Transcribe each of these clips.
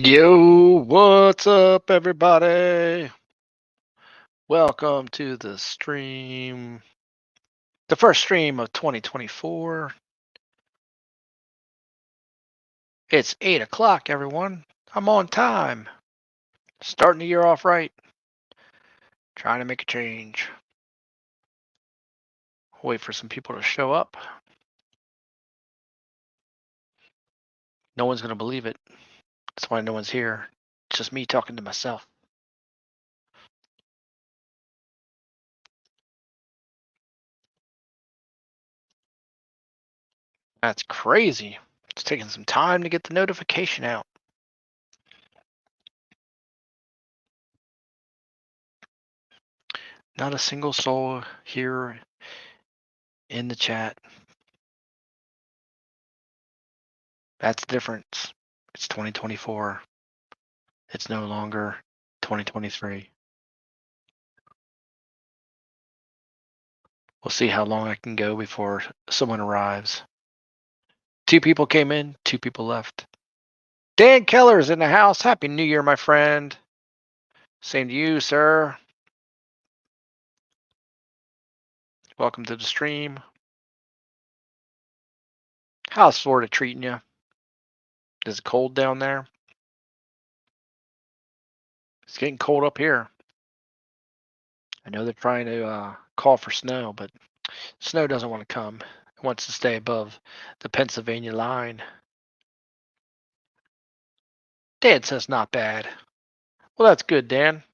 Yo, what's up, everybody? Welcome to the stream, the first stream of 2024. It's 8 o'clock, everyone. I'm on time. Starting the year off right. Trying to make a change. Wait for some people to show up. No one's going to believe it. That's why no one's here. It's just me talking to myself. That's crazy. It's taking some time to get the notification out. Not a single soul here in the chat. That's the difference. It's 2024. It's no longer 2023. We'll see how long I can go before someone arrives. 2 people came in, 2 people left. Dan Keller's in the house. Happy New Year, my friend. Same to you, sir. Welcome to the stream. How's Florida treating you? Is it cold down there? It's getting cold up here. I know they're trying to call for snow, but snow doesn't want to come. It wants to stay above the Pennsylvania line. Dan says not bad. Well, that's good, Dan.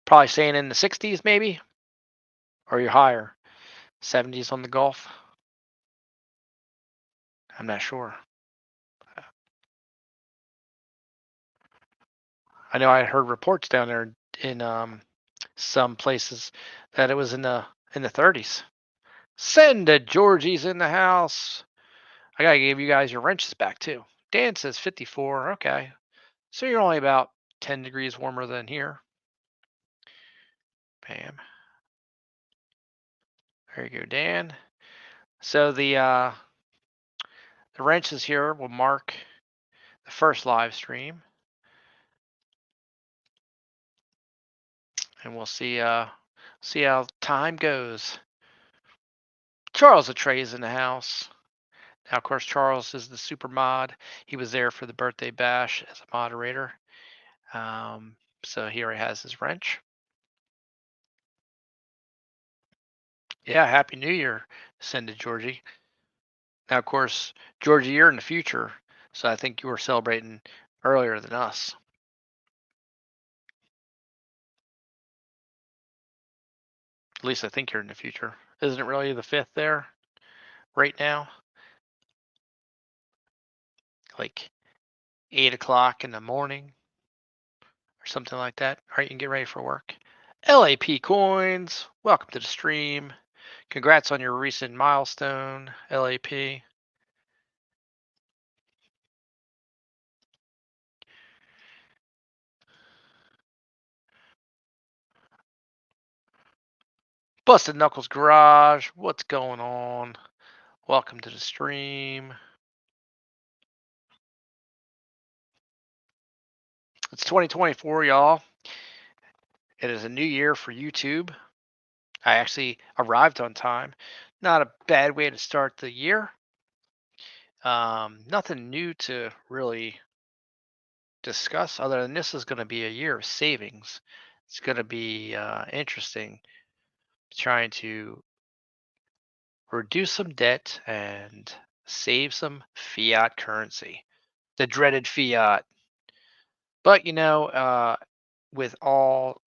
Probably staying in the 60s, maybe? Or you're higher? 70s on the Gulf? I'm not sure. I know I heard reports down there in some places that it was in the 30s. Send the Georgies in the house. I gotta give you guys your wrenches back too. Dan says 54. Okay, so you're only about 10 degrees warmer than here. Bam. There you go, Dan. So the wrenches here will mark the first live stream, and we'll see how time goes. Charles Atray is in the house. Now, of course, Charles is the super mod. He was there for the birthday bash as a moderator. So here he has his wrench. Yeah, Happy New Year, send to Georgie. Now, of course, Georgie, you're in the future, so I think you were celebrating earlier than us. At least I think you're in the future. Isn't it really the 5th there right now? Like 8 o'clock in the morning or something like that. All right, you can get ready for work. LAP Coins, welcome to the stream. Congrats on your recent milestone, LAP. Busted Knuckles Garage, what's going on? Welcome to the stream. It's 2024, y'all. It is a new year for YouTube. I actually arrived on time. Not a bad way to start the year. Nothing new to really discuss other than this is going to be a year of savings. It's going to be interesting trying to reduce some debt and save some fiat currency, the dreaded fiat. But with all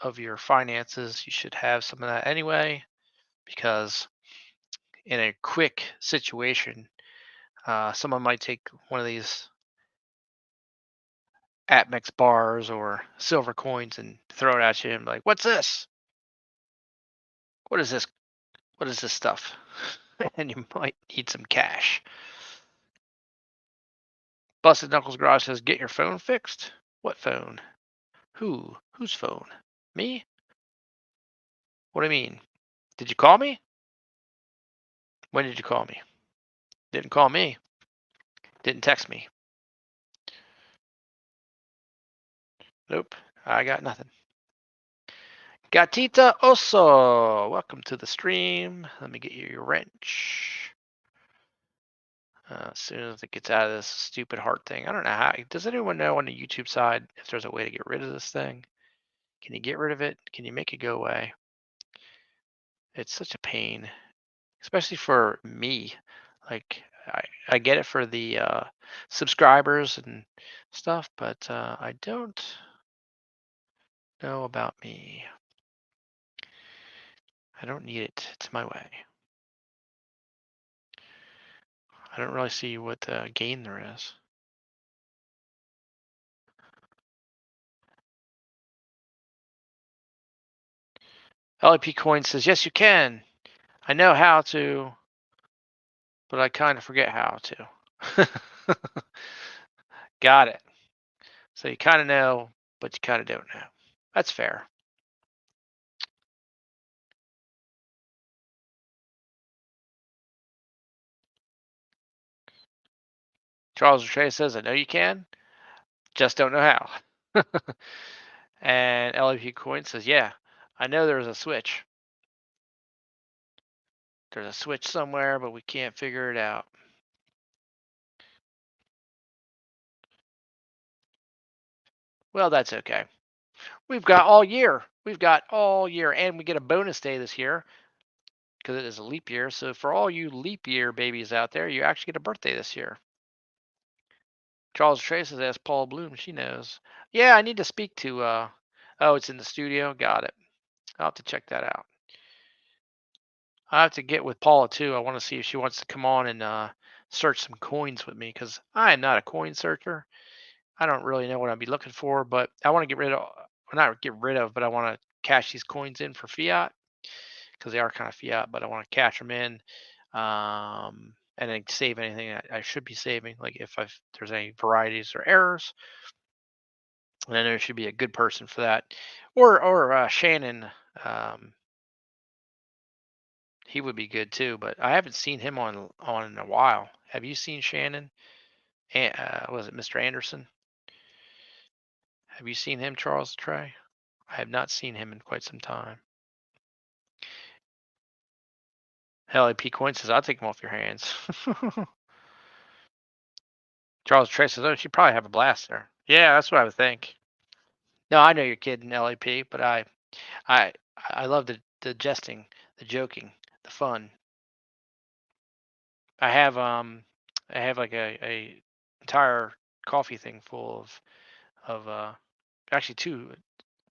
of your finances, you should have some of that anyway, because in a quick situation, someone might take one of these Atmex bars or silver coins and throw it at you and be like, "What's this? What is this? What is this stuff?" And you might need some cash. Busted Knuckles Garage says, "Get your phone fixed." What phone? Who? Whose phone? Me? What do you mean? Did you call me? When did you call me? Didn't call me. Didn't text me. Nope, I got nothing. Gatita Oso, welcome to the stream. Let me get you your wrench. As soon as it gets out of this stupid heart thing. I don't know how. Does anyone know on the YouTube side if there's a way to get rid of this thing? Can you get rid of it? Can you make it go away? It's such a pain, especially for me. Like I get it for the subscribers and stuff, but I don't know about me. I don't need it. It's my way. I don't really see what gain there is. LAP Coin says, yes, you can. I know how to, but I kind of forget how to. Got it. So you kind of know, but you kind of don't know. That's fair. Charles Trey says, I know you can, just don't know how. And LAP Coin says, yeah, I know there's a switch. There's a switch somewhere, but we can't figure it out. Well, that's okay. We've got all year. We've got all year, and we get a bonus day this year because it is a leap year. So for all you leap year babies out there, you actually get a birthday this year. Charles Trace has asked Paul Bloom. She knows. Yeah, I need to speak to. Oh, it's in the studio. Got it. I'll have to check that out. I have to get with Paula too. I want to see if she wants to come on and search some coins with me because I am not a coin searcher. I don't really know what I'd be looking for, but I want to get rid of, well, not get rid of, but I want to cash these coins in for fiat because they are kind of fiat, but I want to cash them in and then save anything I should be saving. Like if there's any varieties or errors, and then there should be a good person for that, or Shannon. Um, he would be good too, but I haven't seen him on in a while. Have you seen Shannon? Was it Mr. Anderson? Have you seen him, Charles Trey? I have not seen him in quite some time. Hell, P Coin says, I'll take him off your hands. Charles Trey says, oh, she'd probably have a blast there. Yeah, that's what I would think. No, I know you're kidding, LAP, but I I love the jesting, the joking, the fun. I have like a entire coffee thing full of actually two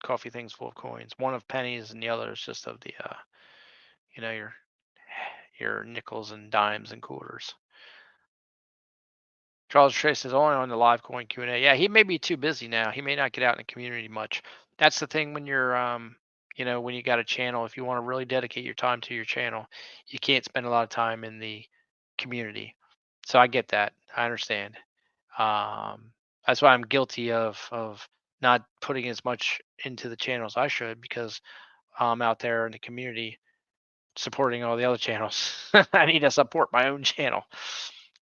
coffee things full of coins. One of pennies and the other is just of the you know your nickels and dimes and quarters. Charles Trace is only on the live coin Q&A. Yeah, he may be too busy now. He may not get out in the community much. That's the thing when you're when you got a channel, if you want to really dedicate your time to your channel, you can't spend a lot of time in the community. So I get that. I understand. Um, that's why I'm guilty of not putting as much into the channel as I should because I'm out there in the community supporting all the other channels. I need to support my own channel.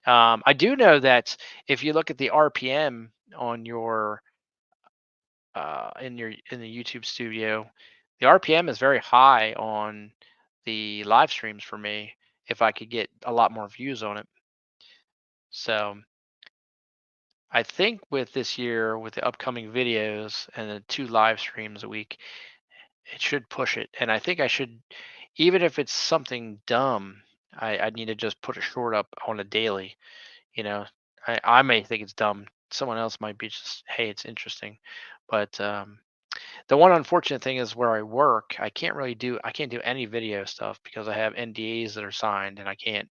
I do know that if you look at the RPM on your in the YouTube studio, the RPM is very high on the live streams for me. If I could get a lot more views on it, so I think with this year, with the upcoming videos and the 2 live streams a week, it should push it. And I think I should, even if it's something dumb, I need to just put a short up on a daily. You know, I may think it's dumb. Someone else might be just, hey, it's interesting. But the one unfortunate thing is where I work, I can't do any video stuff because I have NDAs that are signed, and I can't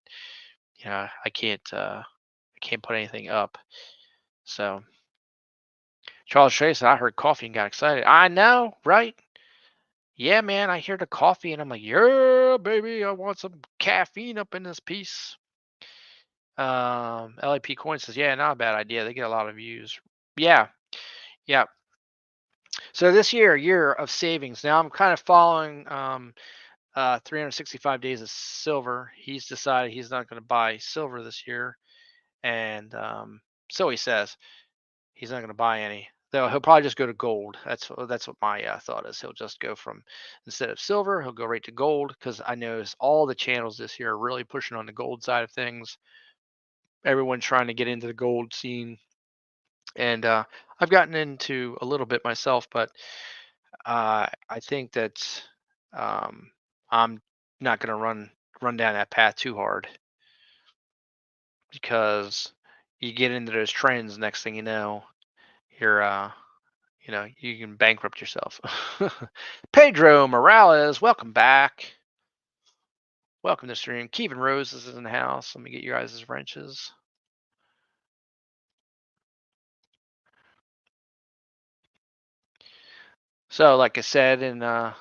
put anything up. So Charles Trace, I heard coffee and got excited. I know, right? Yeah, man, I hear the coffee and I'm like, yeah, baby, I want some caffeine up in this piece. LAP Coin says, yeah, not a bad idea. They get a lot of views. Yeah, yeah. So this year of savings. Now I'm kind of following 365 days of silver. He's decided he's not going to buy silver this year, and so he says he's not going to buy any. Though he'll probably just go to gold. That's what my thought is. He'll just go from, instead of silver, he'll go right to gold, because I notice all the channels this year are really pushing on the gold side of things. Everyone's trying to get into the gold scene, and I've gotten into a little bit myself, but I think that I'm not going to run down that path too hard, because you get into those trends. Next thing you know, you're you can bankrupt yourself. Pedro Morales, welcome back. Welcome to the stream. Kevin Rose is in the house. Let me get you guys' wrenches. So, like I said in the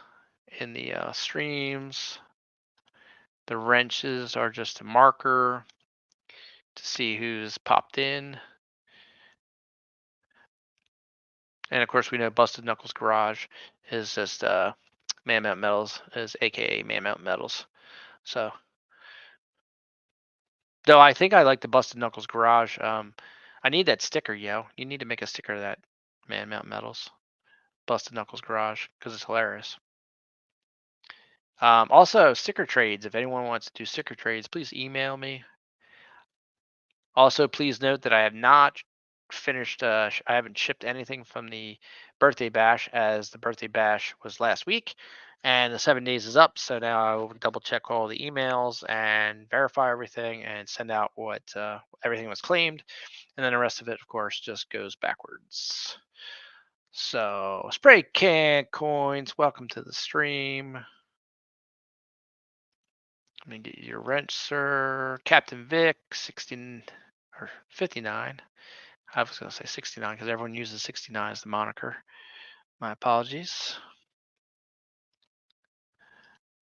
streams, the wrenches are just a marker to see who's popped in. And of course, we know Busted Knuckles Garage is just Man Mountain Metals, is AKA Man Mountain Metals. So, though I think I like the Busted Knuckles Garage. I need that sticker, yo. You need to make a sticker of that Man Mountain Metals, Busted Knuckles Garage, because it's hilarious. Also, sticker trades. If anyone wants to do sticker trades, please email me. Also, please note that I have not finished. I haven't shipped anything from the birthday bash, as the birthday bash was last week, and the 7 days is up. So now I will double check all the emails and verify everything and send out what everything was claimed, and then the rest of it, of course, just goes backwards. So, spray can coins, welcome to the stream. Let me get your wrench, sir. Captain Vic, 16 or 59. I was going to say 69 because everyone uses 69 as the moniker. My apologies.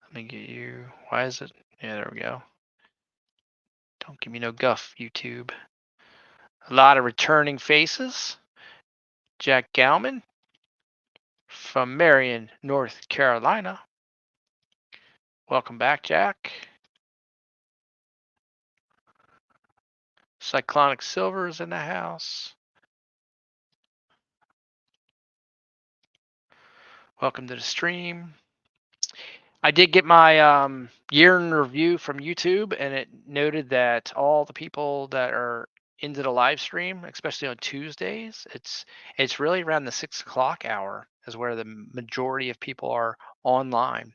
Let me get you. Why is it? Yeah, there we go. Don't give me no guff, YouTube. A lot of returning faces. Jack Galman from Marion, North Carolina. Welcome back, Jack. Cyclonic Silver is in the house. Welcome to the stream. I did get my year in review from YouTube, and it noted that all the people that are into the live stream, especially on Tuesdays, it's really around the 6 o'clock hour is where the majority of people are online,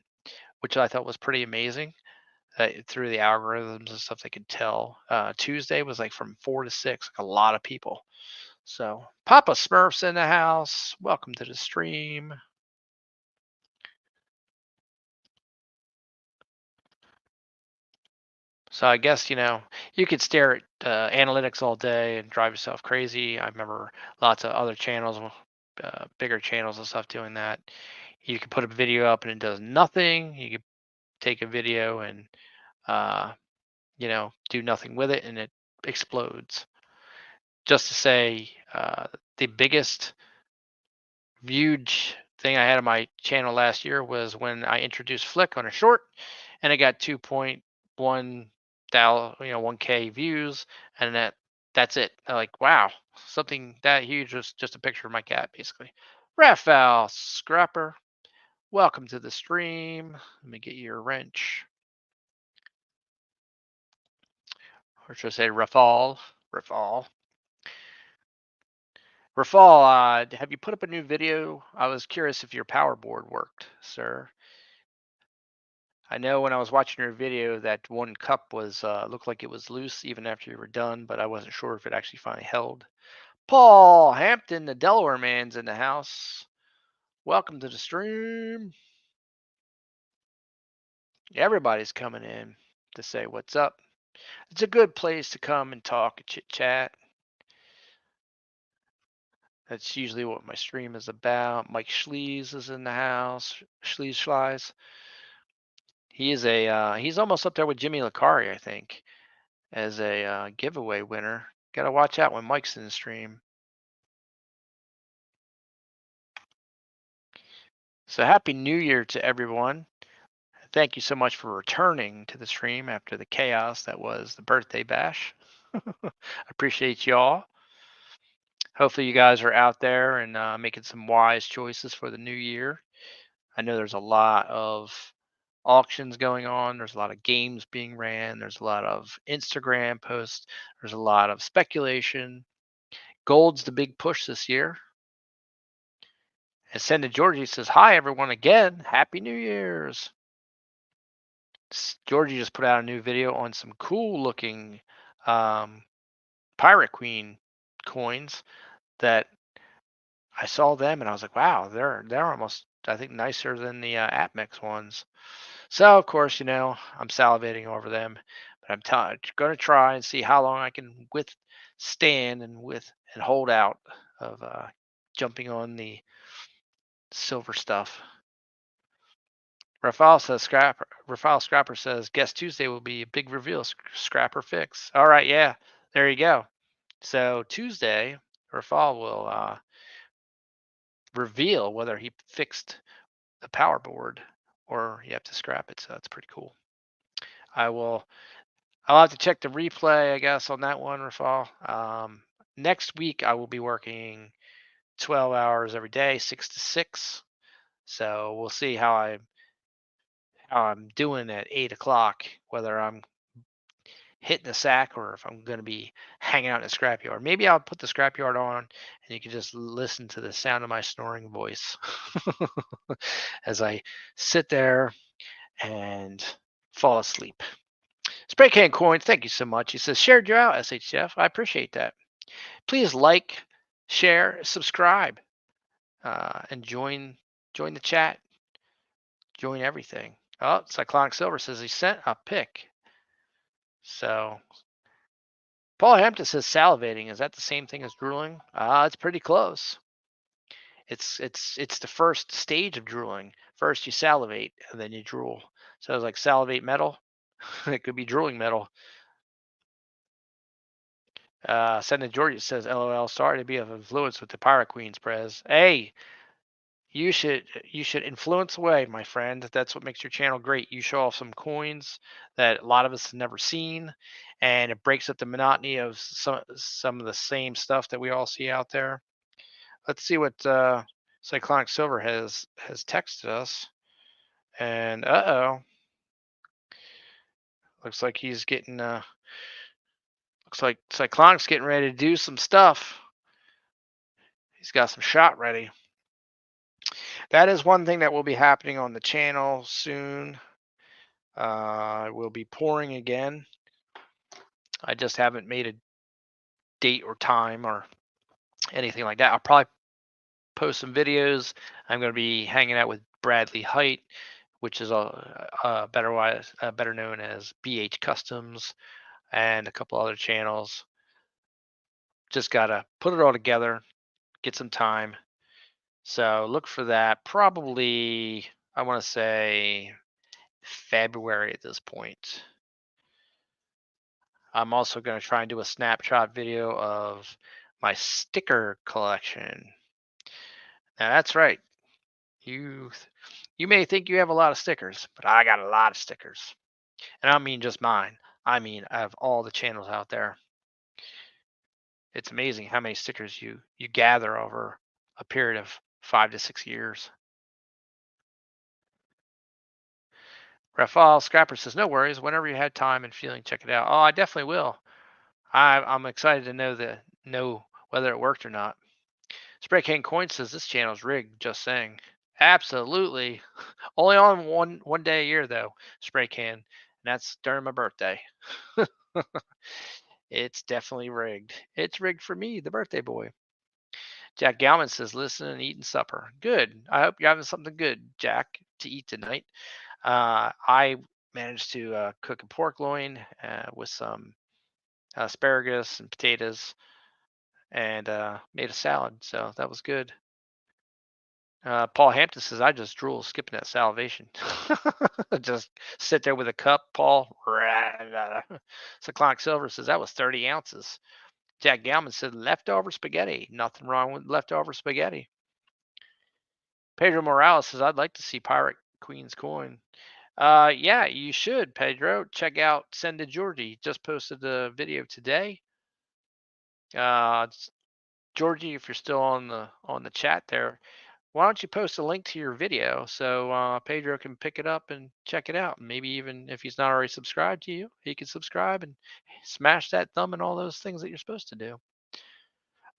which I thought was pretty amazing. Through the algorithms and stuff, they could tell. Tuesday was like from 4 to 6, like a lot of people. So Papa Smurf's in the house. Welcome to the stream. So I guess, you could stare at analytics all day and drive yourself crazy. I remember lots of other channels, bigger channels and stuff doing that. You could put a video up and it does nothing. You could take a video and, uh, do nothing with it and it explodes. Just to say, the biggest viewed thing I had on my channel last year was when I introduced Flick on a short, and it got 2.1 1K views, and that's it. I'm like, wow, something that huge was just a picture of my cat, basically. Raphael Scrapper, welcome to the stream. Let me get your wrench. Or should I say Rafal? Rafal. Rafal, have you put up a new video? I was curious if your power board worked, sir. I know when I was watching your video that one cup was looked like it was loose even after you were done, but I wasn't sure if it actually finally held. Paul Hampton, the Delaware man's in the house. Welcome to the stream. Everybody's coming in to say what's up. It's a good place to come and talk and chit chat. That's usually what my stream is about. Mike Schlees is in the house. Schlees. He is he's almost up there with Jimmy Licari, I think, as a giveaway winner. Gotta watch out when Mike's in the stream. So happy New Year to everyone. Thank you so much for returning to the stream after the chaos that was the birthday bash. Appreciate y'all. Hopefully, you guys are out there and making some wise choices for the new year. I know there's a lot of auctions going on. There's a lot of games being ran. There's a lot of Instagram posts. There's a lot of speculation. Gold's the big push this year. And Send to Georgie says, "Hi everyone again. Happy New Year's." Georgie just put out a new video on some cool looking um, Pirate Queen coins that I saw them and I was like, wow, they're almost, I think, nicer than the AppMix ones. So of course, I'm salivating over them, but going to try and see how long I can withstand and hold out of jumping on the silver stuff. Rafael Scrapper says, "Guess Tuesday will be a big reveal. Scrapper fix." All right, yeah, there you go. So Tuesday, Rafael will reveal whether he fixed the power board or you have to scrap it. So that's pretty cool. I will. I'll have to check the replay, I guess, on that one, Rafal. Next week I will be working 12 hours every day, 6 to 6. So we'll see how I'm doing at 8 o'clock, whether I'm hitting the sack or if I'm going to be hanging out in the scrapyard. Maybe I'll put the scrapyard on and you can just listen to the sound of my snoring voice as I sit there and fall asleep. Spray Can Coin, thank you so much. He says, shared you out, SHF. I appreciate that. Please like, share, subscribe, and join the chat. Join everything. Oh, Cyclonic Silver says he sent a pic. So Paul Hampton says salivating. Is that the same thing as drooling? It's pretty close. It's the first stage of drooling. First you salivate and then you drool. So it's like salivate metal. It could be drooling metal. Sending Georgia says, "LOL. Sorry to be of influence with the Pirate Queens, Prez. Hey, you should influence away, my friend. That's what makes your channel great. You show off some coins that a lot of us have never seen, and it breaks up the monotony of some of the same stuff that we all see out there. Let's see what Cyclonic Silver has texted us. And looks like he's getting looks like Cyclonic's getting ready to do some stuff. He's got some shot ready. That is one thing that will be happening on the channel soon. We'll be pouring again. I just haven't made a date or time or anything like that. I'll probably post some videos. I'm going to be hanging out with Bradley Height, which is better known as BH Customs, and a couple other channels. Just gotta put it all together, get some time. So look for that. Probably, I want to say February at this point. I'm also going to try and do a snapshot video of my sticker collection. Now that's right. You you may think you have a lot of stickers, but I got a lot of stickers. And I don't mean just mine. I mean I have all the channels out there. It's amazing how many stickers you gather over a period of 5 to 6 years. Rafael Scrapper says, "No worries. Whenever you have time and feeling, check it out." Oh, I definitely will. I'm excited to know whether it worked or not. Spray Can Coin says this channel's rigged. Just saying. Absolutely. Only on one day a year though. Spray Can, and that's during my birthday. It's definitely rigged. It's rigged for me, the birthday boy. Jack Galman says, "Listen and eating supper." Good. I hope you're having something good, Jack, to eat tonight. I managed to cook a pork loin with some asparagus and potatoes, and made a salad. So that was good. Paul Hampton says, "I just drool, skipping that salivation." Just sit there with a cup, Paul. Cyclonic Silver says, "That was 30 ounces." Jack Galman said, "Leftover spaghetti. Nothing wrong with leftover spaghetti." Pedro Morales says, "I'd like to see Pirate Queen's coin." Yeah, you should, Pedro. Check out Send to Georgie. Just posted the video today. Georgie, if you're still on the chat there, why don't you post a link to your video so Pedro can pick it up and check it out? Maybe even if he's not already subscribed to you, he can subscribe and smash that thumb and all those things that you're supposed to do.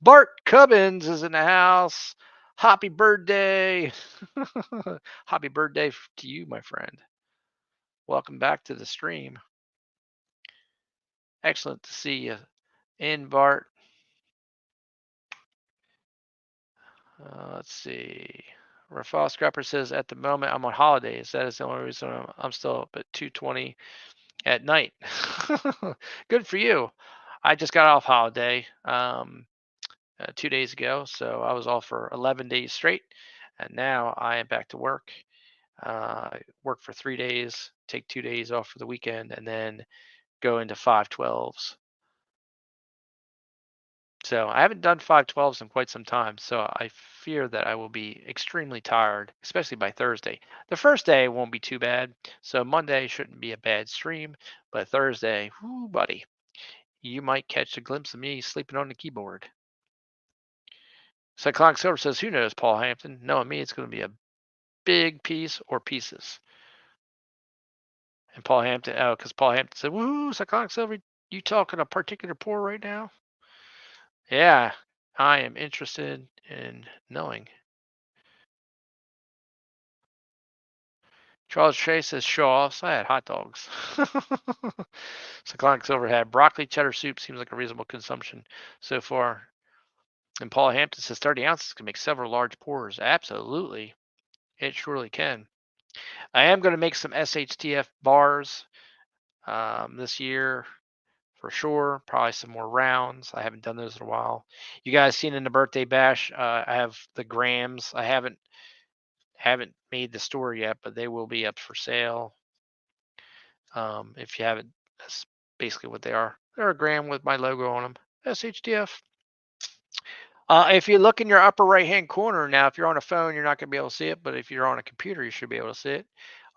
Bart Cubbins is in the house. Happy birthday. Happy birthday to you, my friend. Welcome back to the stream. Excellent to see you in, Bart. Let's see. Rafal Scrapper says, at the moment, I'm on holidays. That is the only reason I'm still up at 2:20 at night. Good for you. I just got off holiday 2 days ago, so I was off for 11 days straight, and now I am back to work. Work for 3 days, take 2 days off for the weekend, and then go into 512s. So I haven't done 512s in quite some time, so I fear that I will be extremely tired, especially by Thursday. The first day won't be too bad, so Monday shouldn't be a bad stream, but Thursday, whoo, buddy, you might catch a glimpse of me sleeping on the keyboard. Cyclonic Silver says, who knows, Paul Hampton? Knowing me, it's going to be a big piece or pieces. And Paul Hampton, oh, because Paul Hampton said, woohoo, Cyclonic Silver, you talking a particular pour right now? Yeah, I am interested in knowing. Charles Trey says show offs. I had hot dogs. Cyclonic Silver had broccoli cheddar soup. Seems like a reasonable consumption so far. And Paul Hampton says 30 ounces can make several large pours. Absolutely. It surely can. I am going to make some SHTF bars this year for sure. Probably some more rounds. I haven't done those in a while. You guys seen in the birthday bash, I have the grams. I haven't made the store yet, but they will be up for sale. If you haven't, that's basically what they are. They're a gram with my logo on them. SHTF. If you look in your upper right hand corner now, if you're on a phone, you're not going to be able to see it, but if you're on a computer, you should be able to see it.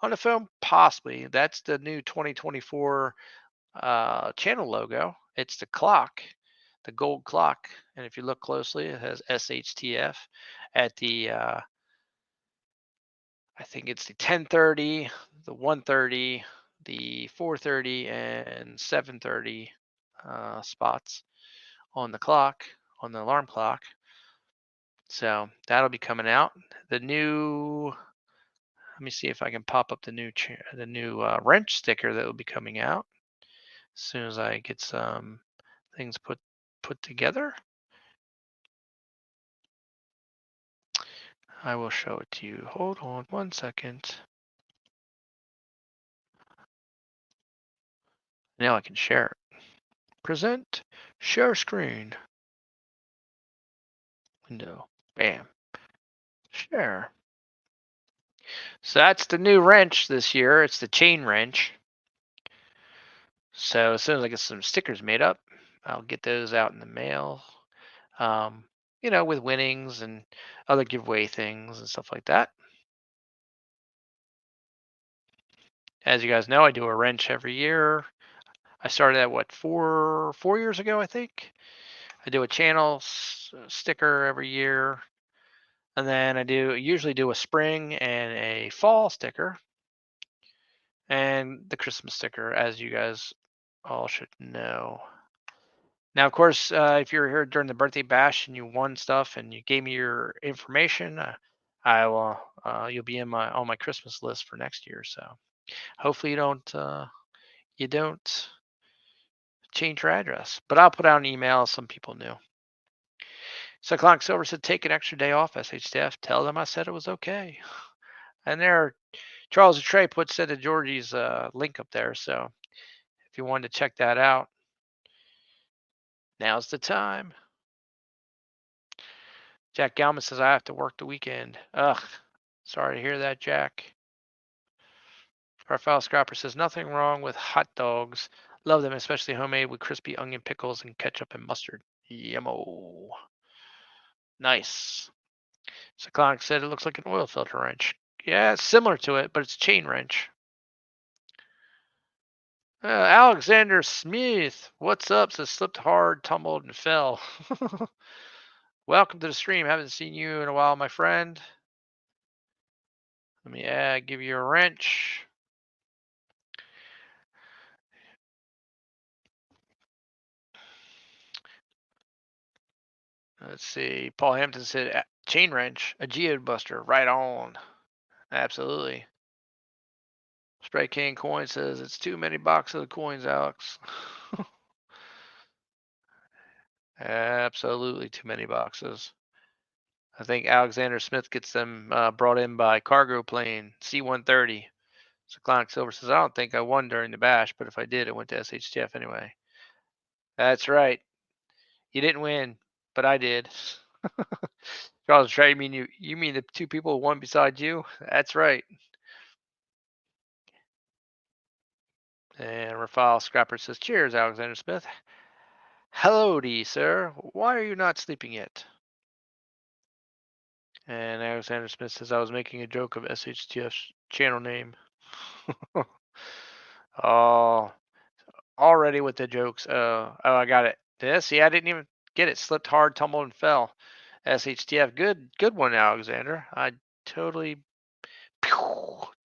On the phone, possibly. That's the new 2024 channel logo. It's the clock, the gold clock. And if you look closely, it has SHTF at the I think it's the 10:30, the 1:30, the 4:30, and 7:30 spots on the clock, on the alarm clock. So that'll be coming out. The new, let me see if I can pop up the new wrench sticker that will be coming out as soon as I get some things put together. I will show it to you. Hold on 1 second. Now I can share it. Present, share screen. Window. Bam. Share. So that's the new wrench this year. It's the chain wrench. So as soon as I get some stickers made up, I'll get those out in the mail. With winnings and other giveaway things and stuff like that. As you guys know, I do a wrench every year. I started at 4 years ago, I think. I do a channel sticker every year. And then I usually do a spring and a fall sticker. And the Christmas sticker, as you guys all should know. Now, of course, if you're here during the birthday bash and you won stuff and you gave me your information, I will. You'll be on my Christmas list for next year. So hopefully you don't change your address. But I'll put out an email. Some people knew. Cyclonic Silver said, take an extra day off, SHTF. Tell them I said it was okay. And there, Charles and Trey said to Georgie's link up there. So if you wanted to check that out, now's the time. Jack Galman says, I have to work the weekend. Ugh. Sorry to hear that, Jack. Raphael Scrapper says, nothing wrong with hot dogs. Love them, especially homemade with crispy onion pickles and ketchup and mustard. Yummo. Nice. Cyclonic said it looks like an oil filter wrench. Yeah, it's similar to it, but it's a chain wrench. Alexander Smith, what's up? Says slipped hard, tumbled, and fell. Welcome to the stream. Haven't seen you in a while, my friend. Let me give you a wrench. Let's see. Paul Hampton said chain wrench, a geobuster. Right on. Absolutely. Spray King Coin says it's too many boxes of coins, Alex. Absolutely too many boxes. I think Alexander Smith gets them brought in by cargo plane C-130. So Clonic Silver says, I don't think I won during the bash, but if I did, it went to SHTF anyway. That's right. You didn't win, but I did. Charles Trey, you mean the two people who won beside you? That's right. And Rafal Scrapper says, cheers, Alexander Smith. Hello to you, sir. Why are you not sleeping yet? And Alexander Smith says, I was making a joke of SHTF's channel name. Oh, already with the jokes. Oh, I got it. See, I didn't even get it. Slipped hard, tumbled, and fell. SHTF. Good one, Alexander. I totally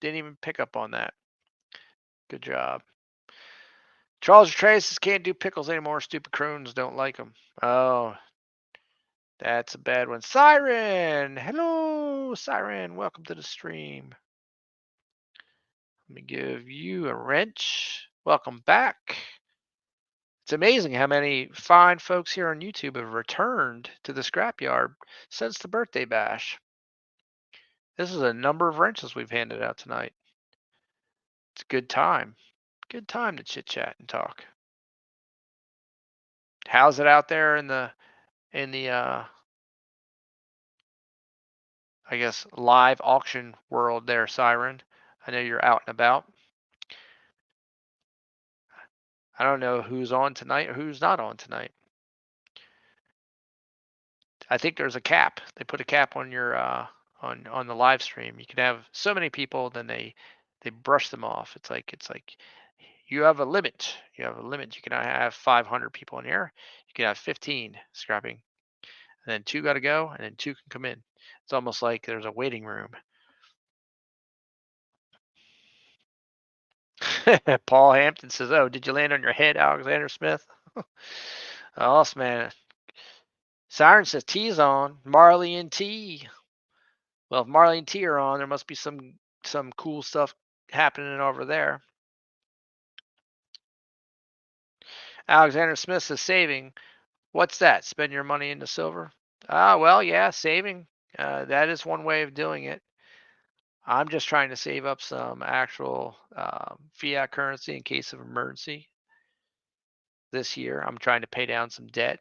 didn't even pick up on that. Good job. Charles Traces can't do pickles anymore. Stupid croons don't like them. Oh, that's a bad one. Siren! Hello, Siren. Welcome to the stream. Let me give you a wrench. Welcome back. It's amazing how many fine folks here on YouTube have returned to the scrapyard since the birthday bash. This is a number of wrenches we've handed out tonight. It's a good time. Good time to chit chat and talk. How's it out there in the I guess live auction world there, Siren? I know you're out and about. I don't know who's on tonight or who's not on tonight. I think there's a cap. They put a cap on your on the live stream. You can have so many people, then they brush them off. It's like you have a limit. You have a limit. You cannot have 500 people in here. You can have 15 scrapping, and then two got to go, and then two can come in. It's almost like there's a waiting room. Paul Hampton says, "Oh, did you land on your head, Alexander Smith?" Awesome, man. Siren says T's on. Marley and T. Well, if Marley and T are on, there must be some cool stuff happening over there. Alexander Smith says saving. What's that? Spend your money into silver? Well, yeah, saving. That is one way of doing it. I'm just trying to save up some actual fiat currency in case of emergency this year. I'm trying to pay down some debt.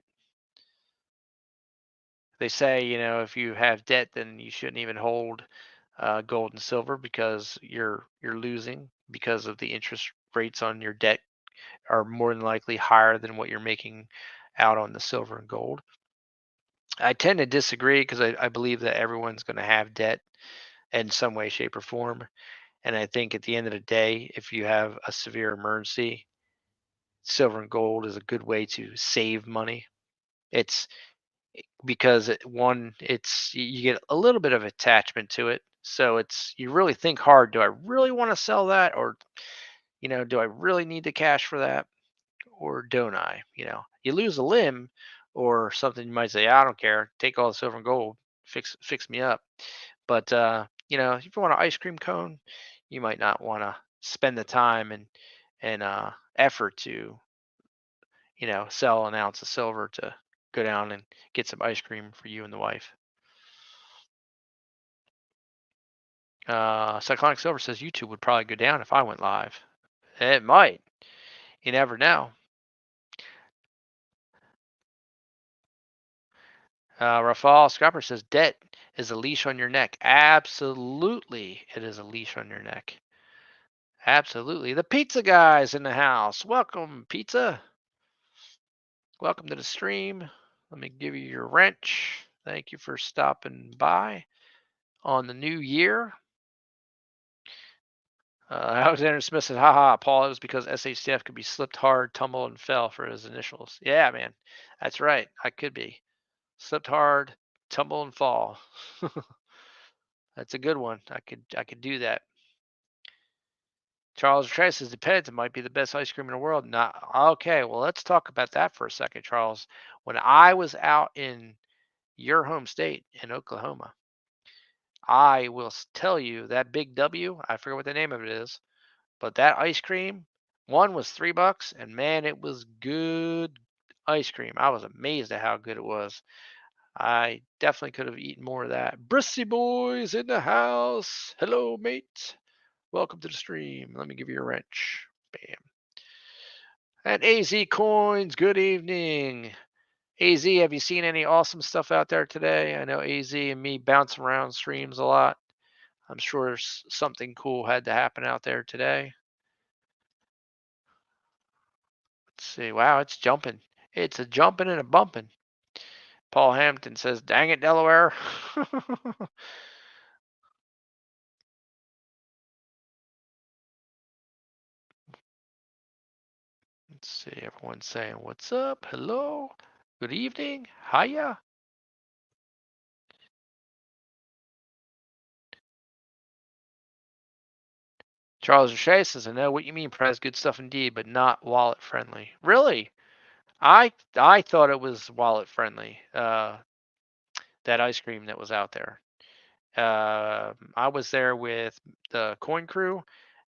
They say, if you have debt, then you shouldn't even hold gold and silver because you're losing because of the interest rates on your debt are more than likely higher than what you're making out on the silver and gold. I tend to disagree because I believe that everyone's going to have debt in some way, shape, or form. And I think at the end of the day, if you have a severe emergency, silver and gold is a good way to save money. It's because it's you get a little bit of attachment to it. So you really think hard. Do I really want to sell that, or do I really need the cash for that, or don't I? You lose a limb or something, you might say, I don't care. Take all the silver and gold, fix me up. But if you want an ice cream cone, you might not want to spend the time and effort to sell an ounce of silver to go down and get some ice cream for you and the wife. Cyclonic Silver says YouTube would probably go down if I went live. It might. You never know. Rafal Scrapper says debt is a leash on your neck. Absolutely, it is a leash on your neck. Absolutely. The pizza guy's in the house. Welcome, pizza. Welcome to the stream. Let me give you your wrench. Thank you for stopping by on the new year. Alexander Smith said, haha, Paul, it was because SHTF could be slipped hard, tumbled, and fell for his initials. Yeah, man. That's right. I could be. Slipped hard, tumble and fall. That's a good one. I could do that. Charles Trace says depends. It might be the best ice cream in the world. Not okay. Well, let's talk about that for a second, Charles. When I was out in your home state in Oklahoma, I will tell you that Big W. I forget what the name of it is, but that ice cream, one was $3, and man, it was good ice cream. I was amazed at how good it was. I definitely could have eaten more of that. Brissy boys in the house. Hello, mate. Welcome to the stream. Let me give you a wrench. Bam. And AZ Coins, good evening. AZ, have you seen any awesome stuff out there today? I know AZ and me bounce around streams a lot. I'm sure something cool had to happen out there today. Let's see. Wow, it's jumping. It's a jumping and a bumping. Paul Hampton says, dang it, Delaware. Let's see. Everyone's saying, what's up? Hello. Good evening. Hiya. Charles O'Shea says, I know what you mean, Prez. Good stuff indeed, but not wallet friendly. Really? I thought it was wallet friendly. That ice cream that was out there. I was there with the coin crew,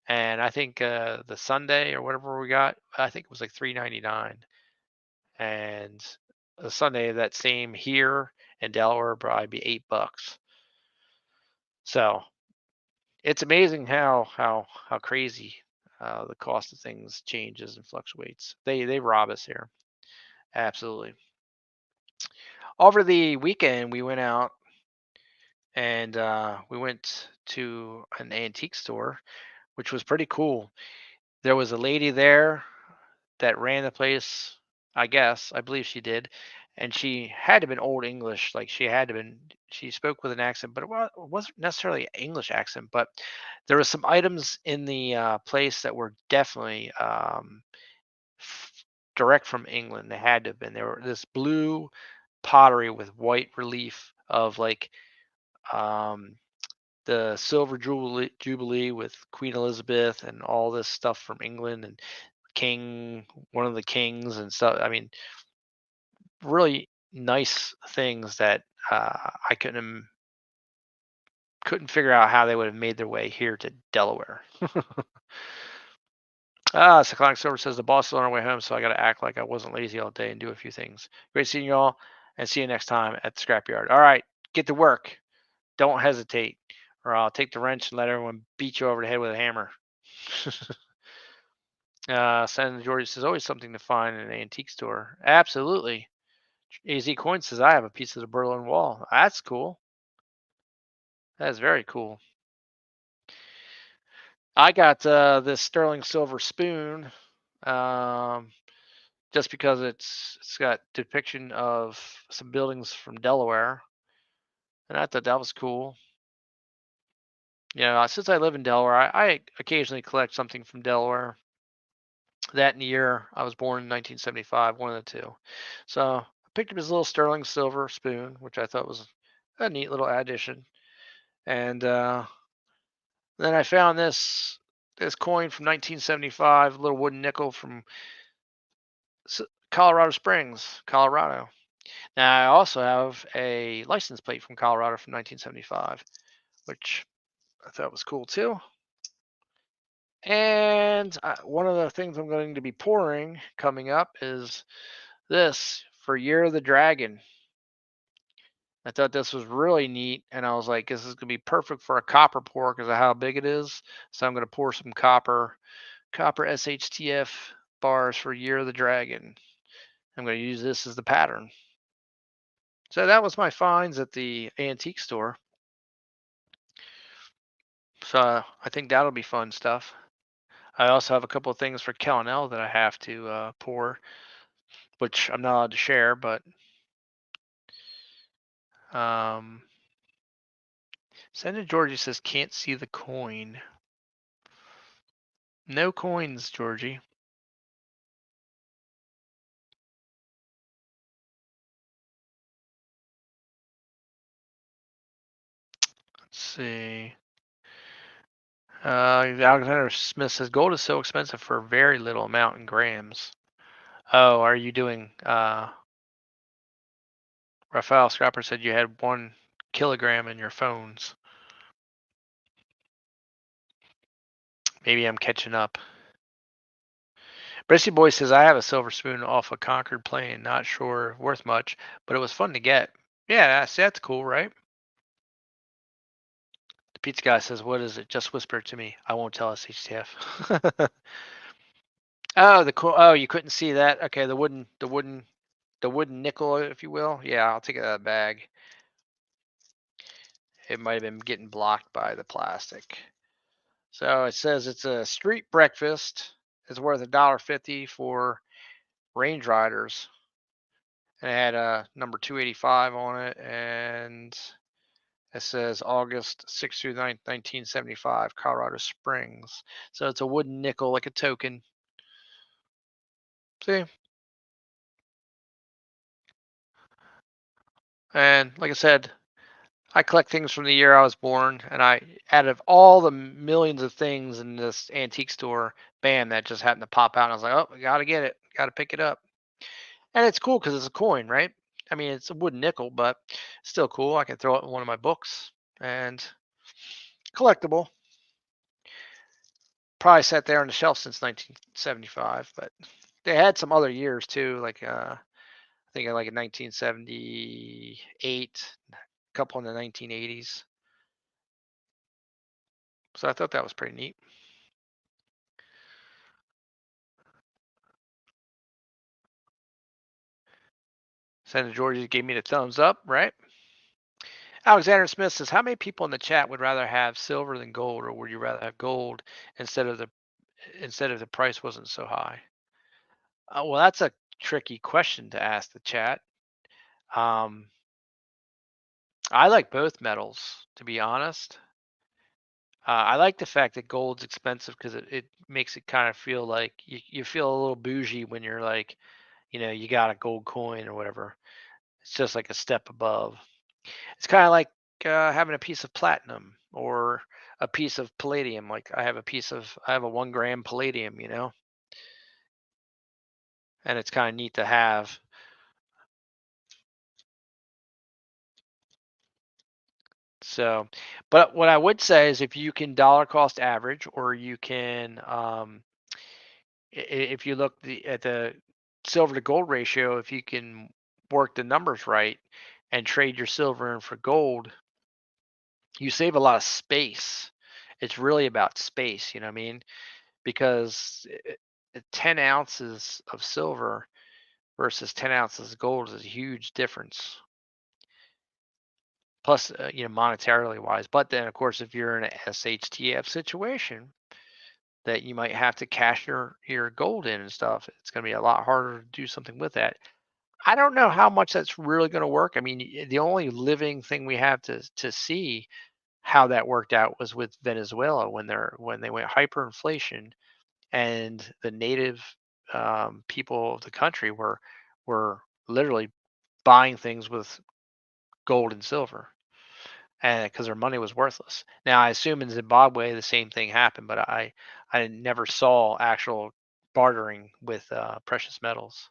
and I think the Sunday or whatever we got, I think it was like $3.99, and the Sunday that same here in Delaware would probably be $8. So it's amazing how crazy the cost of things changes and fluctuates. They rob us here, absolutely. Over the weekend, we went out and we went to an antique store, which was pretty cool. There was a lady there that ran the place, I guess. I believe she did. And she had to have been old English. Like she spoke with an accent, but it wasn't necessarily an English accent. But there were some items in the place that were definitely direct from England. They had to have been. There were this blue pottery with white relief of like um, the silver jubilee with Queen Elizabeth and all this stuff from England and one of the kings and stuff. I mean, really nice things that I couldn't figure out how they would have made their way here to Delaware. Cyclonic Silver says the boss is on our way home, so I got to act like I wasn't lazy all day and do a few things. Great seeing you all, and see you next time at the scrapyard. All right, get to work. Don't hesitate, or I'll take the wrench and let everyone beat you over the head with a hammer. San George says always something to find in an antique store. Absolutely. AZ Coin says I have a piece of the Berlin Wall. That's cool. That is very cool. I got this sterling silver spoon, um, just because it's got depiction of some buildings from Delaware, and I thought that was cool. Yeah, since I live in Delaware, I occasionally collect something from Delaware. That in the year I was born in 1975, one of the two. So I picked up his little sterling silver spoon, which I thought was a neat little addition. And then I found this coin from 1975, a little wooden nickel from Colorado Springs, Colorado. Now I also have a license plate from Colorado from 1975, which I thought was cool too. And one of the things I'm going to be pouring coming up is this for Year of the Dragon. I thought this was really neat, and I was like, this is gonna be perfect for a copper pour because of how big it is. So I'm gonna pour some copper SHTF bars for Year of the Dragon. I'm gonna use this as the pattern. So that was my finds at the antique store. So I think that'll be fun stuff. I also have a couple of things for Kellenel that I have to pour, which I'm not allowed to share, but um, Senator Georgie says can't see the coin. No coins, Georgie. see. Alexander Smith says gold is so expensive for a very little amount in grams. Oh, are you doing? Raphael Scrapper said you had 1 kilogram in your phones. Maybe I'm catching up. Brissy Boy says I have a silver spoon off a Concord plane. Not sure worth much, but it was fun to get. Yeah, that's cool, right? The pizza guy says, "What is it? Just whisper it to me. I won't tell us, HTF." Oh, oh, you couldn't see that. Okay, the wooden nickel, if you will. Yeah, I'll take it out of the bag. It might have been getting blocked by the plastic. So it says it's a street breakfast. It's worth $1.50 for Range Riders. And it had a number 285 on it, and it says August 6th through 9th, 1975, Colorado Springs. So it's a wooden nickel, like a token. See? And like I said, I collect things from the year I was born, and out of all the millions of things in this antique store, bam, that just happened to pop out. And I was like, oh, I gotta get it, gotta pick it up. And it's cool because it's a coin, right? I mean, it's a wooden nickel, but still cool. I can throw it in one of my books and collectible. Probably sat there on the shelf since 1975, but they had some other years too, like I think like in 1978, a couple in the 1980s. So I thought that was pretty neat. Senator Georgia gave me the thumbs up, right? Alexander Smith says, "How many people in the chat would rather have silver than gold, or would you rather have gold instead of the price wasn't so high?" Well, that's a tricky question to ask the chat. Um, I like both metals, to be honest. I like the fact that gold's expensive because it makes it kind of feel like you feel a little bougie when you're like, you got a gold coin or whatever. It's just like a step above. It's kind of like having a piece of platinum or a piece of palladium. Like I have a 1 gram palladium, and it's kind of neat to have. So, but what I would say is if you can dollar cost average, or you can, if you look at the silver to gold ratio, if you can work the numbers right and trade your silver in for gold, you save a lot of space. It's really about space, you know what I mean? Because 10 ounces of silver versus 10 ounces of gold is a huge difference. Plus, monetarily wise. But then, of course, if you're in a SHTF situation that you might have to cash your gold in and stuff, it's going to be a lot harder to do something with that. I don't know how much that's really going to work. I mean, the only living thing we have to see how that worked out was with Venezuela when they went hyperinflation, and the native people of the country were literally buying things with gold and silver, and because their money was worthless. Now I assume in Zimbabwe the same thing happened, but I never saw actual bartering with precious metals.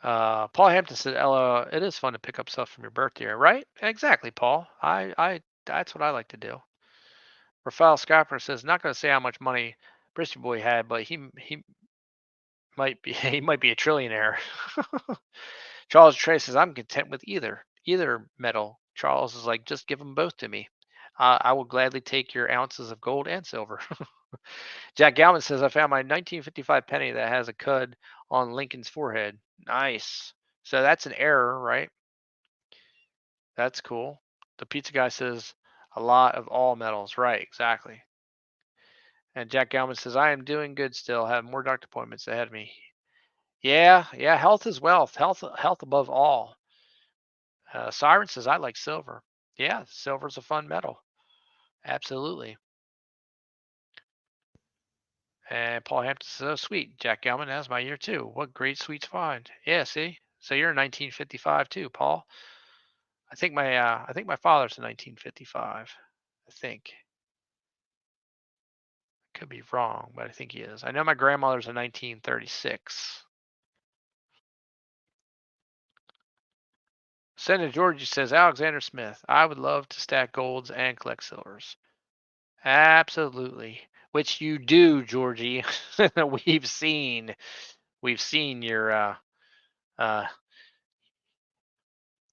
Paul Hampton said, "Ella, it is fun to pick up stuff from your birthday, right?" Exactly, Paul. I that's what I like to do. Rafael Scapper says, "Not going to say how much money Bristol Boy had, but he might be he might be a trillionaire." Charles Trey says, "I'm content with either metal." Charles is like, "Just give them both to me. I will gladly take your ounces of gold and silver." Jack Galman says, "I found my 1955 penny that has a cud on Lincoln's forehead." Nice. So that's an error, right? That's cool. The pizza guy says, "A lot of all metals." Right, exactly. And Jack Galman says, "I am doing good still. Have more doctor appointments ahead of me." Yeah, yeah. Health is wealth. Health above all. Siren says, "I like silver." Yeah, silver's a fun metal. Absolutely. And Paul Hampton says, "Oh, sweet. Jack Gelman, that's my year too. What great sweets find." Yeah, see? So you're in 1955 too, Paul. I think my father's in 1955. I think. Could be wrong, but I think he is. I know my grandmother's in 1936. Senator Georgie says, Alexander Smith, I would love to stack golds and collect silvers. Absolutely. Which you do, Georgie. we've seen we've seen your uh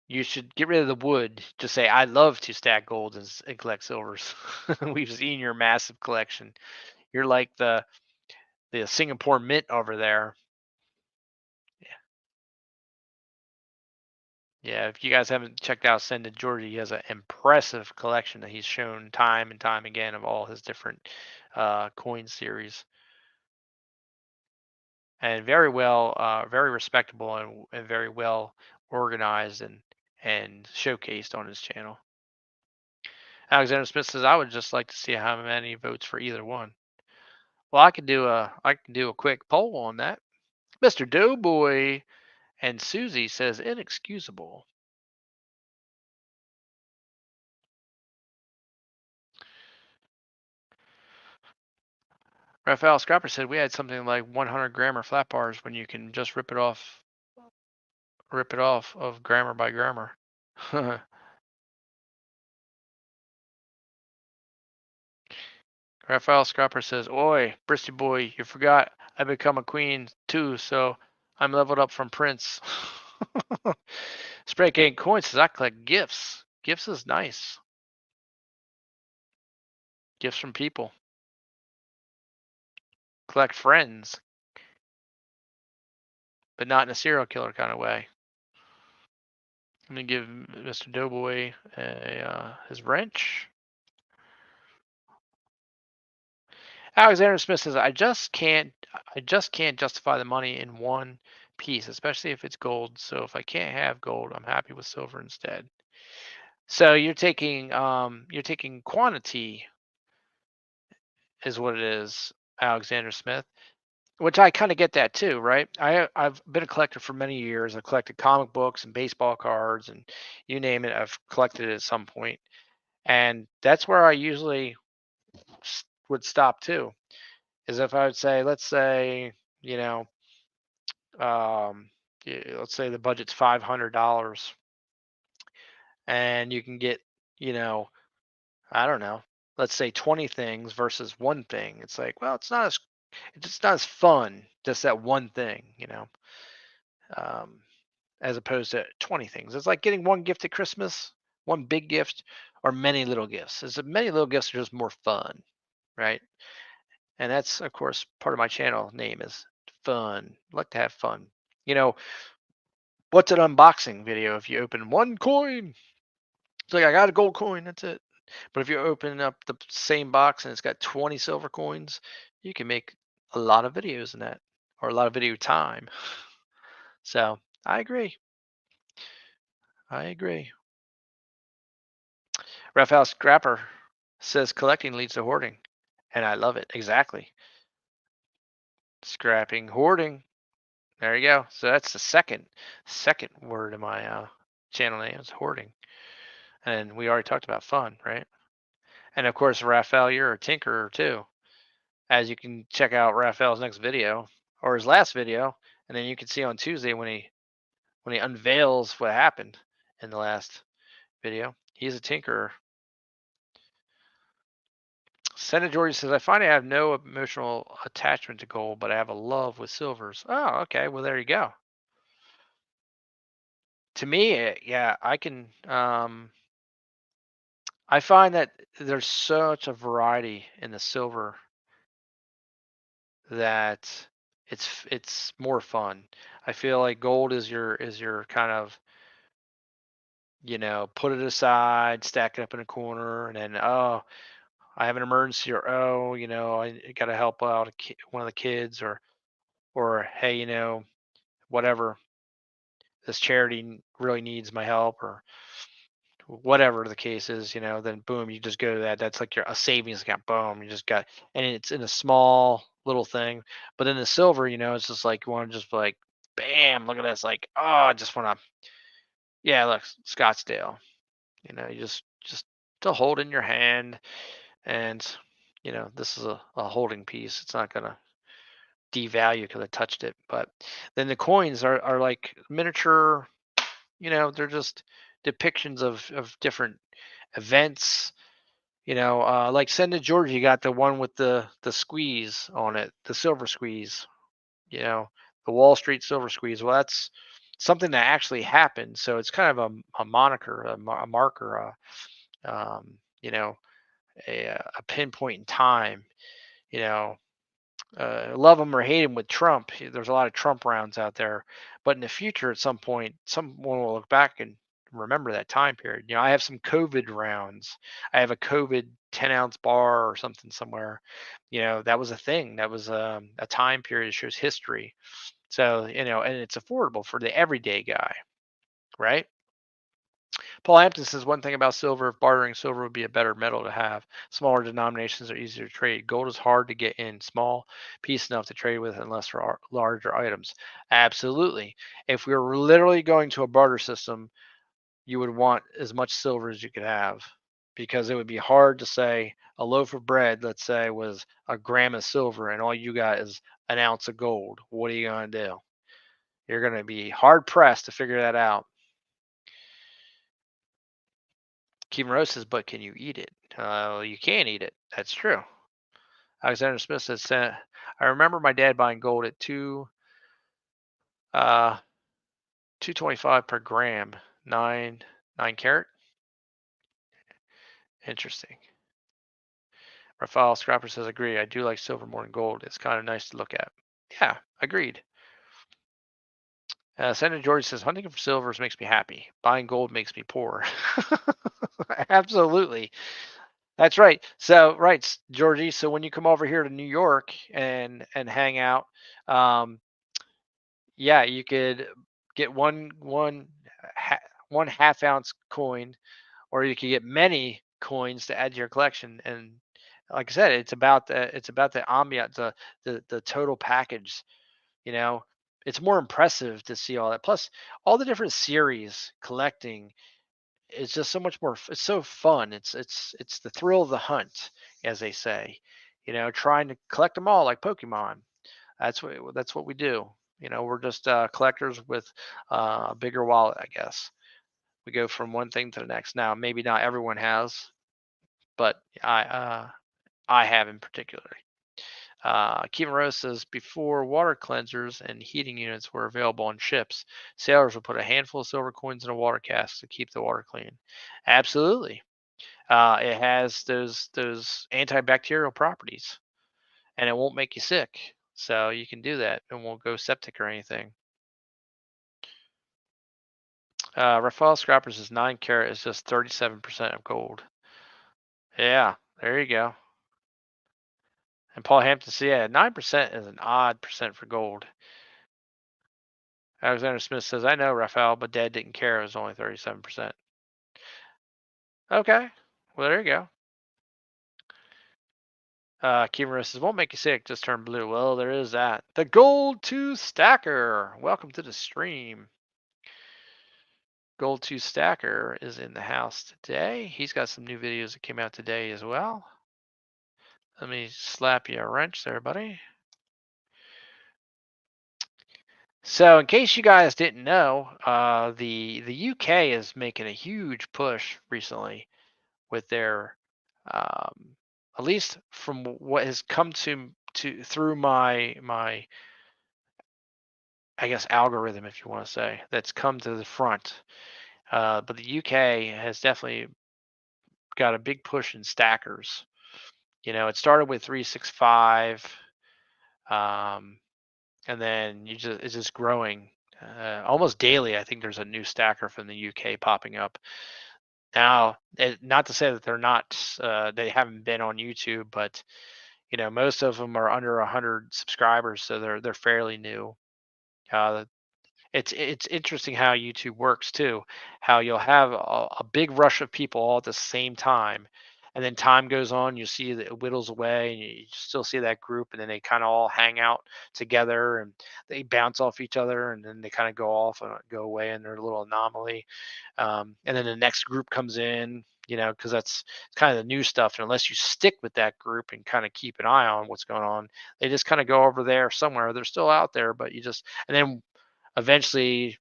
you should get rid of the wood. Just say I love to stack golds and collect silvers. We've seen your massive collection. You're like the Singapore Mint over there. Yeah, if you guys haven't checked out Send to Georgia, he has an impressive collection that he's shown time and time again of all his different coin series, and very respectable and very well organized and showcased on his channel. Alexander Smith says, "I would just like to see how many votes for either one." Well, I can do a quick poll on that. Mr. Doughboy and Susie says inexcusable. Raphael Scrapper said we had something like 100 grammar flat bars when you can just rip it off of grammar by grammar. Raphael Scrapper says, "Oi, Bristy boy, you forgot I become a queen too, so I'm leveled up from Prince." Spray King Coin says, "I collect gifts. Gifts is nice. Gifts from people. Collect friends, but not in a serial killer kind of way." Let me give Mr. Doughboy his wrench. Alexander Smith says, I just can't justify the money in one piece, especially if it's gold. So if I can't have gold, I'm happy with silver instead." So you're taking quantity is what it is, Alexander Smith, which I kind of get that too, right? I've been a collector for many years. I've collected comic books and baseball cards and you name it, I've collected it at some point. And that's where I usually would stop too. Is if I would say, let's say, you know, let's say the budget's $500 and you can get, you know, I don't know, let's say 20 things versus one thing. It's like, well, it's not as fun, just that one thing, um, as opposed to 20 things. It's like getting one gift at Christmas, one big gift, or many little gifts. Is many little gifts are just more fun, right? And that's, of course, part of my channel name is fun. I like to have fun. You know, what's an unboxing video if you open one coin? It's like I got a gold coin, that's it. But if you open up the same box and it's got 20 silver coins, you can make a lot of videos in that, or a lot of video time. So I agree. I agree. Raphael Scrapper says collecting leads to hoarding. And I love it. Exactly. Scrapping, hoarding. There you go. So that's the second word in my channel name is hoarding. And we already talked about fun, right? And of course, Raphael, you're a tinkerer too. As you can check out Raphael's next video or his last video, and then you can see on Tuesday when he unveils what happened in the last video. He's a tinkerer. Senator George says, I find I have no emotional attachment to gold, but I have a love with silvers. Oh, okay. Well, there you go. To me, yeah, I find that there's such a variety in the silver that it's more fun. I feel like gold is your kind of, put it aside, stack it up in a corner, and then, oh, I have an emergency, or oh, I got to help out one of the kids, or hey, whatever, this charity really needs my help, or whatever the case is, then boom, you just go to that. That's like a savings account. Boom, you just got, and it's in a small little thing. But in the silver, it's just like you want to just like bam, look at this. Like, oh, I just want to, yeah, look, Scottsdale. You just to hold in your hand, and this is a holding piece. It's not gonna devalue because I touched it. But then the coins are like miniature. They're just depictions of different events. Like Send to Georgia, you got the one with the squeeze on it, the silver squeeze. You know, the Wall Street silver squeeze. Well, that's something that actually happened. So it's kind of a moniker, a marker, you know, a pinpoint in time. You know, love him or hate him with Trump. There's a lot of Trump rounds out there, but in the future, at some point, someone will look back and remember that time period. I have some COVID rounds. I have a COVID 10-ounce bar or something somewhere. That was a thing. That was a time period that shows history. So, and it's affordable for the everyday guy, right? Paul Hampton says one thing about silver: if bartering, silver would be a better metal to have. Smaller denominations are easier to trade. Gold is hard to get in, small piece enough to trade with, unless for larger items. Absolutely. If we were literally going to a barter system, you would want as much silver as you could have, because it would be hard to say a loaf of bread, let's say, was a gram of silver and all you got is an ounce of gold. What are you going to do? You're going to be hard pressed to figure that out. Kevin Rose says, but can you eat it? You can eat it. That's true. Alexander Smith says, I remember my dad buying gold at 225 per gram, 9 carat. Interesting. Rafael Scrapper says, agree. I do like silver more than gold. It's kind of nice to look at. Yeah, agreed. Senator George says, hunting for silvers makes me happy. Buying gold makes me poor. Absolutely. That's right. So, right, Georgie. So when you come over here to New York and hang out, um, yeah, you could get one half-ounce coin, or you could get many coins to add to your collection. And like I said, it's about the ambiance, the total package. You know, it's more impressive to see all that. Plus, all the different series collecting, it's just so much more. It's so fun. It's the thrill of the hunt, as they say. Trying to collect them all like Pokemon. That's what we do. We're just collectors with a bigger wallet, I guess. We go from one thing to the next. Now, maybe not everyone has, but I have in particular. Kevin Rose says, before water cleansers and heating units were available on ships, sailors would put a handful of silver coins in a water cask to keep the water clean. Absolutely. It has those antibacterial properties, and it won't make you sick. So you can do that and won't go septic or anything. Rafael Scrappers is 9 carat is just 37% of gold. Yeah, there you go. And Paul Hampton said, yeah, 9% is an odd percent for gold. Alexander Smith says, I know, Raphael, but Dad didn't care. It was only 37%. Okay. Well, there you go. Kimura says, won't make you sick, just turn blue. Well, there is that. The Gold 2 Stacker. Welcome to the stream. Gold 2 Stacker is in the house today. He's got some new videos that came out today as well. Let me slap you a wrench there, buddy. So, in case you guys didn't know, the UK is making a huge push recently with their, at least from what has come to through my I guess algorithm, if you want to say, that's come to the front. But the UK has definitely got a big push in stackers. It started with 365, um, and then it's just growing. Almost daily, I think there's a new stacker from the UK popping up. Now, not to say that they haven't been on YouTube, but most of them are under 100 subscribers, so they're fairly new. Uh, it's interesting how YouTube works too. How you'll have a big rush of people all at the same time, And then time goes on, you see that it whittles away, and you still see that group, and then they kind of all hang out together, and they bounce off each other, and then they kind of go off and go away in their little anomaly. And then the next group comes in, because that's kind of the new stuff. And unless you stick with that group and kind of keep an eye on what's going on, they just kind of go over there somewhere. They're still out there, but and then eventually,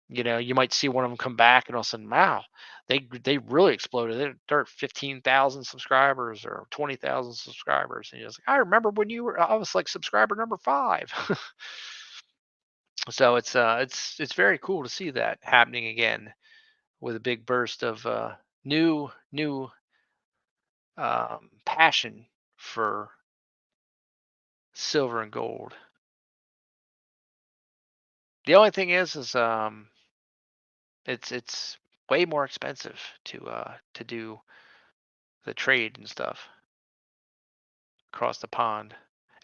you might see one of them come back, and all of a sudden, wow, they really exploded. They're at 15,000 subscribers or 20,000 subscribers, and you're just like, I remember when I was like subscriber number 5. So it's very cool to see that happening again with a big burst of new passion for silver and gold. The only thing is it's way more expensive to do the trade and stuff across the pond,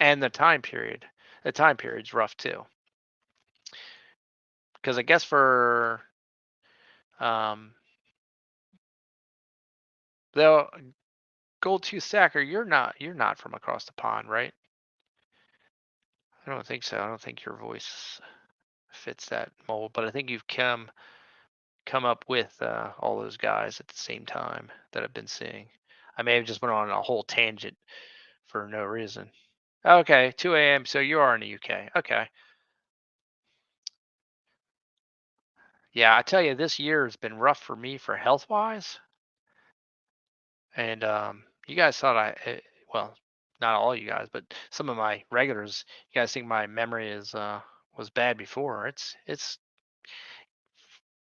and the time period's rough too, because I guess for um the gold tooth stacker, you're not from across the pond, right? I don't think so. I don't think your voice fits that mold, but I think you've come up with all those guys at the same time that I've been seeing. I may have just went on a whole tangent for no reason. Okay, 2 a.m. So you are in the UK. Okay. Yeah, I tell you, this year has been rough for me for health wise. And you guys thought well, not all you guys, but some of my regulars, you guys think my memory is was bad before. It's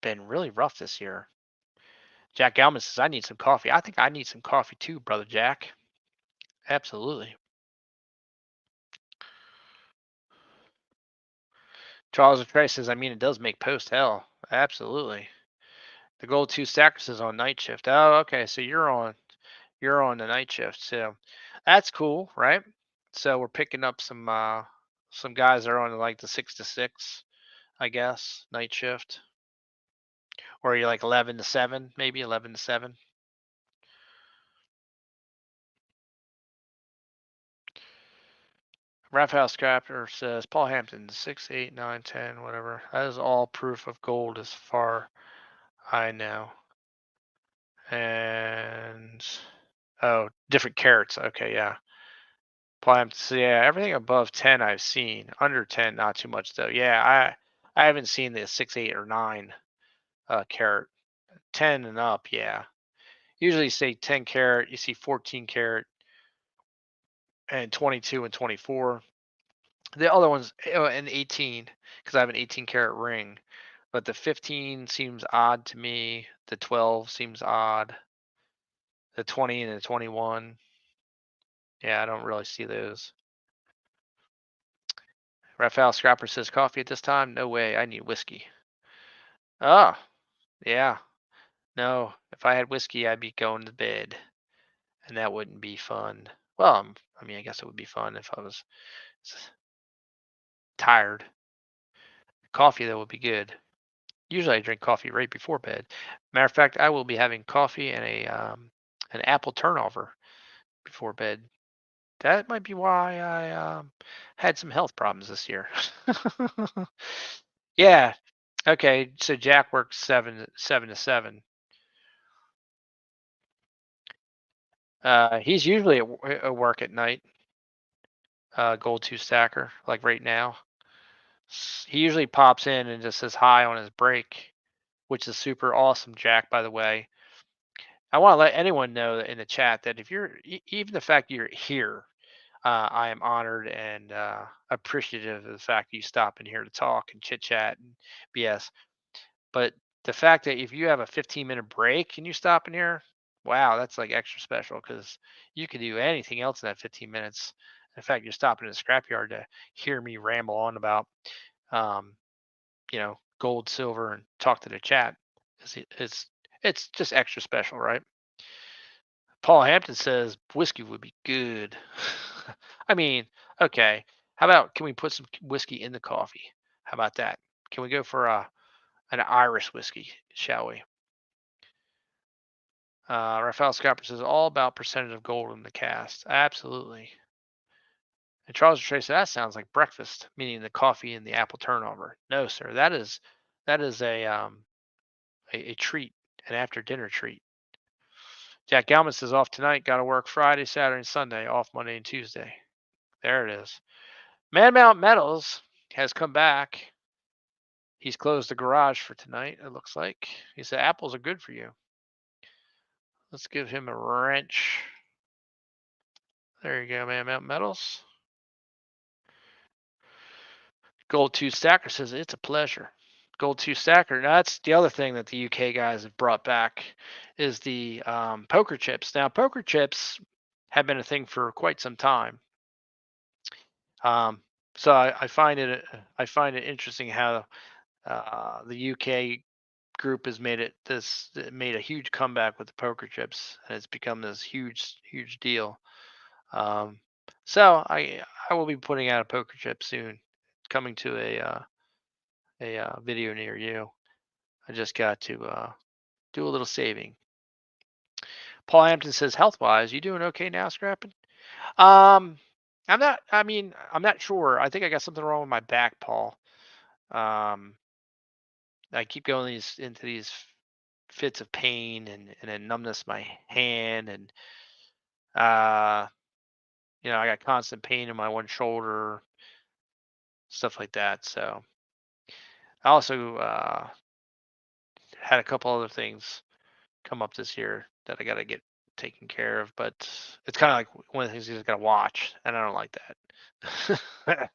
been really rough this year. Jack Galman says I need some coffee. I think I need some coffee too, brother Jack. Absolutely. Charles Trey says, I mean, it does make post hell. Absolutely. The gold two stackers is on night shift. Oh, okay. So you're on the night shift. So that's cool, right? So we're picking up some guys that are on like the 6 to 6, I guess, night shift. Or you're like 11 to 7, maybe 11 to 7. Raphael Scrapper says Paul Hampton 6, 8, 9, 10, whatever. That is all proof of gold as far I know. And oh, different carats. Okay, yeah. Plants, so yeah, everything above 10 I've seen. Under 10, not too much though. Yeah, I haven't seen the 6, 8, or 9 carat. 10 and up, yeah. Usually say 10 carat, you see 14 carat and 22 and 24. The other ones, and 18, because I have an 18 carat ring. But the 15 seems odd to me. The 12 seems odd. The 20 and the 21. Yeah, I don't really see those. Raphael Scrapper says coffee at this time? No way. I need whiskey. Oh, yeah. No, if I had whiskey, I'd be going to bed, and that wouldn't be fun. Well, I mean, I guess it would be fun if I was tired. Coffee, though, would be good. Usually, I drink coffee right before bed. Matter of fact, I will be having coffee and an apple turnover before bed. That might be why I had some health problems this year. Yeah. Okay. So Jack works 7 to 7. He's usually at work at night. Gold two stacker, like right now. He usually pops in and just says hi on his break, which is super awesome, Jack. By the way, I want to let anyone know that in the chat that if you're even the fact you're here, I am honored and appreciative of the fact that you stop in here to talk and chit chat and BS. But the fact that if you have a 15-minute break and you stop in here, wow, that's like extra special because you could do anything else in that 15 minutes. In fact, you're stopping in the scrapyard to hear me ramble on about, um, gold, silver, and talk to the chat. It's just extra special, right? Paul Hampton says whiskey would be good. I mean, okay. How about can we put some whiskey in the coffee? How about that? Can we go for an Irish whiskey, shall we? Raphael Scopper says all about percentage of gold in the cast. Absolutely. And Charles Trey said that sounds like breakfast, meaning the coffee and the apple turnover. No, sir, that is a treat, an after dinner treat. Jack Galman says off tonight, got to work Friday, Saturday, and Sunday, off Monday and Tuesday. There it is. Man Mount Metals has come back. He's closed the garage for tonight, it looks like. He said apples are good for you. Let's give him a wrench. There you go, Man Mount Metals. Gold 2 Stacker says it's a pleasure. Gold 2 Stacker. Now that's the other thing that the UK guys have brought back is the poker chips. Now poker chips have been a thing for quite some time. So I find it interesting how the UK group has made a huge comeback with the poker chips, and it's become this huge deal. Um, so I will be putting out a poker chip soon, coming to a video near you. I just got to do a little saving. Paul Hampton says, health wise, you doing okay now, Scrapping? Um, I'm not. I mean, I'm not sure. I think I got something wrong with my back, Paul. Um, I keep going into these fits of pain and a numbness in my hand, and uh, I got constant pain in my one shoulder, stuff like that. So I also had a couple other things come up this year that I got to get taken care of, but it's kind of like one of the things you just got to watch, and I don't like that.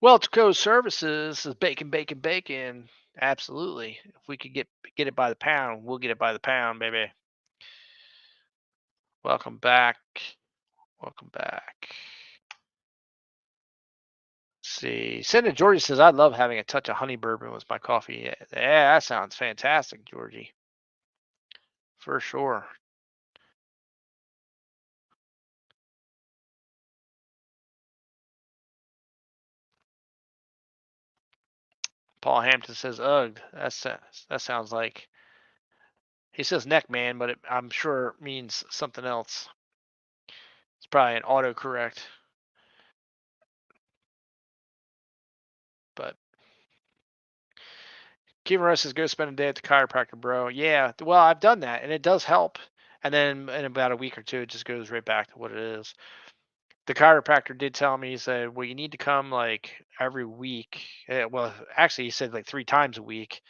Well, to Co Services is bacon, bacon, bacon. Absolutely. If we could get it by the pound, we'll get it by the pound, baby. Welcome back. Welcome back. Let's see. Senator Georgie says, I love having a touch of honey bourbon with my coffee. Yeah, that sounds fantastic, Georgie. For sure. Paul Hampton says, ugh, that sounds like, he says neck man, but I'm sure it means something else. It's probably an autocorrect. But Kevin Russ says, go spend a day at the chiropractor, bro. Yeah, well, I've done that, and it does help. And then in about a week or two, it just goes right back to what it is. The chiropractor did tell me, he said, well, you need to come like every week. Well, actually, he said like 3 times a week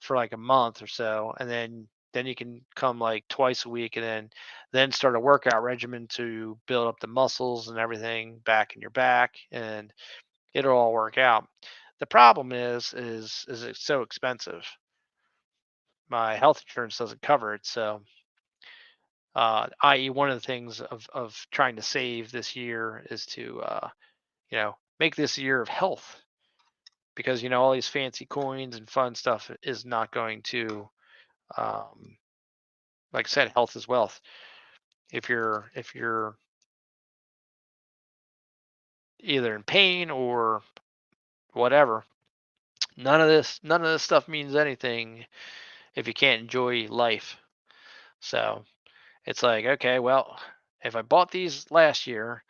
for like a month or so, and then you can come like twice a week, and then start a workout regimen to build up the muscles and everything back in your back, and it'll all work out. The problem is it's so expensive. My health insurance doesn't cover it, so i.e. one of the things of trying to save this year is to make this a year of health, because all these fancy coins and fun stuff is not going to, um, like I said, health is wealth. If you're either in pain or whatever, none of this stuff means anything if you can't enjoy life. So it's like, okay, well, if I bought these last year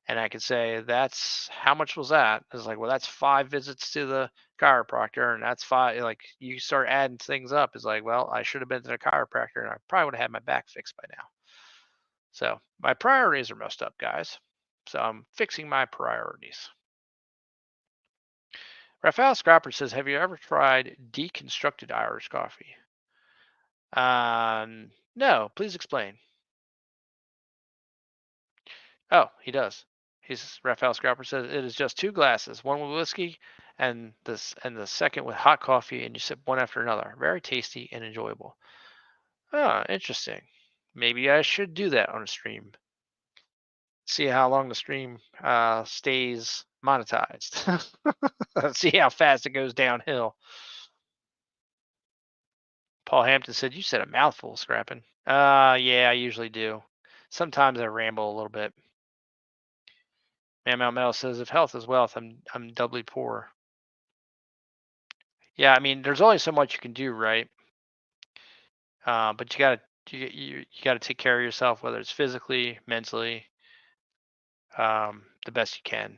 and I could say, that's how much was that? It's like, well, that's 5 visits to the chiropractor, and that's five. Like, you start adding things up. It's like, well, I should have been to the chiropractor, and I probably would have had my back fixed by now. So my priorities are messed up, guys. So I'm fixing my priorities. Raphael Scrapper says, have you ever tried deconstructed Irish coffee? No, please explain. Oh, he does. Raphael Scrapper says it is just 2 glasses, one with whiskey and the second with hot coffee, and you sip one after another. Very tasty and enjoyable. Ah, interesting. Maybe I should do that on a stream. See how long the stream stays monetized. See how fast it goes downhill. Paul Hampton said, you said a mouthful, Scrapping. Yeah, I usually do. Sometimes I ramble a little bit. Man Mount Metal says, if health is wealth, I'm doubly poor. Yeah, I mean, there's only so much you can do, right? But you got to You got to take care of yourself, whether it's physically, mentally, the best you can.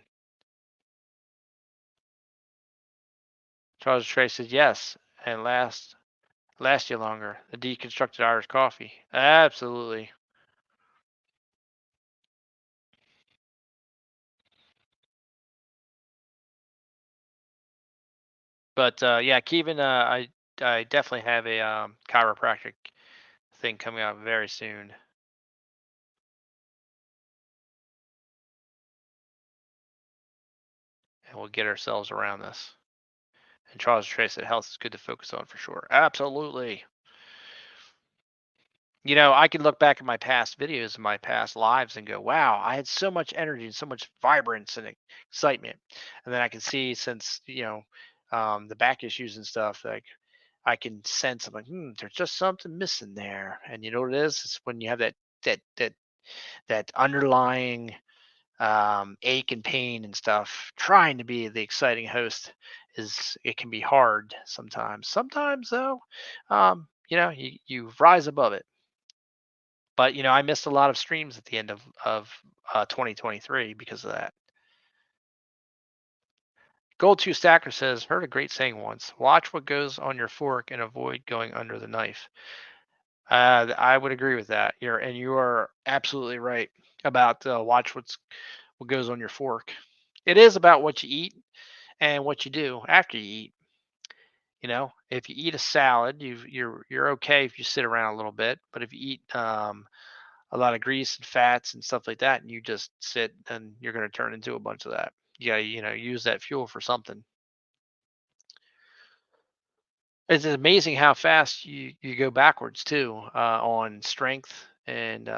Charles Trey said yes, and last you longer. The deconstructed Irish coffee. Absolutely. But yeah, Kevin, I definitely have a chiropractic thing coming out very soon, and we'll get ourselves around this. And Charles Trey said health is good to focus on for sure. Absolutely. I can look back at my past videos and my past lives and go, wow, I had so much energy and so much vibrance and excitement. And then I can see, since, the back issues and stuff, like I can sense, I'm like, there's just something missing there. And you know what it is? It's when you have that, that, that underlying ache and pain and stuff. Trying to be the exciting host it can be hard sometimes. Sometimes though, you rise above it. But I missed a lot of streams at the end of 2023 because of that. Gold Two Stacker says, heard a great saying once: "Watch what goes on your fork and avoid going under the knife." I would agree with that. You are absolutely right about watch what goes on your fork. It is about what you eat and what you do after you eat. If you eat a salad, you're okay if you sit around a little bit. But if you eat a lot of grease and fats and stuff like that, and you just sit, and you're going to turn into a bunch of that. You got to, use that fuel for something. It's amazing how fast you go backwards too, on strength and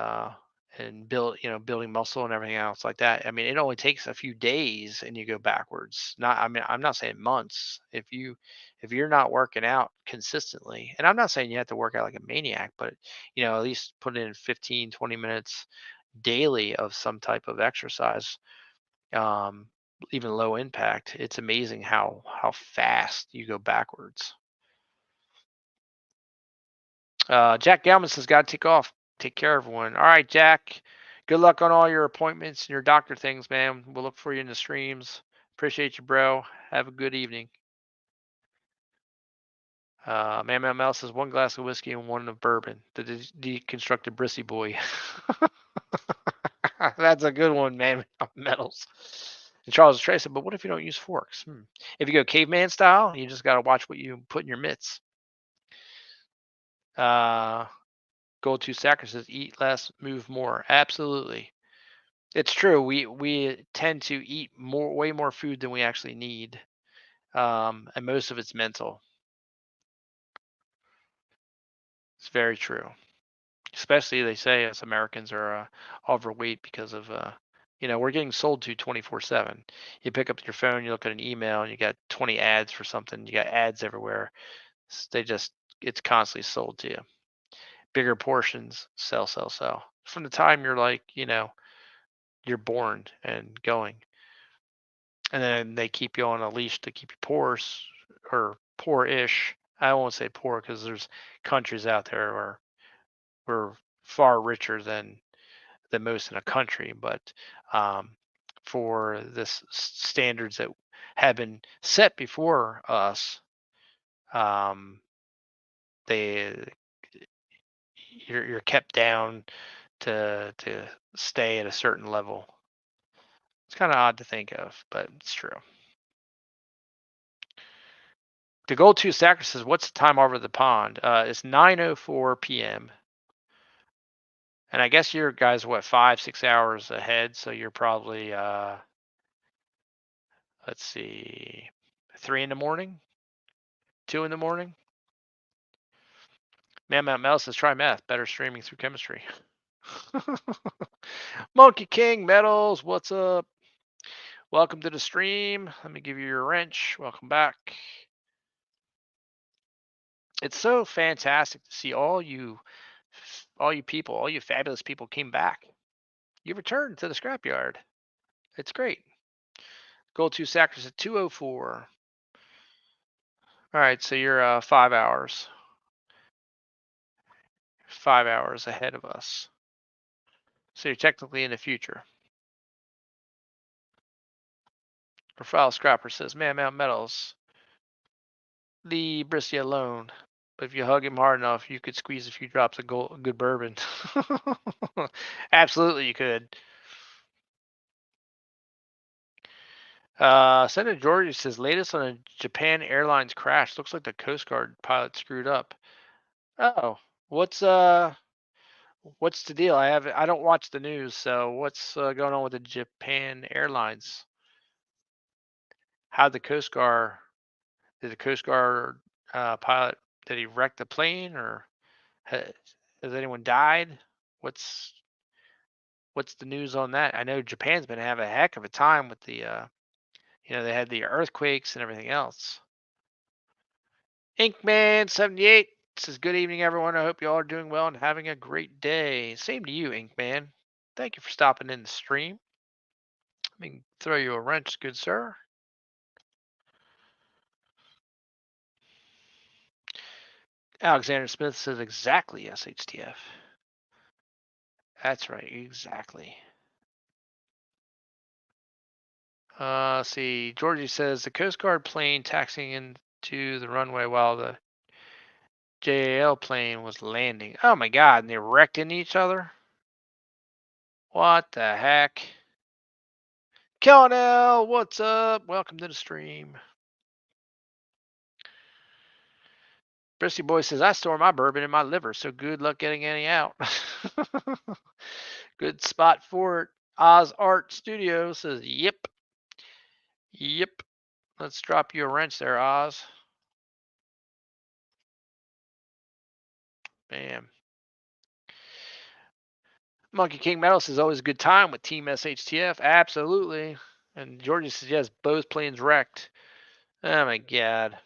building muscle and everything else like that. I mean, it only takes a few days and you go backwards. Not, I mean, I'm not saying months. If you're not working out consistently, and I'm not saying you have to work out like a maniac, but at least put in 15, 20 minutes daily of some type of exercise, um, even low impact. It's amazing how fast you go backwards. Jack Galman says, "Got to take off. Take care, everyone." All right, Jack. Good luck on all your appointments and your doctor things, man. We'll look for you in the streams. Appreciate you, bro. Have a good evening. Man Mel says, one glass of whiskey and one of bourbon. The deconstructed brissy boy. That's a good one, man. Metals. And Charles Trey said, but what if you don't use forks? If you go caveman style, you just got to watch what you put in your mitts. Gold Two Sacker says, eat less, move more. Absolutely. It's true. We tend to eat way more food than we actually need, and most of it's mental. It's very true. Especially, they say, us Americans are overweight because of we're getting sold to 24/7. You pick up your phone, you look at an email, and you got 20 ads for something. You got ads everywhere. They just it's constantly sold to you. Bigger portions, sell, sell, sell. From the time you're like, you're born and going. And then they keep you on a leash to keep you poor, or poor-ish. I won't say poor because there's countries out there where we're far richer than most in a country, but for this standards that have been set before us, um, they you're kept down to stay at a certain level. It's kind of odd to think of, but it's true. The Gold Two Stacker says, "What's the time over the pond?" It's 9:04 p.m. And I guess your guys what 5, 6 hours ahead, so you're probably let's see, 3 in the morning, 2 in the morning. Man Mount Mel says, "Try math. Better streaming through chemistry." Monkey King Metals, what's up? Welcome to the stream. Let me give you your wrench. Welcome back. It's so fantastic to see all you people, all you fabulous people came back. You returned to the scrapyard. It's great. Gold Two Sackers at 2:04. All right, so you're 5 hours. 5 hours ahead of us. So you're technically in the future. Profile Scrapper says, Man, Mount Metals, leave Brissy alone. But if you hug him hard enough, you could squeeze a few drops of good bourbon. Absolutely, you could. Senator George says, latest on a Japan Airlines crash. Looks like the Coast Guard pilot screwed up. Oh, what's what's the deal? I don't watch the news, so what's going on with the Japan Airlines? How the Coast Guard did the Coast Guard pilot, did he wreck the plane, or has, has anyone died? What's what's the news on that? I know Japan's been having a heck of a time with the they had the earthquakes and everything else. Inkman78 says, Good evening, everyone. I hope you all are doing well and having a great day. Same to you, Inkman. Thank you for stopping in the stream. Let me throw you a wrench, good sir. Alexander Smith says, Exactly, SHTF. That's right, exactly. See, Georgie says, The Coast Guard plane taxiing into the runway while the JAL plane was landing. Oh my God, and they wrecked into each other? What the heck? Colonel, what's up? Welcome to the stream. Brissy Boy says, I store my bourbon in my liver, so good luck getting any out. Good spot for it. Oz Art Studio says, Yep. Yep. Let's drop you a wrench there, Oz. Bam. Monkey King Metal says, Always a good time with Team SHTF. Absolutely. And Georgie says, Yes, both planes wrecked. Oh my God.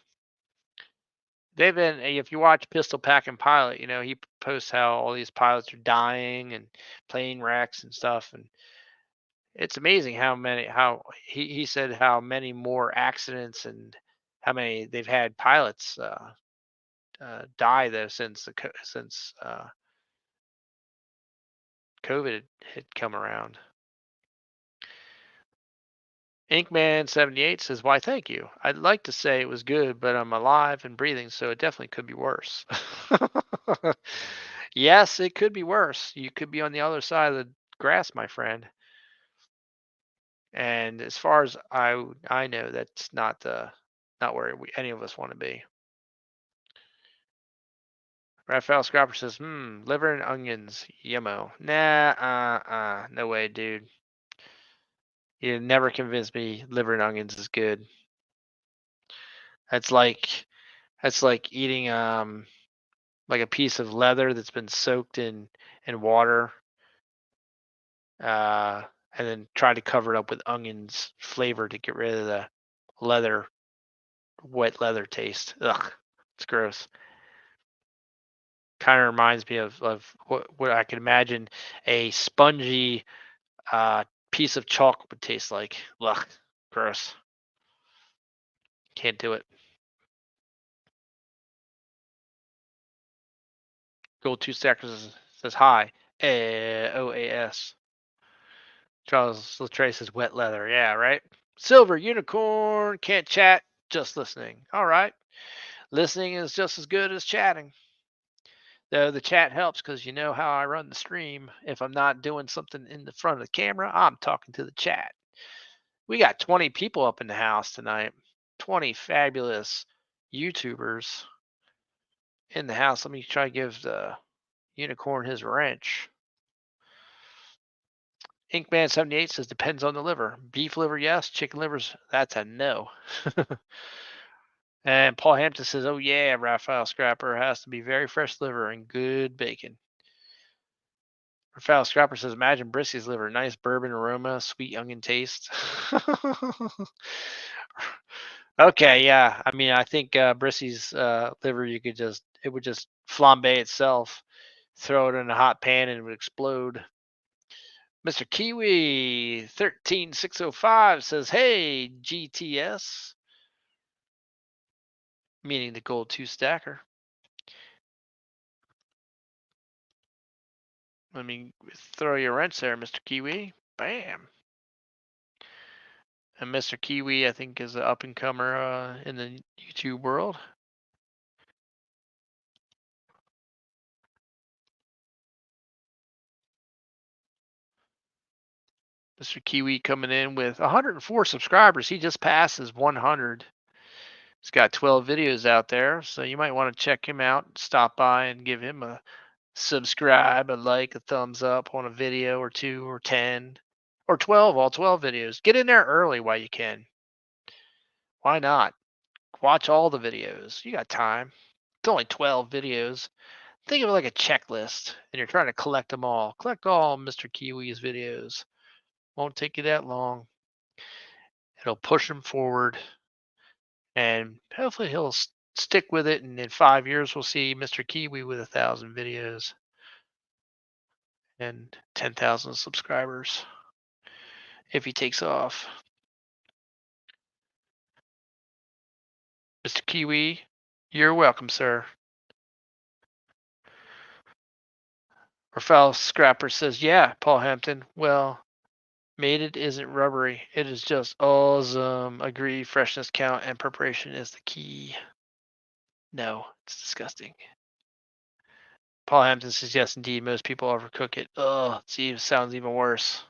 They've been, if you watch Pistol Pack and Pilot, he posts how all these pilots are dying and plane wrecks and stuff. And it's amazing how he said how many more accidents and how many they've had pilots die though since COVID had come around. Inkman78 says, Why, thank you. I'd like to say it was good, but I'm alive and breathing, so it definitely could be worse. Yes, it could be worse. You could be on the other side of the grass, my friend. And as far as I know, that's not where any of us want to be. Raphael Scrapper says, liver and onions, yummo. Nah, no way, dude. You never convinced me liver and onions is good. That's like eating like a piece of leather that's been soaked in water, and then try to cover it up with onions flavor to get rid of the leather, wet leather taste. Ugh, it's gross. Kind of reminds me of what I can imagine a spongy piece of chalk would taste like. Ugh, gross. Can't do it. Gold two stackers says hi. OAS. Charles Latre says wet leather. Yeah, right. Silver unicorn can't chat, just listening. All right. Listening is just as good as chatting. Though the chat helps because you know how I run the stream. If I'm not doing something in the front of the camera, I'm talking to the chat. We got 20 people up in the house tonight. 20 fabulous YouTubers in the house. Let me try to give the unicorn his wrench. Inkman78 says depends on the liver. Beef liver, yes. Chicken livers, that's a no. And Paul Hampton says, oh yeah, Raphael Scrapper has to be very fresh liver and good bacon. Raphael Scrapper says, imagine Brissy's liver. Nice bourbon aroma, sweet onion taste. Okay, yeah. I mean, I think Brissy's liver, it would just flambe itself, throw it in a hot pan and it would explode. Mr. Kiwi 13605 says, hey, GTS, meaning the gold two stacker. Let me throw you a wrench there, Mr. Kiwi. Bam. And Mr. Kiwi, I think, is an up and comer in the YouTube world. Mr. Kiwi coming in with 104 subscribers. He just passes 100. He's got 12 videos out there, so you might want to check him out. Stop by and give him a subscribe, a like, a thumbs up on a video or 2 or 10 or 12, all 12 videos. Get in there early while you can. Why not? Watch all the videos. You got time. It's only 12 videos. Think of it like a checklist, and you're trying to collect them all. Collect all Mr. Kiwi's videos. Won't take you that long. It'll push him forward, and hopefully he'll stick with it. And in 5 years, we'll see Mr. Kiwi with 1,000 videos and 10,000 subscribers if he takes off. Mr. Kiwi, you're welcome, sir. Rafal Scrapper says, yeah, Paul Hampton. Well, mated isn't rubbery. It is just awesome. Agree, freshness count and preparation is the key. No, it's disgusting. Paul Hampton says, yes, indeed. Most people overcook it. Oh, see, sounds even worse.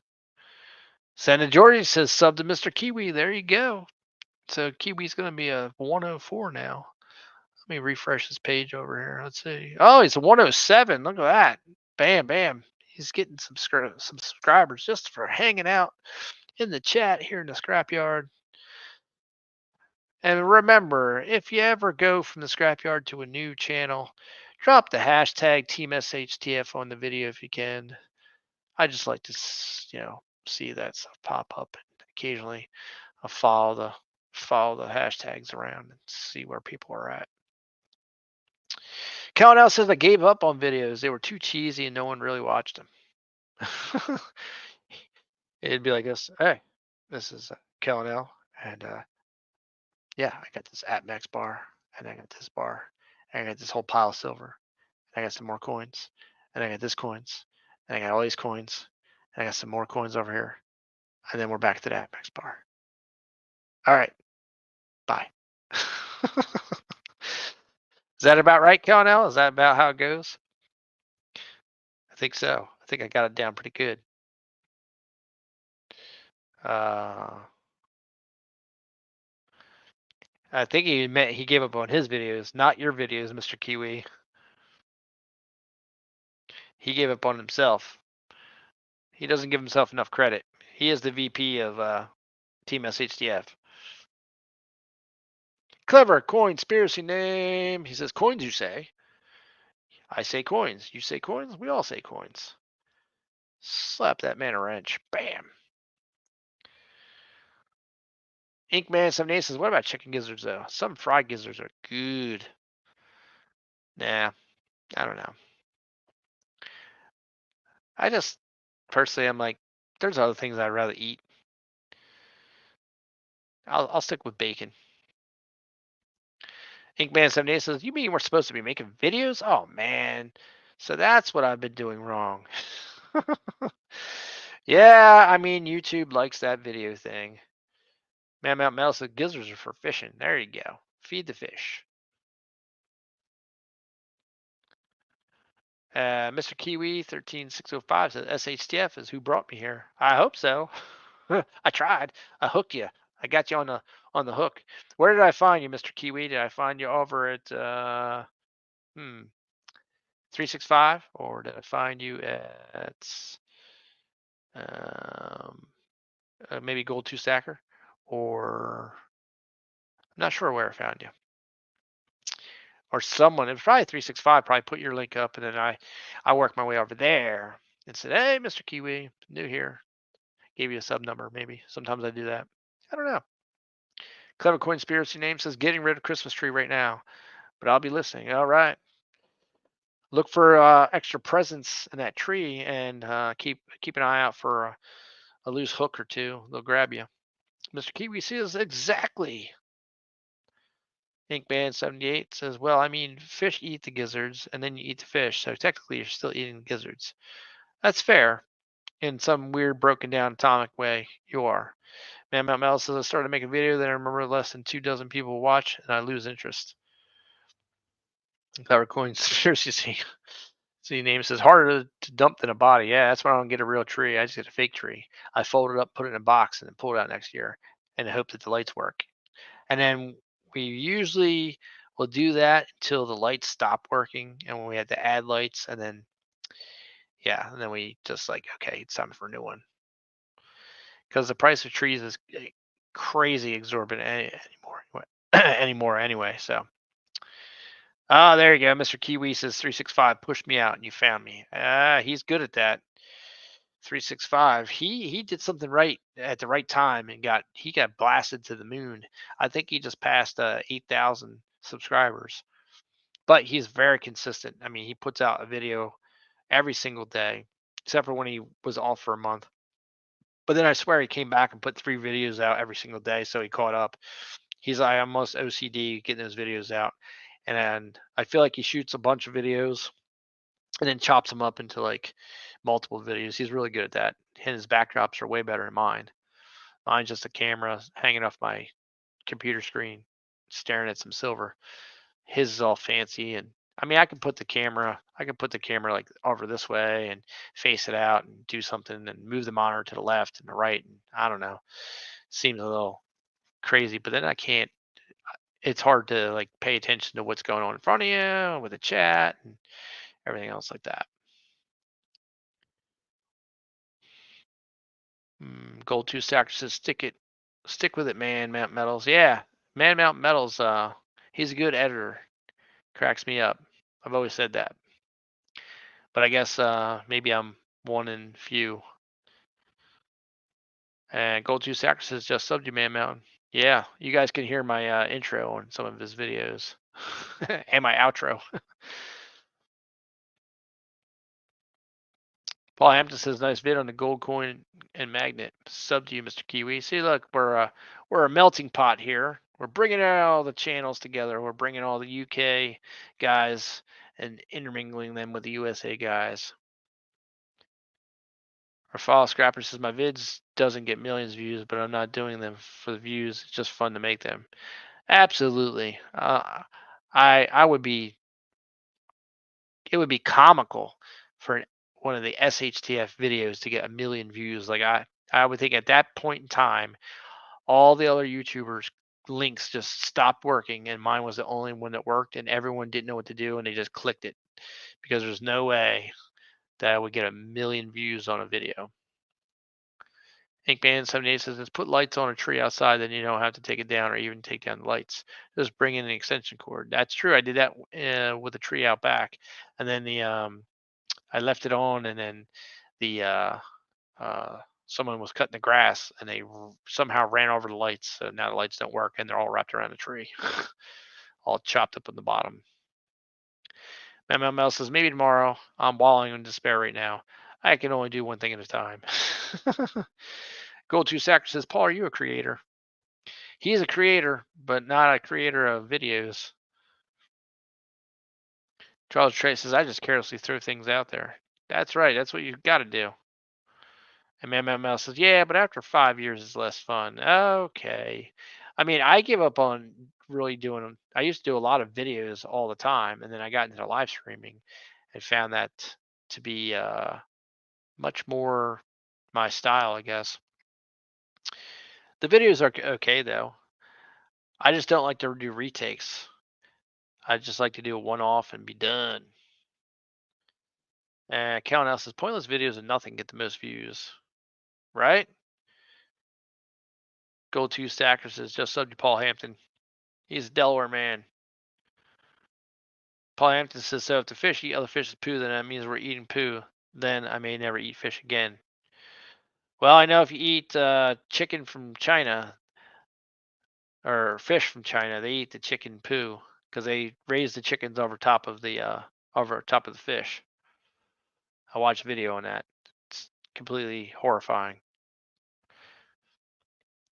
Santa Georgie says, sub to Mr. Kiwi. There you go. So Kiwi's going to be a 104 now. Let me refresh this page over here. Let's see. Oh, he's a 107. Look at that. Bam, bam. He's getting some subscribers just for hanging out in the chat here in the scrapyard. And remember, if you ever go from the scrapyard to a new channel, drop the hashtag TeamSHTF on the video if you can. I just like to, see that stuff pop up. Occasionally, I'll follow the hashtags around and see where people are at. Cal says I gave up on videos. They were too cheesy and no one really watched them. It'd be like this. Hey, this is Cal and yeah, I got this AppMax bar, and I got this bar, and I got this whole pile of silver, and I got some more coins, and I got this coins, and I got all these coins, and I got some more coins over here, and then we're back to the AppMax bar. All right, bye. Is that about right, Cal? Is that about how it goes? I think so. I think I got it down pretty good. I think he meant he gave up on his videos, not your videos, Mr. Kiwi. He gave up on himself. He doesn't give himself enough credit. He is the VP of Team SHTF. Clever conspiracy name. He says, coins, you say? I say coins. You say coins? We all say coins. Slap that man a wrench. Bam. Inkman78 says, what about chicken gizzards, though? Some fried gizzards are good. Nah, I don't know. I just, personally, I'm like, there's other things I'd rather eat. I'll stick with bacon. Inkman78 says, you mean we're supposed to be making videos? Oh, man. So that's what I've been doing wrong. Yeah, I mean, YouTube likes that video thing. Man Mount Mel said, gizzards are for fishing. There you go. Feed the fish. Mr. Kiwi 13605 says, SHTF is who brought me here. I hope so. I tried. I hooked you. I got you on the hook. Where did I find you, Mr. Kiwi? Did I find you over at 365, or did I find you at maybe Gold 2 Stacker, or I'm not sure where I found you, or someone. It was probably 365. Probably put your link up, and then I worked my way over there and said, "Hey, Mr. Kiwi, new here." Gave you a sub number, maybe. Sometimes I do that. I don't know. Clever Conspiracy name says, getting rid of Christmas tree right now, but I'll be listening. All right. Look for extra presents in that tree, and keep an eye out for a loose hook or two. They'll grab you. Mr. Kiwi says, exactly. Inkman78 says, well, I mean, fish eat the gizzards, and then you eat the fish, so technically you're still eating the gizzards. That's fair. In some weird, broken down atomic way, you are. Man Mount Mel says I started making a video, then I remember less than 2 dozen people watch, and I lose interest. Clever coin conspiracy. See, name says harder to dump than a body. Yeah, that's why I don't get a real tree. I just get a fake tree. I fold it up, put it in a box, and then pull it out next year, and hope that the lights work. And then we usually will do that until the lights stop working, and when we had to add lights, and then yeah, and then we just like okay, it's time for a new one because the price of trees is crazy exorbitant anymore. Anymore anyway. So. Ah, there you go. Mr. Kiwi says 365 pushed me out and you found me. He's good at that. 365. He did something right at the right time and got blasted to the moon. I think he just passed 8,000 subscribers. But he's very consistent. I mean, he puts out a video every single day, except for when he was off for a month. But then I swear he came back and put 3 videos out every single day, so he caught up. He's like almost OCD getting those videos out, and I feel like he shoots a bunch of videos and then chops them up into like multiple videos. He's really good at that. And his backdrops are way better than mine. Mine's just a camera hanging off my computer screen, staring at some silver. His is all fancy, and I mean, I can put the camera like over this way and face it out and do something and move the monitor to the left and the right. And I don't know, seems a little crazy, but then I can't. It's hard to like pay attention to what's going on in front of you with the chat and everything else like that. Gold two stacker says stick with it, man. Mount Metals, yeah, man. Mount Metals, he's a good editor. Cracks me up. I've always said that, but I guess maybe I'm one in few. And Gold two stacker says just subbed you, man. Mountain. Yeah, you guys can hear my intro on some of his videos and my outro. Paul Hampton says, "Nice vid on the gold coin and magnet." Sub to you, Mr. Kiwi. See, look, we're a melting pot here. We're bringing all the channels together. We're bringing all the UK guys and intermingling them with the USA guys. Our follow scrapper says, "My vids doesn't get millions of views, but I'm not doing them for the views. It's just fun to make them." Absolutely. I would be. It would be comical for one of the SHTF videos to get a million views. Like I would think at that point in time, all the other YouTubers links just stopped working and mine was the only one that worked and everyone didn't know what to do and they just clicked it because there's no way that I would get a million views on a video. Inkman 78 says, "Let's put lights on a tree outside, then you don't have to take it down or even take down the lights. Just bring in an extension cord." That's true. I did that with a tree out back, and then I left it on, and then the someone was cutting the grass, and they somehow ran over the lights. So now the lights don't work, and they're all wrapped around the tree, all chopped up in the bottom. Mel says, "Maybe tomorrow. I'm wallowing in despair right now. I can only do one thing at a time." Gold 2 Sacker says, "Paul, are you a creator?" He's a creator, but not a creator of videos. Charles Trey says, "I just carelessly throw things out there." That's right. That's what you've got to do. And MML says, "Yeah, but after 5 years, it's less fun." Okay. I mean, I give up on really doing. I used to do a lot of videos all the time, and then I got into live streaming and found that to be much more my style, I guess. The videos are okay though. I just don't like to do retakes. I just like to do a one-off and be done. And Cal now says, "Pointless videos and nothing get the most views, right?" Gold 2 Stacker says, "Just sub to Paul Hampton. He's a Delaware man." Paul Hampton says, "So if the fish eat other fish's poo, then that means we're eating poo. Then I may never eat fish again." Well, I know if you eat chicken from China or fish from China, they eat the chicken poo because they raise the chickens over top of the fish. I watched a video on that. It's completely horrifying.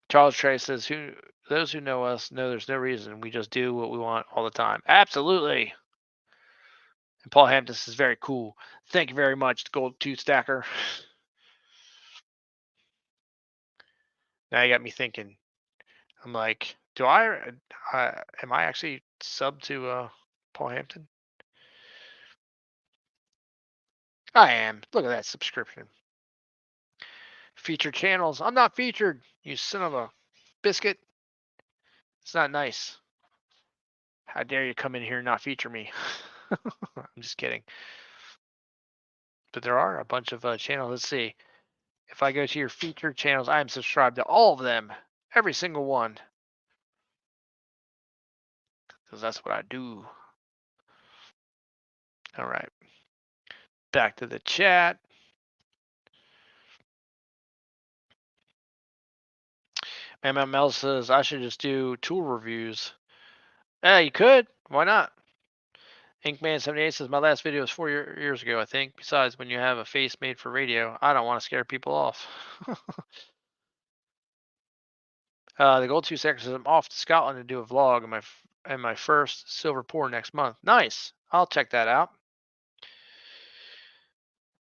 Charles Trey says, "Who those who know us know there's no reason. We just do what we want all the time." Absolutely. And Paul Hampton is very cool. Thank you very much, the gold tooth stacker. Now you got me thinking. I'm like, am I actually sub to Paul Hampton? I am. Look at that subscription. Featured channels. I'm not featured. You son of a biscuit. It's not nice. How dare you come in here and not feature me? I'm just kidding. But there are a bunch of channels. Let's see. If I go to your featured channels, I am subscribed to all of them. Every single one. Because that's what I do. All right. Back to the chat. MML says I should just do tool reviews. Yeah, you could. Why not? Inkman78 says my last video was 4 years ago, I think. Besides, when you have a face made for radio, I don't want to scare people off. The gold 2 seconds says I'm off to Scotland to do a vlog and my first silver pour next month. Nice. I'll check that out.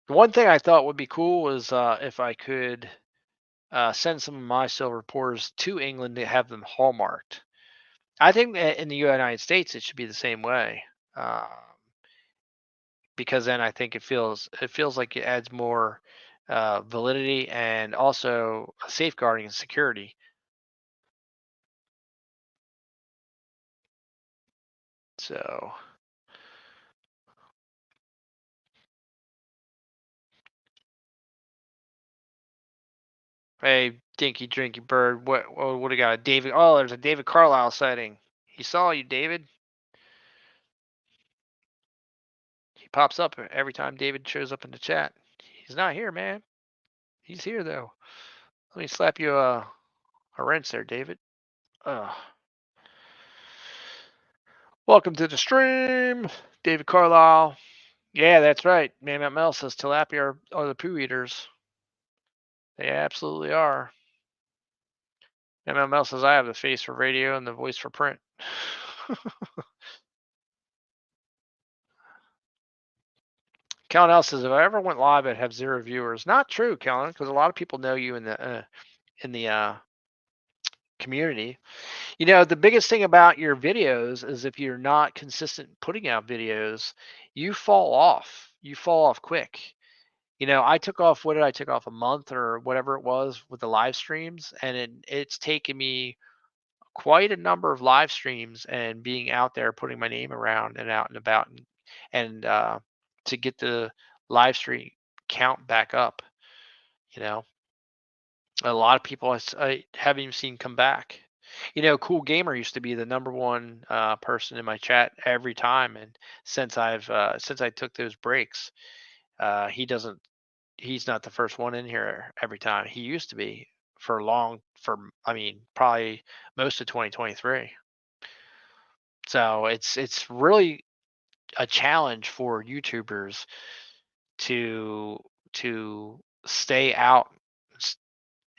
The one thing I thought would be cool was if I could send some of my silver pours to England to have them hallmarked. I think that in the United States it should be the same way, because then I think it feels like it adds more validity and also safeguarding and security. So, hey, Dinky Drinky Bird, what do you got? David? Oh, there's a David Carlisle sighting. He saw you, David. He pops up every time David shows up in the chat. He's not here, man. He's here though. Let me slap you a wrench there, David. Welcome to the stream, David Carlisle. Yeah, that's right. Man Mel says tilapia are the poo eaters. They absolutely are. Man Mel says I have the face for radio and the voice for print. Kellen L says if I ever went live, I'd have 0 viewers. Not true, Kellen, because a lot of people know you in the community. You know, the biggest thing about your videos is if you're not consistent putting out videos, you fall off. You fall off quick. You know, I took off, what did I take off, a month or whatever it was with the live streams, and it's taken me quite a number of live streams and being out there putting my name around and out and about and to get the live stream count back up. You know, a lot of people I haven't even seen come back. You know, Cool Gamer used to be the number one person in my chat every time, and since I took those breaks, he doesn't. He's not the first one in here every time. He used to be I mean, probably most of 2023. So it's really a challenge for YouTubers to to stay out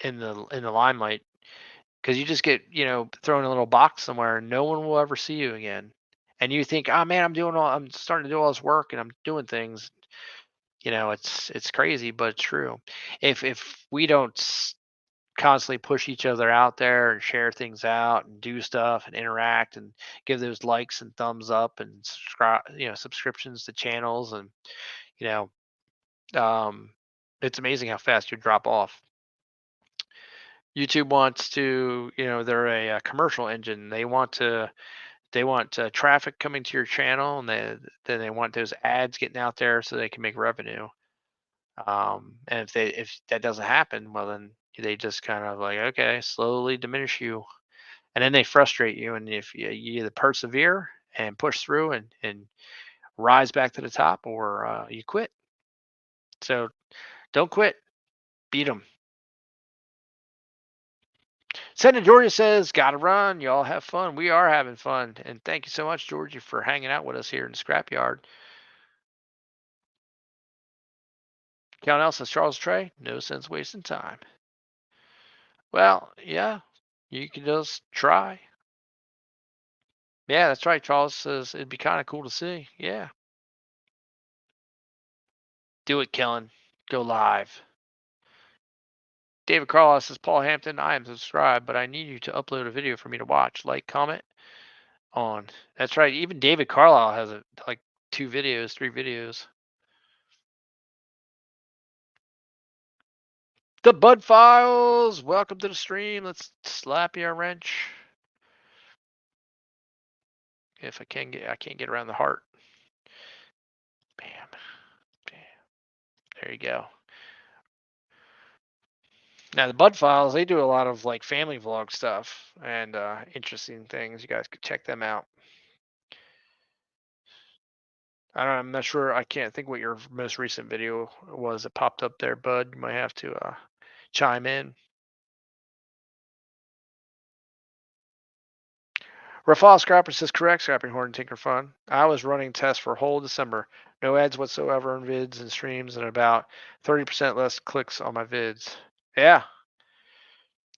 in the limelight, because you just get, thrown in a little box somewhere and no one will ever see you again. And you think, oh man, I'm starting to do all this work and I'm doing things. It's crazy, but it's true. If we don't constantly push each other out there and share things out and do stuff and interact and give those likes and thumbs up and subscriptions to channels, and you know um it's amazing how fast you drop off. YouTube wants to, they're a commercial engine. They want traffic coming to your channel, and then they want those ads getting out there so they can make revenue. And if that doesn't happen, well, then they just kind of like, okay, slowly diminish you, and then they frustrate you. And if you either persevere and push through and rise back to the top, or you quit. So don't quit, beat them. Senator Georgia says, gotta run. Y'all have fun. We are having fun. And thank you so much, Georgia, for hanging out with us here in the scrapyard. Count L says, Charles Trey, no sense wasting time. Well, yeah, you can just try. Yeah, that's right. Charles says it'd be kind of cool to see. Yeah. Do it, Kellen. Go live. David Carlisle says, Paul Hampton, I am subscribed, but I need you to upload a video for me to watch. Like, comment on. That's right. Even David Carlisle has like 2 videos, 3 videos. The Bud Files. Welcome to the stream. Let's slap you a wrench. If I can't get around the heart. Bam. Bam. There you go. Now the Bud Files, they do a lot of like family vlog stuff and interesting things. You guys could check them out. I'm not sure. I can't think what your most recent video was that popped up there, Bud. You might have to chime in. Rafal Scrapper says, correct, Scrapping Horn Tinker Fun. I was running tests for whole December. No ads whatsoever on vids and streams and about 30% less clicks on my vids. Yeah.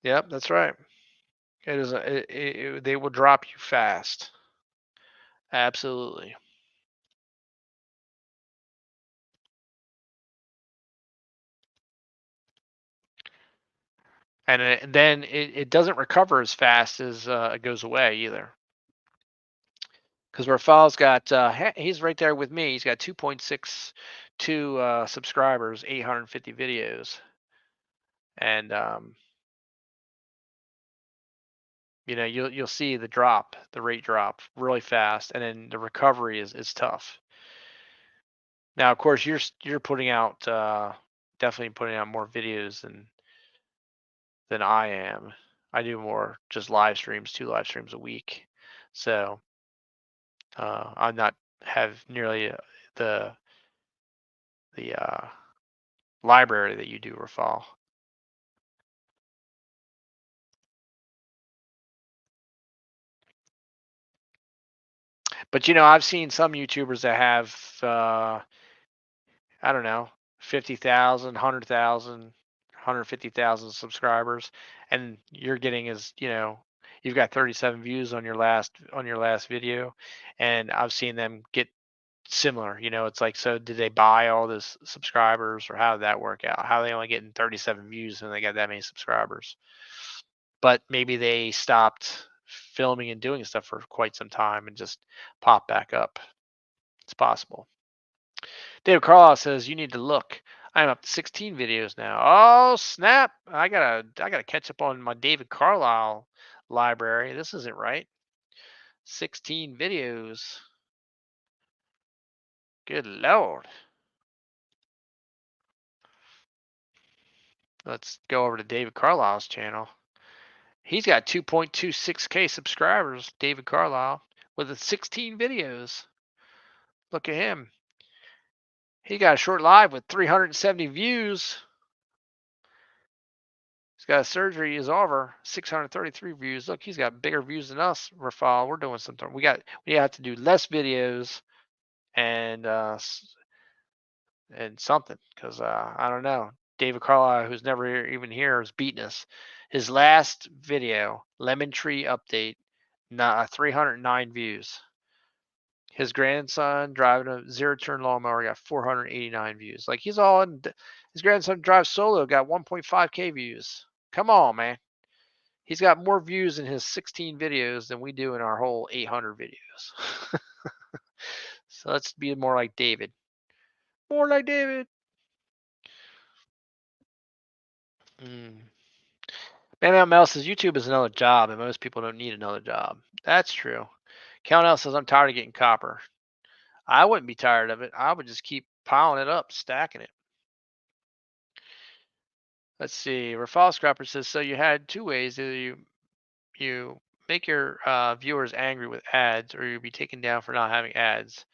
Yep, that's right. It is. They will drop you fast. Absolutely. And then it doesn't recover as fast as it goes away either. Because Rafal's got, he's right there with me. He's got 2.62 subscribers, 850 videos. And, you'll see the rate drop really fast. And then the recovery is tough. Now, of course, you're putting out, definitely putting out more videos than I am. I do more just live streams, 2 live streams a week. So I'm not have nearly the library that you do, Rafal. But I've seen some YouTubers that have I don't know, 50,000, 100,000, 150,000 subscribers, and you're getting you've got 37 views on your last video, and I've seen them get similar. It's like, so did they buy all this subscribers, or how did that work out? How are they only getting 37 views and they got that many subscribers? But maybe they stopped filming and doing stuff for quite some time and just pop back up. It's possible. David Carlisle says you need to look. I'm up to 16 videos now. Oh snap! I gotta catch up on my David Carlisle library. This isn't right. 16 videos. Good lord. Let's go over to David Carlisle's channel. He's got 2.26K subscribers, David Carlisle, with 16 videos. Look at him. He got a short live with 370 views. He's got a surgery is over, 633 views. Look, he's got bigger views than us, Rafal. We're doing something. We have to do less videos and something, because I don't know. David Carlisle, who's never even here, is beating us. His last video, Lemon Tree Update, 309 views. His grandson driving a zero-turn lawnmower got 489 views. Like, he's all in. His grandson drives solo, got 1.5K views. Come on, man. He's got more views in his 16 videos than we do in our whole 800 videos. So let's be more like David. More like David. Man Mel says YouTube is another job, and most people don't need another job. That's true. Count L says I'm tired of getting copper. I wouldn't be tired of it. I would just keep piling it up, stacking it. Let's see. Rafal Scrapper says, so you had 2 ways. Either you make your viewers angry with ads, or you'll be taken down for not having ads.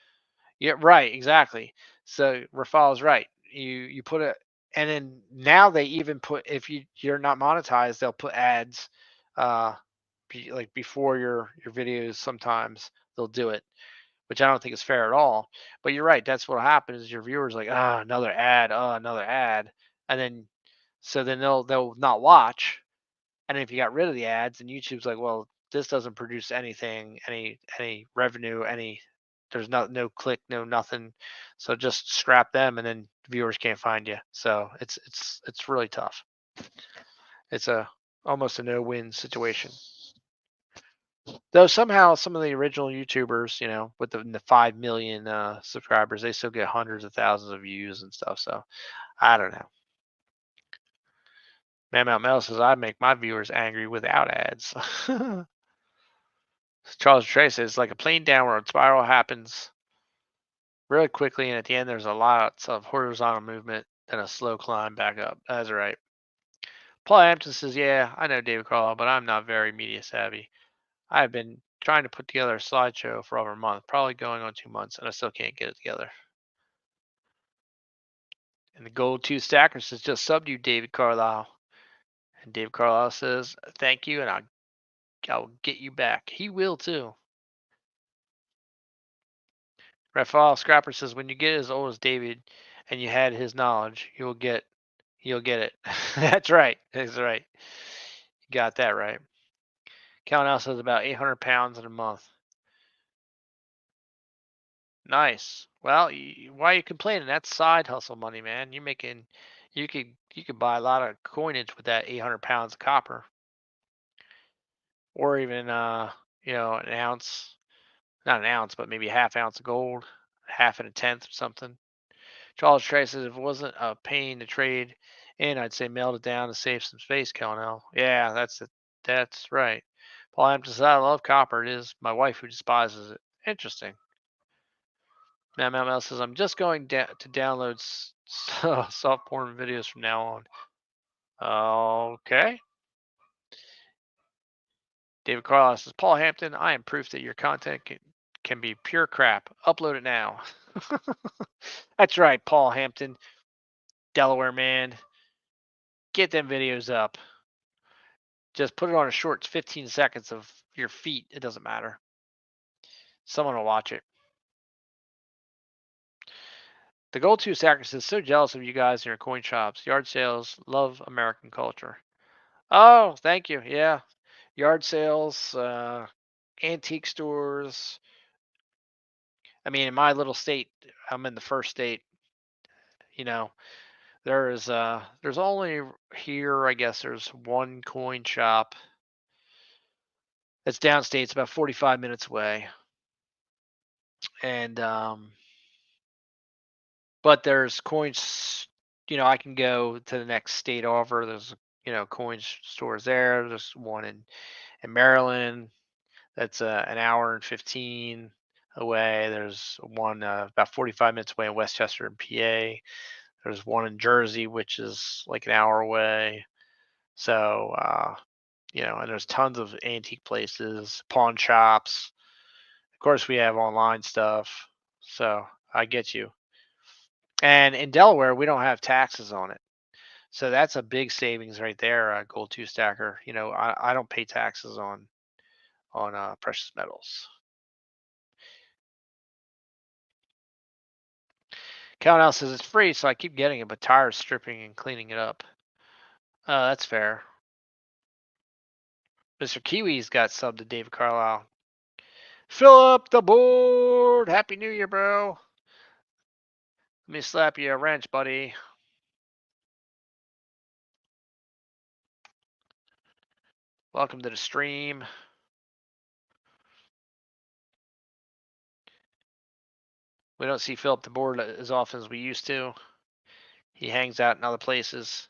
Yeah, right, exactly. So Rafal is right. You put it, and then now they even put, if you're not monetized, they'll put ads like before your videos. Sometimes they'll do it, which I don't think is fair at all. But you're right. That's what happens. Is your viewers like, another ad, another ad, and then they'll not watch. And if you got rid of the ads, and YouTube's like, well, this doesn't produce anything, any revenue, any there's no click, no nothing. So just scrap them, and then viewers can't find you. So it's really tough. It's a almost a no-win situation. Though somehow some of the original YouTubers, with the 5 million subscribers, they still get hundreds of thousands of views and stuff. So I don't know. Man Mount Mel says I make my viewers angry without ads. Charles Trey says like a plane downward spiral happens really quickly, and at the end there's a lot of horizontal movement, then a slow climb back up. That's right. Paul Hampton says, yeah, I know David Carlisle, but I'm not very media savvy. I've been trying to put together a slideshow for over a month, probably going on 2 months, and I still can't get it together. And the Gold 2 Stacker says, just subbed you, David Carlisle. And David Carlisle says, thank you, and I'll get you back. He will too. Raphael Scrapper says, when you get as old as David and you had his knowledge, you'll get it. That's right. That's right. You got that right. Cal now says about 800 pounds in a month. Nice. Well, why are you complaining? That's side hustle money, man. You could buy a lot of coinage with that 800 pounds of copper, or even an ounce, not an ounce, but maybe a half ounce of gold, half and a tenth or something. Charles Trey says if it wasn't a pain to trade in, I'd say melt it down to save some space, Colonel. Yeah, that's it. That's right. Paul Hampton says I love copper. It is my wife who despises it. Interesting. Now, Mel says, I'm just going to download soft porn videos from now on. Okay. David Carlisle says, Paul Hampton, I am proof that your content can be pure crap. Upload it now. That's right, Paul Hampton, Delaware man. Get them videos up. Just put it on a short 15 seconds of your feet. It doesn't matter. Someone will watch it. The Gold 2 Sacrist is so jealous of you guys and your coin shops. Yard sales, love American culture. Oh, thank you. Yeah. Yard sales, antique stores. I mean, in my little state, I'm in the first state, you know, there's only here, I guess there's one coin shop that's downstate. It's about 45 minutes away. And but there's coins, I can go to the next state over. There's coin stores there. There's one in Maryland that's an hour and 15 away. There's one about 45 minutes away in Westchester and PA. There's one in Jersey, which is like an hour away. So, and there's tons of antique places, pawn shops. Of course, we have online stuff. So I get you. And in Delaware, we don't have taxes on it. So that's a big savings right there, Gold 2 Stacker. I don't pay taxes on precious metals. Cal says it's free, so I keep getting it, but tired of stripping and cleaning it up. That's fair. Mr. Kiwi's got subbed to David Carlisle. Fill up the board. Happy New Year, bro. Let me slap you a wrench, buddy. Welcome to the stream. We don't see Philip the board as often as we used to. He hangs out in other places.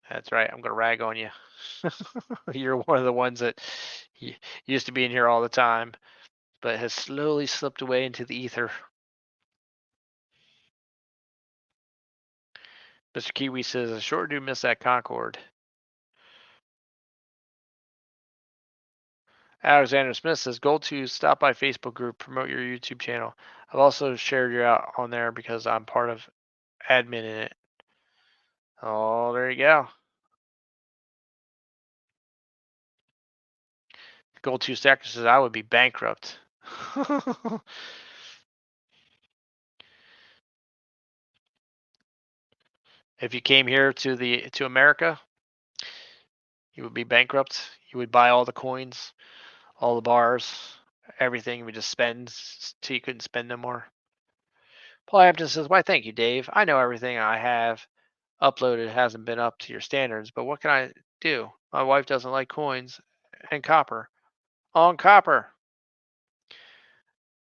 That's right. I'm going to rag on you. You're one of the ones that used to be in here all the time, but has slowly slipped away into the ether. Mr. Kiwi says, I sure do miss that Concord. Alexander Smith says, Gold 2, stop by Facebook group, promote your YouTube channel. I've also shared you out on there because I'm part of admin in it. Oh, there you go. Gold 2 Stacker says, I would be bankrupt. If you came here to America, you would be bankrupt. You would buy all the coins, all the bars, everything you would just spend till you couldn't spend no more. Paul Hampton says, "Why, thank you, Dave. I know everything I have uploaded hasn't been up to your standards, but what can I do? My wife doesn't like coins and copper. On copper.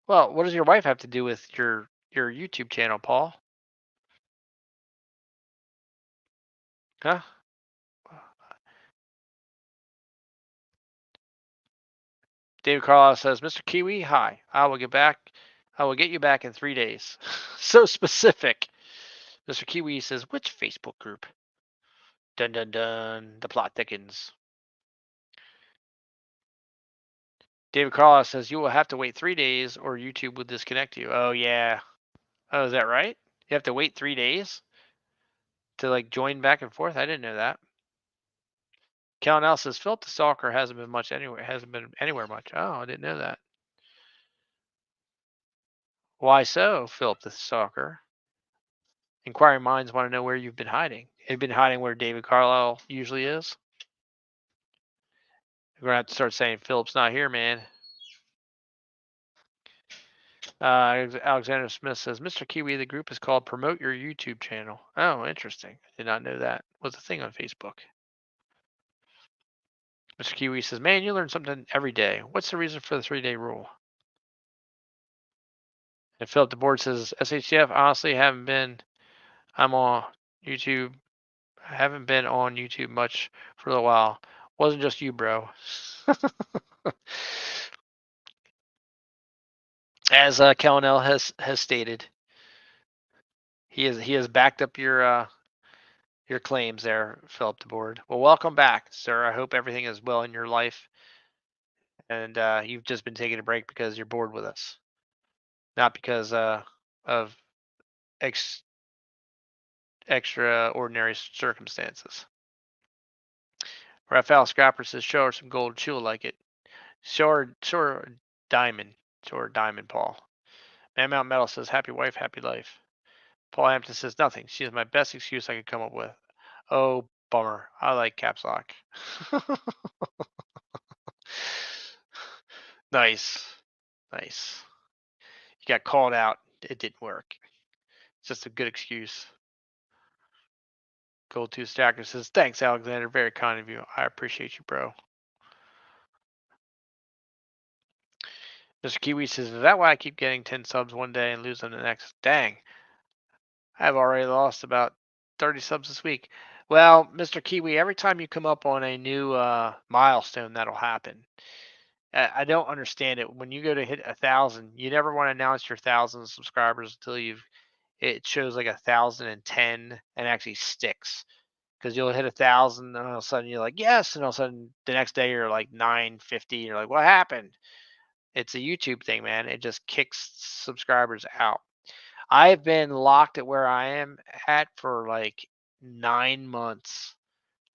Well, what does your wife have to do with your YouTube channel, Paul? Huh?" David Carlisle says, "Mr. Kiwi, hi. I will get back. I will get you back in 3 days." So specific. Mr. Kiwi says, "Which Facebook group?" Dun dun dun. The plot thickens. David Carlisle says, "You will have to wait 3 days or YouTube will disconnect you." Oh yeah. Oh, is that right? You have to wait 3 days to like join back and forth? I didn't know that. Cal says, "Philip the Stalker hasn't been much anywhere. Hasn't been anywhere much." Oh, I didn't know that. Why so, Philip the Stalker? Inquiring minds want to know where you've been hiding. You've been hiding where David Carlisle usually is. We're gonna have to start saying Philip's not here, man. Alexander Smith says, "Mr. Kiwi, the group is called Promote Your YouTube Channel." Oh, interesting. Did not know that was a thing on Facebook. Mr. Kiwi says, "Man, you learn something every day. What's the reason for the 3-day rule?" And Philip the board says, "SHTF, honestly, haven't been. I'm on YouTube. I haven't been on YouTube much for a little while. Wasn't just you, bro." As Calnell has stated, he has backed up your claims there, Philip the board. Well, welcome back, sir. I hope everything is well in your life, and you've just been taking a break because you're bored with us, not because of ex- extraordinary circumstances. Raphael Scrapper says, "Show her some gold. She'll like it. Show her diamond. Show her diamond, Paul." Man Mount Metal says, "Happy wife, happy life." Paul Hampton says, "Nothing. She is my best excuse I could come up with." Oh, bummer. I like caps lock. Nice. Nice. You got called out. It didn't work. It's just a good excuse. Gold 2 Stacker says, "Thanks, Alexander. Very kind of you. I appreciate you, bro." Mr. Kiwi says, "Is that why I keep getting 10 subs one day and lose them the next?" Dang. I've already lost about 30 subs this week. Well, Mr. Kiwi, every time you come up on a new milestone, that'll happen. I don't understand it. When you go to hit 1,000, you never want to announce your 1,000 subscribers until it shows like 1,010 and actually sticks. Because you'll hit 1,000, and all of a sudden you're like, yes, and all of a sudden the next day you're like 950, and you're like, what happened? It's a YouTube thing, man. It just kicks subscribers out. I've been locked at where I am at for like 9 months.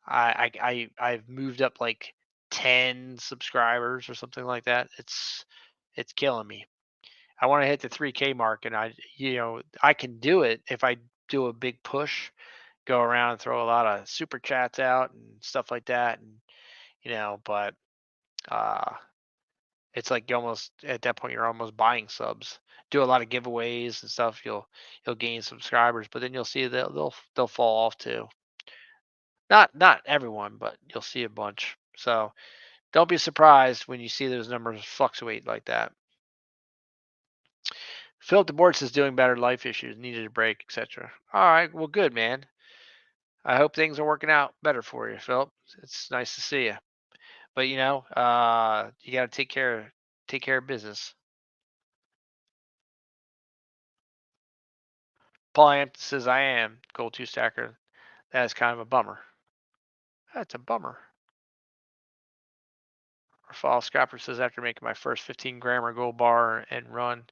I've moved up like 10 subscribers or something like that. It's killing me. I want to hit the 3K mark, and I can do it if I do a big push, go around and throw a lot of super chats out and stuff like that, and but uh it's like you almost at that point you're almost buying subs. Do a lot of giveaways and stuff. You'll gain subscribers, but then you'll see they'll fall off too. Not everyone, but you'll see a bunch. So don't be surprised when you see those numbers fluctuate like that. Philip DeBortz is doing better. Life issues, needed a break, etc. All right, well, good, man. I hope things are working out better for you, Philip. It's nice to see you. But you got to take care of business. Paul Hampton says, "I am gold 2 stacker. That is kind of a bummer." That's a bummer. Fall Scrapper says, "After making my first 15 grammer gold bar and run,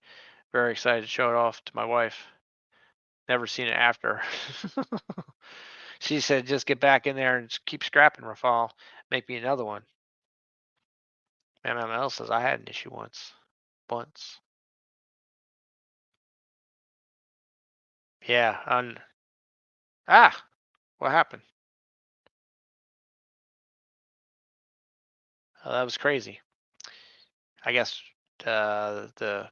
very excited to show it off to my wife. Never seen it after." She said, "Just get back in there and just keep scrapping, Rafal. Make me another one." MML says, "I had an issue once." Once. Yeah. What happened? Oh, that was crazy. I guess the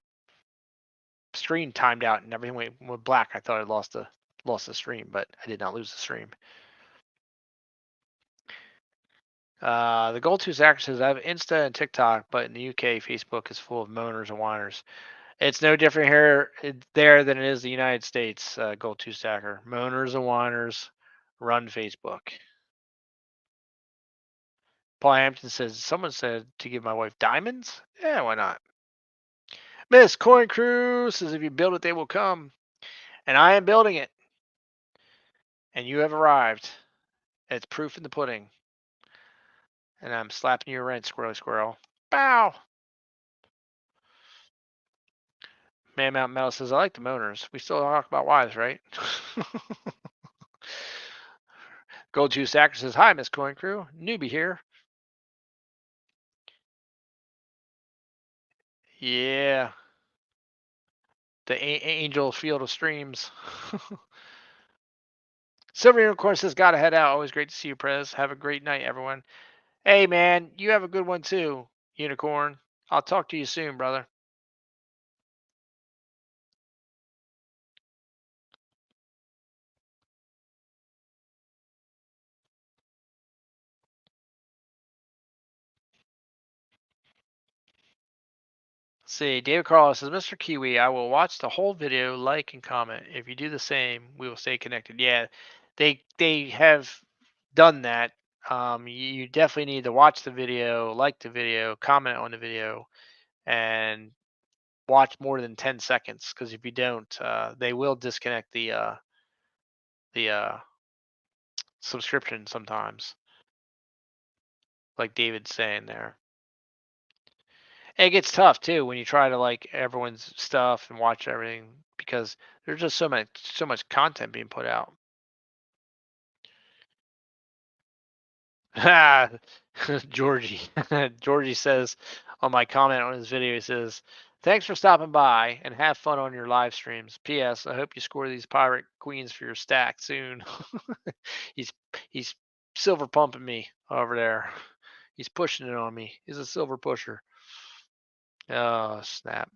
stream timed out and everything went black. I thought I lost the stream, but I did not lose the stream. The Gold Tooth Actor says, I have Insta and TikTok, but in the UK, Facebook is full of moaners and whiners. It's no different here there than it is the United States, Gold Tooth Stacker. Moaners and whiners run Facebook. Paul Hampton says, someone said to give my wife diamonds? Yeah, why not? Miss Coin Crew says, if you build it, they will come. And I am building it. And you have arrived. It's proof in the pudding. And I'm slapping you a rent, squirrel. Bow! Man Mountain Metal says, I like the moaners. We still talk about wives, right? Gold Juice Actor says, hi, Miss Coin Crew. Newbie here. Yeah. The Angel Field of Streams. Silver Unicorn says, gotta head out. Always great to see you, Prez. Have a great night, everyone. Hey, man, you have a good one too, Unicorn. I'll talk to you soon, brother. Let's see, David Carlos says, Mr. Kiwi, I will watch the whole video, like and comment. If you do the same, we will stay connected. Yeah, they have done that. You definitely need to watch the video, like the video, comment on the video, and watch more than 10 seconds. Because if you don't, they will disconnect the subscription sometimes, like David's saying there. And it gets tough too when you try to like everyone's stuff and watch everything because there's just so much content being put out. Georgie. Georgie says on my comment on his video, he says, thanks for stopping by and have fun on your live streams. P.S. I hope you score these pirate queens for your stack soon. he's he's silver pumping me over there. He's pushing it on me. He's a silver pusher. Oh snap.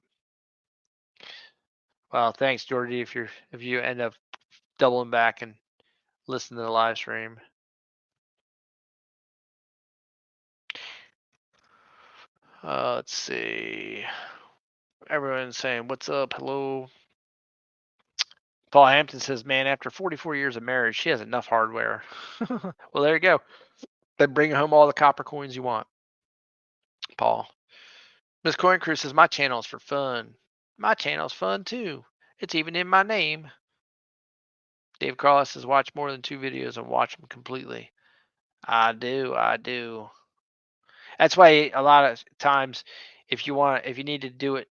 Well, thanks, Georgie, if you end up doubling back and listen to the live stream. Let's see. Everyone's saying, what's up? Hello. Paul Hampton says, man, after 44 years of marriage, she has enough hardware. Well, there you go. Then bring home all the copper coins you want, Paul. Miss Coin Crew says, my channel is for fun. My channel's fun too. It's even in my name. Dave Carlos says, watch more than 2 videos and watch them completely. I do. That's why a lot of times, if you need to do it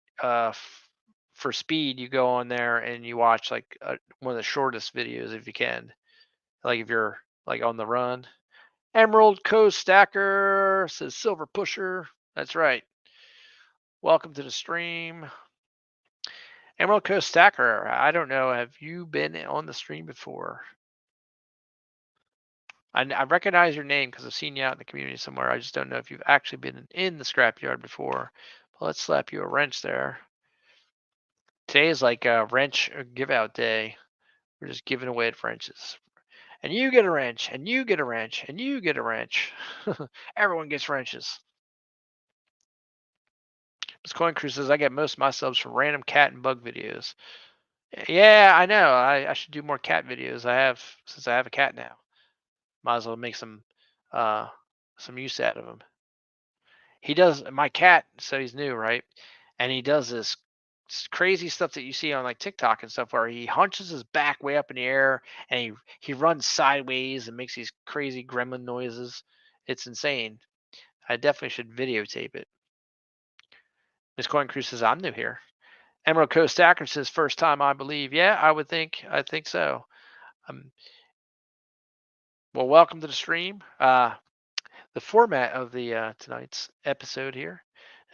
for speed, you go on there and you watch like one of the shortest videos if you can. Like if you're like on the run. Emerald Coast Stacker says Silver Pusher. That's right. Welcome to the stream. Emerald Coast Stacker, I don't know. Have you been on the stream before? I recognize your name because I've seen you out in the community somewhere. I just don't know if you've actually been in the scrapyard before. But let's slap you a wrench there. Today is like a wrench give out day. We're just giving away wrenches. And you get a wrench, and you get a wrench, and you get a wrench. Everyone gets wrenches. Miss Coin Crew says, I get most of my subs from random cat and bug videos. Yeah, I know. I should do more cat videos. Since I have a cat now. Might as well make some use out of him. He does my cat, so he's new, right? And he does this crazy stuff that you see on like TikTok and stuff where he hunches his back way up in the air and he runs sideways and makes these crazy gremlin noises. It's insane. I definitely should videotape it. Miss Coin Crew says, I'm new here. Emerald Coast Stacker says, first time, I believe. Yeah, I think so. Well, welcome to the stream. The format of the tonight's episode here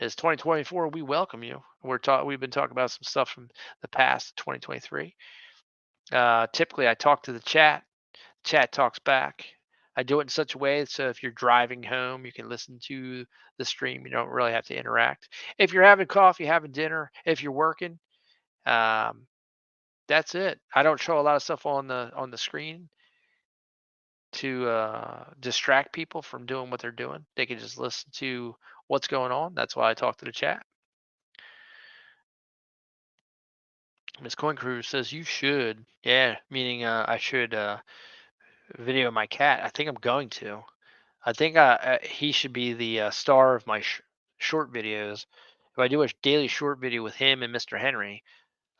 is 2024. We welcome you. We've been talking about some stuff from the past, 2023. Typically, I talk to the chat. Chat talks back. I do it in such a way so if you're driving home, you can listen to the stream. You don't really have to interact. If you're having coffee, having dinner, if you're working, um, that's it. I don't show a lot of stuff on the screen to distract people from doing what they're doing. They can just listen to what's going on. That's why I talk to the chat. Miss Coin Crew says you should. Yeah, meaning I should video my cat. I think I'm going to. I think he should be the star of my short videos. If I do a daily short video with him and Mr. Henry,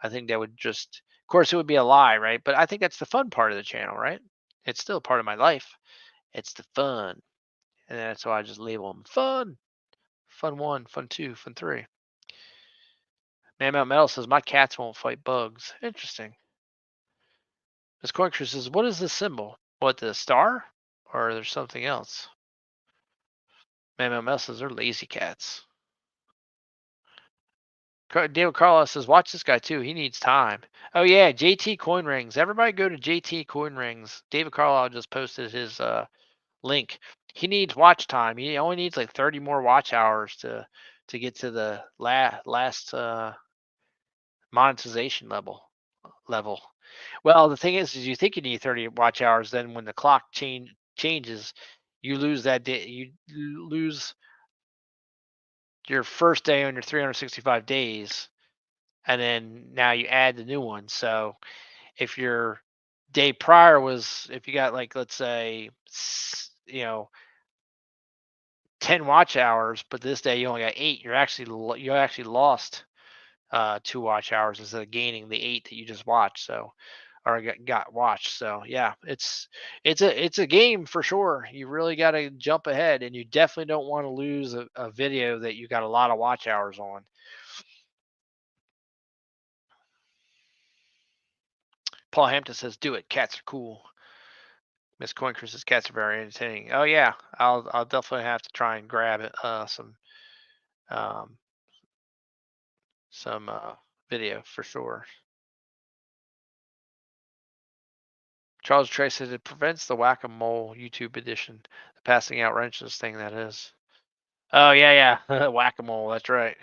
I think that would just, of course, it would be a lie, right? But I think that's the fun part of the channel, right? It's still part of my life. It's the fun, and that's why I just label them fun. Fun one, fun two, fun three. Man Mount Metal says my cats won't fight bugs. Interesting. Miss Coincrew says, what is this symbol? What, the star? Or there's something else? Man Mount Metal says they're lazy cats. David Carlos says, watch this guy too. He needs time. Oh yeah, JT Coin Rings. Everybody go to JT Coin Rings. David Carlisle just posted his link. He needs watch time. He only needs like 30 more watch hours to get to the last monetization level. Well, the thing is you think you need 30 watch hours. Then when the clock changes, you lose that day. You lose your first day on your 365 days, and then now you add the new one. So if your day prior was, if you got like, let's say, 10 watch hours, but this day you only got 8, you actually lost 2 watch hours instead of gaining the 8 that you just watched. So, or got watched. So yeah, it's a game for sure. You really got to jump ahead, and you definitely don't want to lose a video that you got a lot of watch hours on. Paul Hampton says, "Do it. Cats are cool." Miss Coincrew says, "Cats are very entertaining." Oh yeah, I'll definitely have to try and grab it um, some video for sure. Charles Trey says it prevents the whack-a-mole YouTube edition, the passing out wrenches thing that is. Oh yeah, yeah, whack-a-mole. That's right.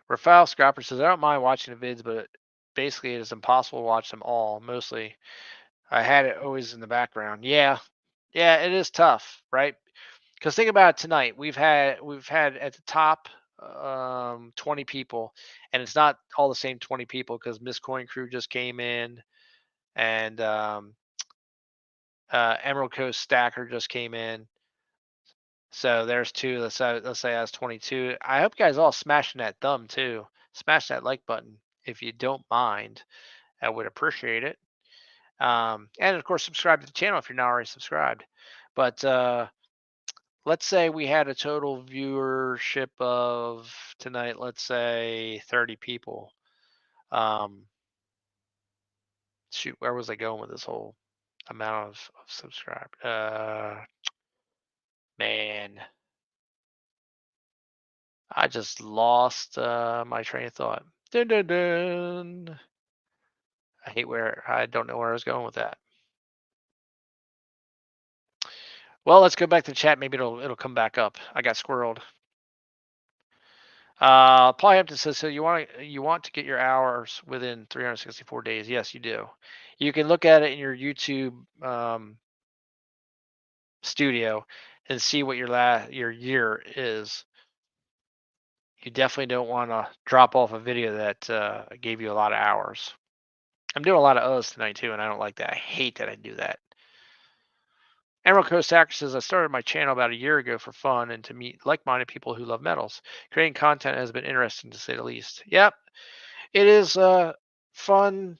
Rafael Scrapper says I don't mind watching the vids, but basically it is impossible to watch them all. Mostly, I had it always in the background. Yeah, yeah, it is tough, right? Because think about it tonight. We've had at the top 20 people, and it's not all the same 20 people because Miss Coin Crew just came in, and Emerald Coast Stacker just came in. So there's two. Let's say that's 22. I hope you guys all smashing that thumb too. Smash that like button if you don't mind. I would appreciate it. And of course, subscribe to the channel if you're not already subscribed. But let's say we had a total viewership of tonight, let's say 30 people. Shoot, where was I going with this whole amount of subscribed? Man, I just lost my train of thought. Dun, dun, dun. I don't know where I was going with that. Well, let's go back to the chat. Maybe it'll come back up. I got squirreled. Paul Hampton says, so you want to get your hours within 364 days? Yes, you do. You can look at it in your YouTube studio and see what your year is. You definitely don't want to drop off a video that gave you a lot of hours. I'm doing a lot of O's tonight too, and I don't like that. I hate that I do that. Emerald Coast Hacker says, I started my channel about a year ago for fun and to meet like-minded people who love metals. Creating content has been interesting to say the least. Yep, it is a fun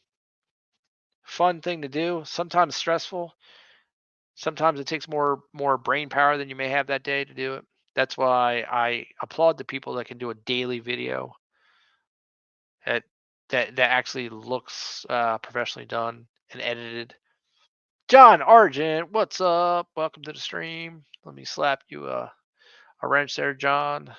thing to do. Sometimes stressful. Sometimes it takes more brain power than you may have that day to do it. That's why I applaud the people that can do a daily video that that actually looks professionally done and edited. John Argent, what's up? Welcome to the stream. Let me slap you a wrench there, John.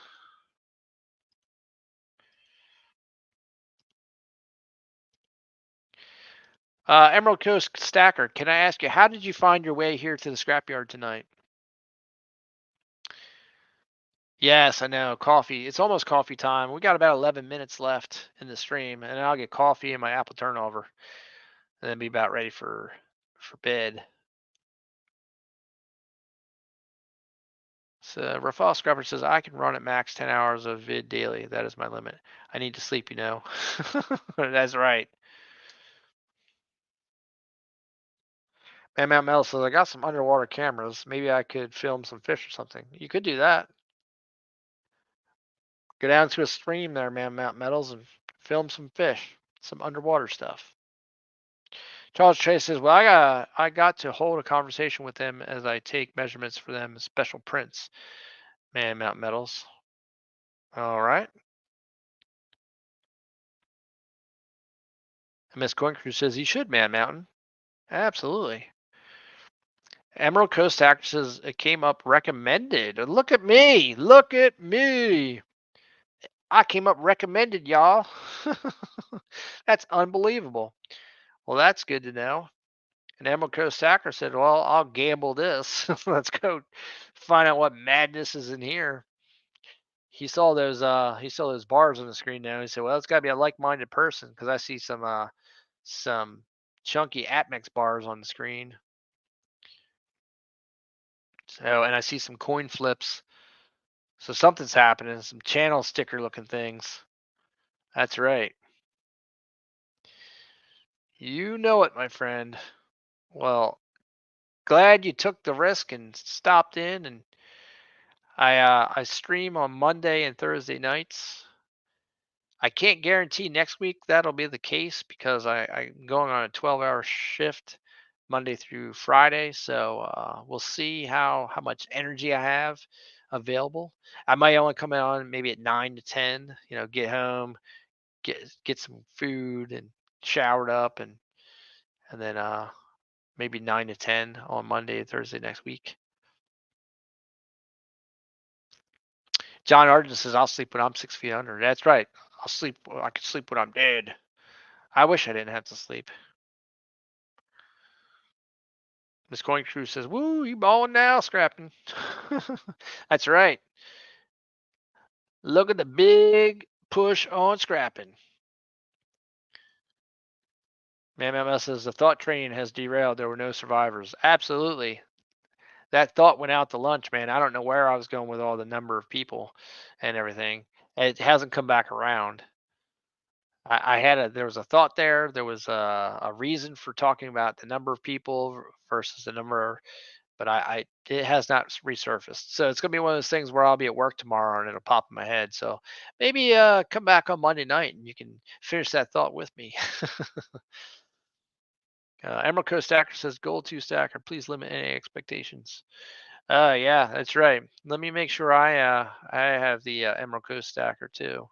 Emerald Coast Stacker, can I ask you, how did you find your way here to the scrapyard tonight? Yes, I know. Coffee. It's almost coffee time. We got about 11 minutes left in the stream, and I'll get coffee and my apple turnover, and then be about ready for bed. So Rafal Scrubber says I can run at max 10 hours of vid daily. That is my limit. I need to sleep, you know. That's right. Man, Mount Mel says I got some underwater cameras. Maybe I could film some fish or something. You could do that. Go down to a stream there, man, Mount Metals, and film some fish, some underwater stuff. Charles Chase says, "Well, I got to hold a conversation with them as I take measurements for them special prints." Man, Mount Metals. All right. And Miss Coincrew says he should man Mountain. Absolutely. Emerald Coast Actresses, it came up recommended. Look at me. Look at me. I came up recommended, y'all. That's unbelievable. Well, that's good to know. And Emerald Coast Sacker said, "Well, I'll gamble this. Let's go find out what madness is in here." He saw those bars on the screen now. He said, "Well, it's got to be a like-minded person because I see some chunky Atmex bars on the screen." So, and I see some coin flips. So something's happening. Some channel sticker looking things. That's right. You know it, my friend. Well, glad you took the risk and stopped in. And I stream on Monday and Thursday nights. I can't guarantee next week that'll be the case because I'm going on a 12-hour shift Monday through Friday. So we'll see how much energy I have available. I might only come on maybe at 9 to 10. Get home, get some food and showered up, and then maybe 9 to 10 on Monday and Thursday next week. John Arden says I'll sleep when I'm 6 feet under. That's right. I'll sleep. I can sleep when I'm dead. I wish I didn't have to sleep. Miss Coin Crew says, "Woo, you balling now, scrapping." That's right. Look at the big push on scrapping. MMS says the thought train has derailed. There were no survivors. Absolutely. That thought went out to lunch, man. I don't know where I was going with all the number of people and everything. It hasn't come back around. There was a thought there. There was a reason for talking about the number of people versus the number, but it has not resurfaced. So it's gonna be one of those things where I'll be at work tomorrow and it'll pop in my head. So maybe come back on Monday night and you can finish that thought with me. Emerald Coast Stacker says, "Gold 2 stacker, please limit any expectations." Yeah, that's right. Let me make sure I have the Emerald Coast Stacker too.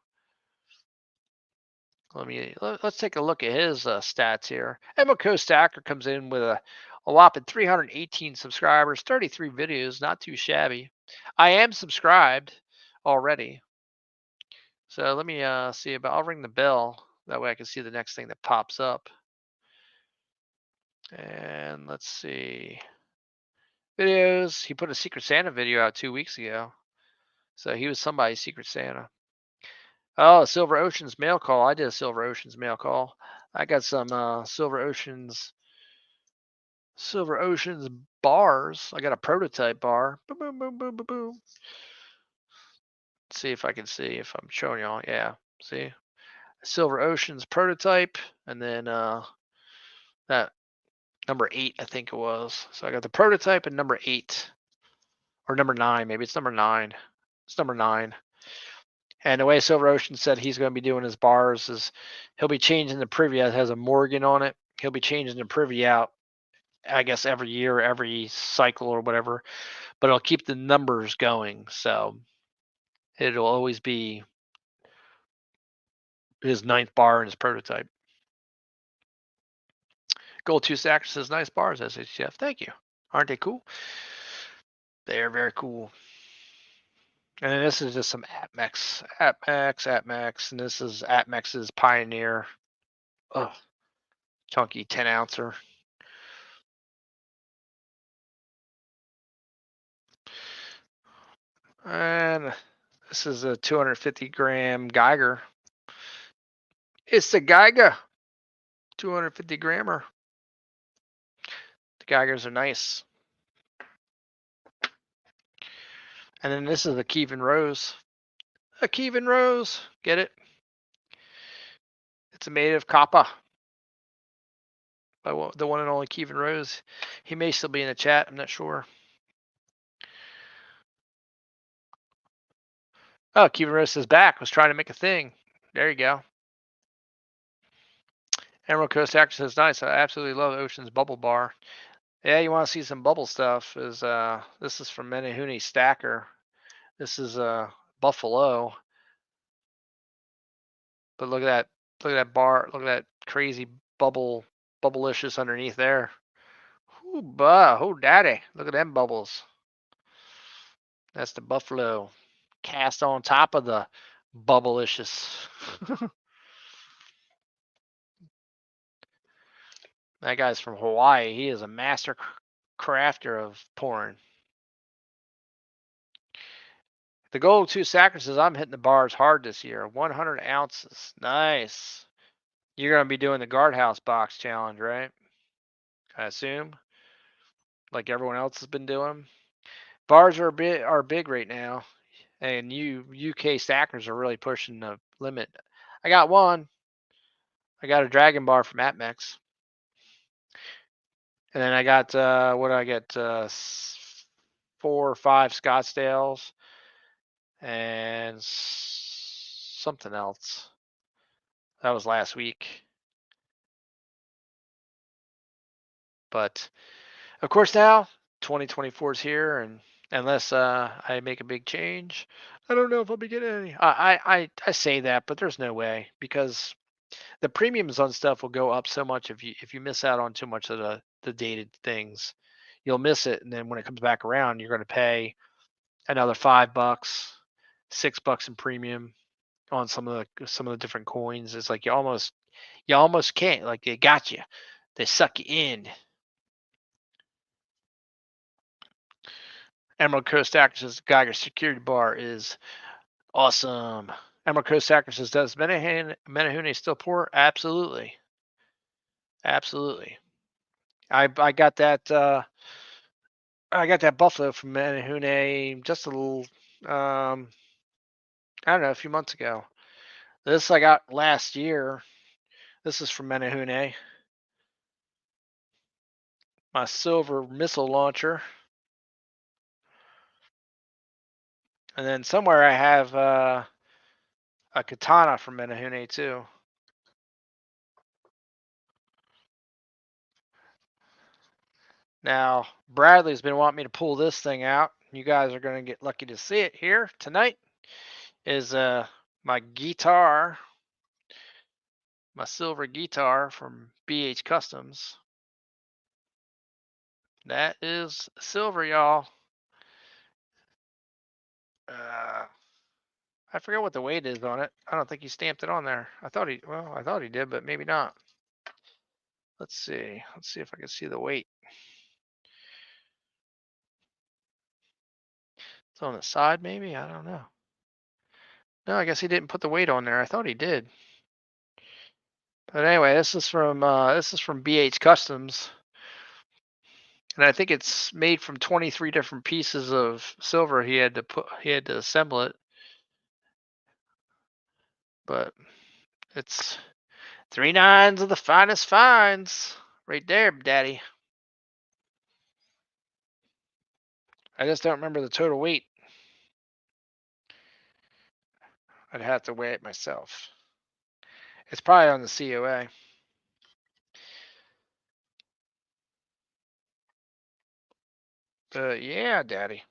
Let's take a look at his stats here. Emerald Coast Stacker comes in with a whopping 318 subscribers, 33 videos, not too shabby. I am subscribed already, so let me see about. I'll ring the bell that way I can see the next thing that pops up. And let's see videos. He put a Secret Santa video out 2 weeks ago, so he was somebody's Secret Santa. Oh, Silver Oceans mail call. I did a Silver Oceans mail call. I got some Silver Oceans bars. I got a prototype bar. Boom, boom, boom, boom, boom, boom. Let's see if I can see if I'm showing y'all. Yeah, see, Silver Oceans prototype, and then that number 8, I think it was. So I got the prototype and number 8, or number 9, maybe it's number 9. It's number 9. And the way Silver Ocean said he's going to be doing his bars is he'll be changing the privy. It has a Morgan on it. He'll be changing the privy out, I guess, every year, every cycle or whatever. But it'll keep the numbers going. So it'll always be his 9th bar in his prototype. Gold 2 stacker says nice bars, SHF. Thank you. Aren't they cool? They're very cool. And then this is just some Atmex, and this is Atmex's Pioneer. Oh, chunky 10 ouncer. And this is a 250 gram Geiger. It's the Geiger 250 grammer. The Geigers are nice. And then this is the Kevin Rose. A Kevin Rose. Get it? It's a made of copper. By the one and only Kevin Rose. He may still be in the chat. I'm not sure. Oh, Kevin Rose is back. Was trying to make a thing. There you go. Emerald Coast Actor says, nice. I absolutely love Ocean's Bubble Bar. Yeah, you want to see some bubble stuff? This is from Menehune Stacker. This is Buffalo. But look at that bar. Look at that crazy bubblicious underneath there. Ooh, oh daddy. Look at them bubbles. That's the Buffalo cast on top of the bubblicious. That guy's from Hawaii. He is a master crafter of porn. The goal of 2 Sackers says I'm hitting the bars hard this year. 100 ounces. Nice. You're going to be doing the guardhouse box challenge, right? I assume. Like everyone else has been doing. Bars are big right now. And UK stackers are really pushing the limit. I got one. I got a Dragon bar from Atmex. And then I got, what did I get? 4 or 5 Scottsdales. And something else. That was last week. But of course now 2024 is here, and unless I make a big change, I don't know if I'll be getting any. I say that, but there's no way, because the premiums on stuff will go up so much if you miss out on too much of the dated things. You'll miss it, and then when it comes back around, you're going to pay another $5, $6 in premium on some of the different coins. It's like you almost can't. Like, they got you. They suck you in. Emerald Coast Actors' Geiger security bar is awesome. Emerald Coast Actors says, does Menehune still pour? Absolutely. Absolutely. I got that buffalo from Menehune just a little I don't know, a few months ago. This I got last year. This is from Menehune. My silver missile launcher. And then somewhere I have a katana from Menehune too. Now, Bradley's been wanting me to pull this thing out. You guys are going to get lucky to see it here tonight. Is my guitar, my silver guitar from BH Customs. That is silver, y'all. I forget what the weight is on it. I don't think he stamped it on there. I thought he did, but maybe not. Let's see. Let's see if I can see the weight. It's on the side, maybe? I don't know. No, I guess he didn't put the weight on there. I thought he did. But anyway, this is from BH Customs. And I think it's made from 23 different pieces of silver. He had to assemble it. But it's 3 nines of the finest finds right there, daddy. I just don't remember the total weight. I'd have to weigh it myself. It's probably on the COA. But yeah, daddy.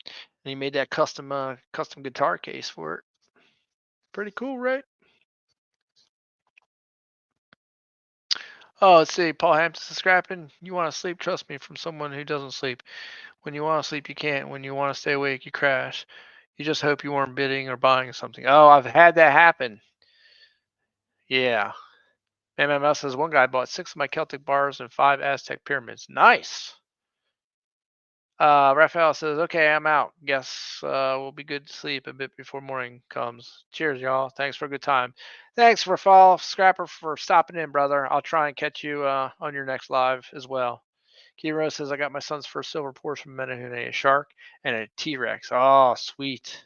And he made that custom guitar case for it. Pretty cool, right? Oh, let's see. Paul Hampton is scrapping. You want to sleep? Trust me, from someone who doesn't sleep. When you want to sleep, you can't. When you want to stay awake, you crash. You just hope you weren't bidding or buying something. Oh, I've had that happen. Yeah. MMS says one guy bought 6 of my Celtic bars and 5 Aztec pyramids. Nice. Raphael says, okay, I'm out. Guess we'll be good to sleep a bit before morning comes. Cheers, y'all. Thanks for a good time. Thanks, Rafal Scrapper, for stopping in, brother. I'll try and catch you on your next live as well. Kiro says, I got my son's first silver Porsche from Menahune, a shark and a T-Rex. Oh, sweet.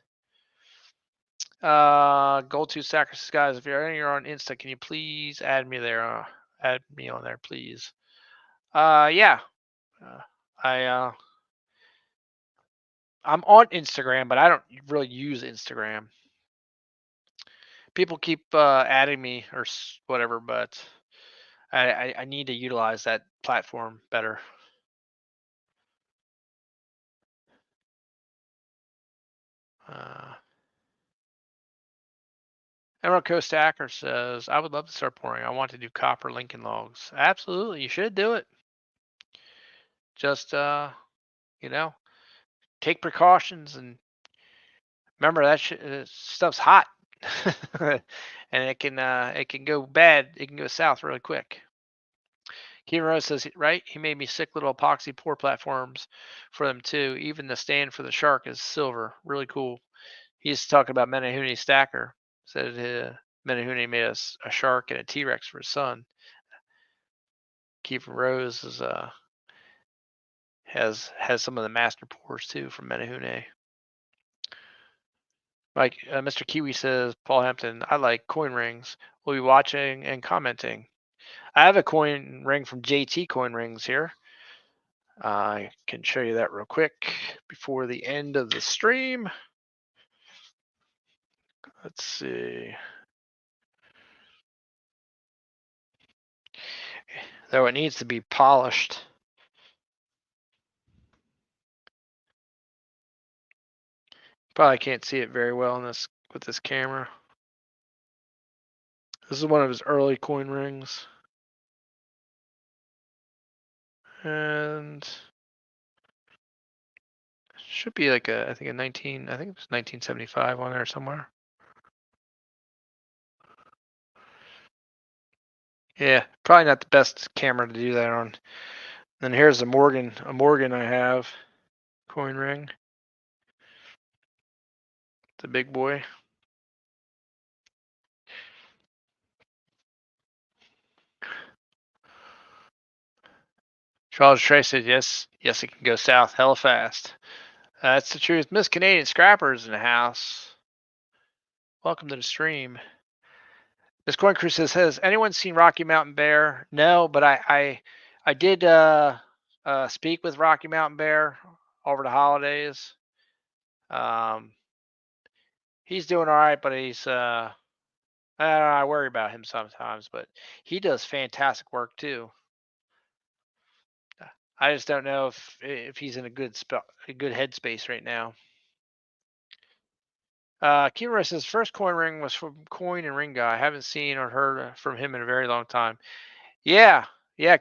Gold 2 Sacrifice, guys, if you're on Insta, can you please add me there? Add me on there, please. Yeah. I I'm on Instagram, but I don't really use Instagram. People keep adding me or whatever, but I need to utilize that platform better. Emerald Coast Hacker says, I would love to start pouring. I want to do copper Lincoln logs. Absolutely, you should do it. Just you know, take precautions and remember that stuff's hot, and it can go bad. It can go south really quick. Kevin Rose says, right? He made me sick little epoxy pour platforms for them too. Even the stand for the shark is silver. Really cool. He's talking about Menahune Stacker. Said Menahune made a shark and a T-Rex for his son. Kevin Rose is has some of the master pours too from Menahune. Like Mr. Kiwi says, Paul Hampton, I like coin rings. We'll be watching and commenting. I have a coin ring from JT Coin Rings here. I can show you that real quick before the end of the stream. Let's see. Though it needs to be polished. Probably can't see it very well in this with this camera. This is one of his early coin rings. And should be like I think it was 1975 on there somewhere. Yeah, probably not the best camera to do that on. And here's a Morgan I have coin ring. The big boy. Charles Trey said yes, it can go south hella fast. That's the truth. Miss Canadian Scrappers in the house. Welcome to the stream. Miss Coin Crew says, has anyone seen Rocky Mountain Bear? No, but I did speak with Rocky Mountain Bear over the holidays. He's doing all right, but he's I worry about him sometimes, but he does fantastic work too. I just don't know if he's in a good headspace right now. Kimura says first coin ring was from Coin and Ring Guy. I haven't seen or heard from him in a very long time. Yeah,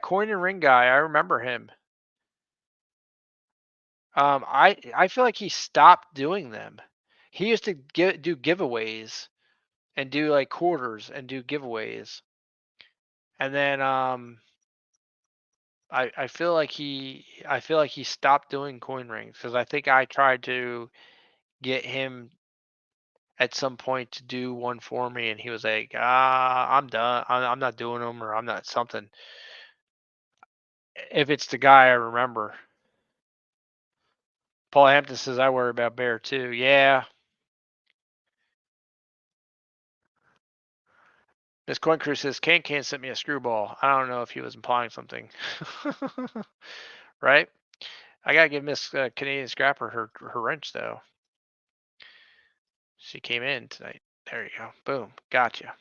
Coin and Ring Guy. I remember him. I feel like he stopped doing them. He used to do giveaways and do like quarters and do giveaways, and then I feel like he stopped doing coin rings because I think I tried to get him at some point to do one for me, and he was like, I'm done. I'm not doing them, or I'm not something. If it's the guy I remember. Paul Hampton says I worry about Bear too. Yeah. Miss Coin Crew says Can sent me a screwball. I don't know if he was implying something. Right? I gotta give Miss Canadian Scrapper her wrench though. She came in tonight. There you go. Boom. Gotcha.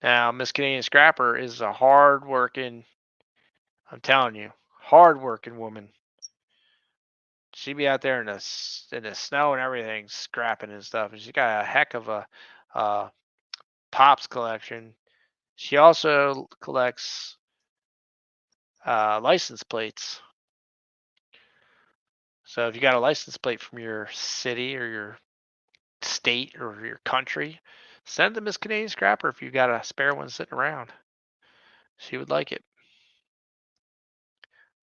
Now, Miss Canadian Scrapper is a hard working, I'm telling you, hard working woman. She'd be out there in the snow and everything, scrapping and stuff. And she got a heck of a Pops collection. She also collects license plates. So if you got a license plate from your city or your state or your country, Send to Miss Canadian Scrapper if you got a spare one sitting around. She would like it.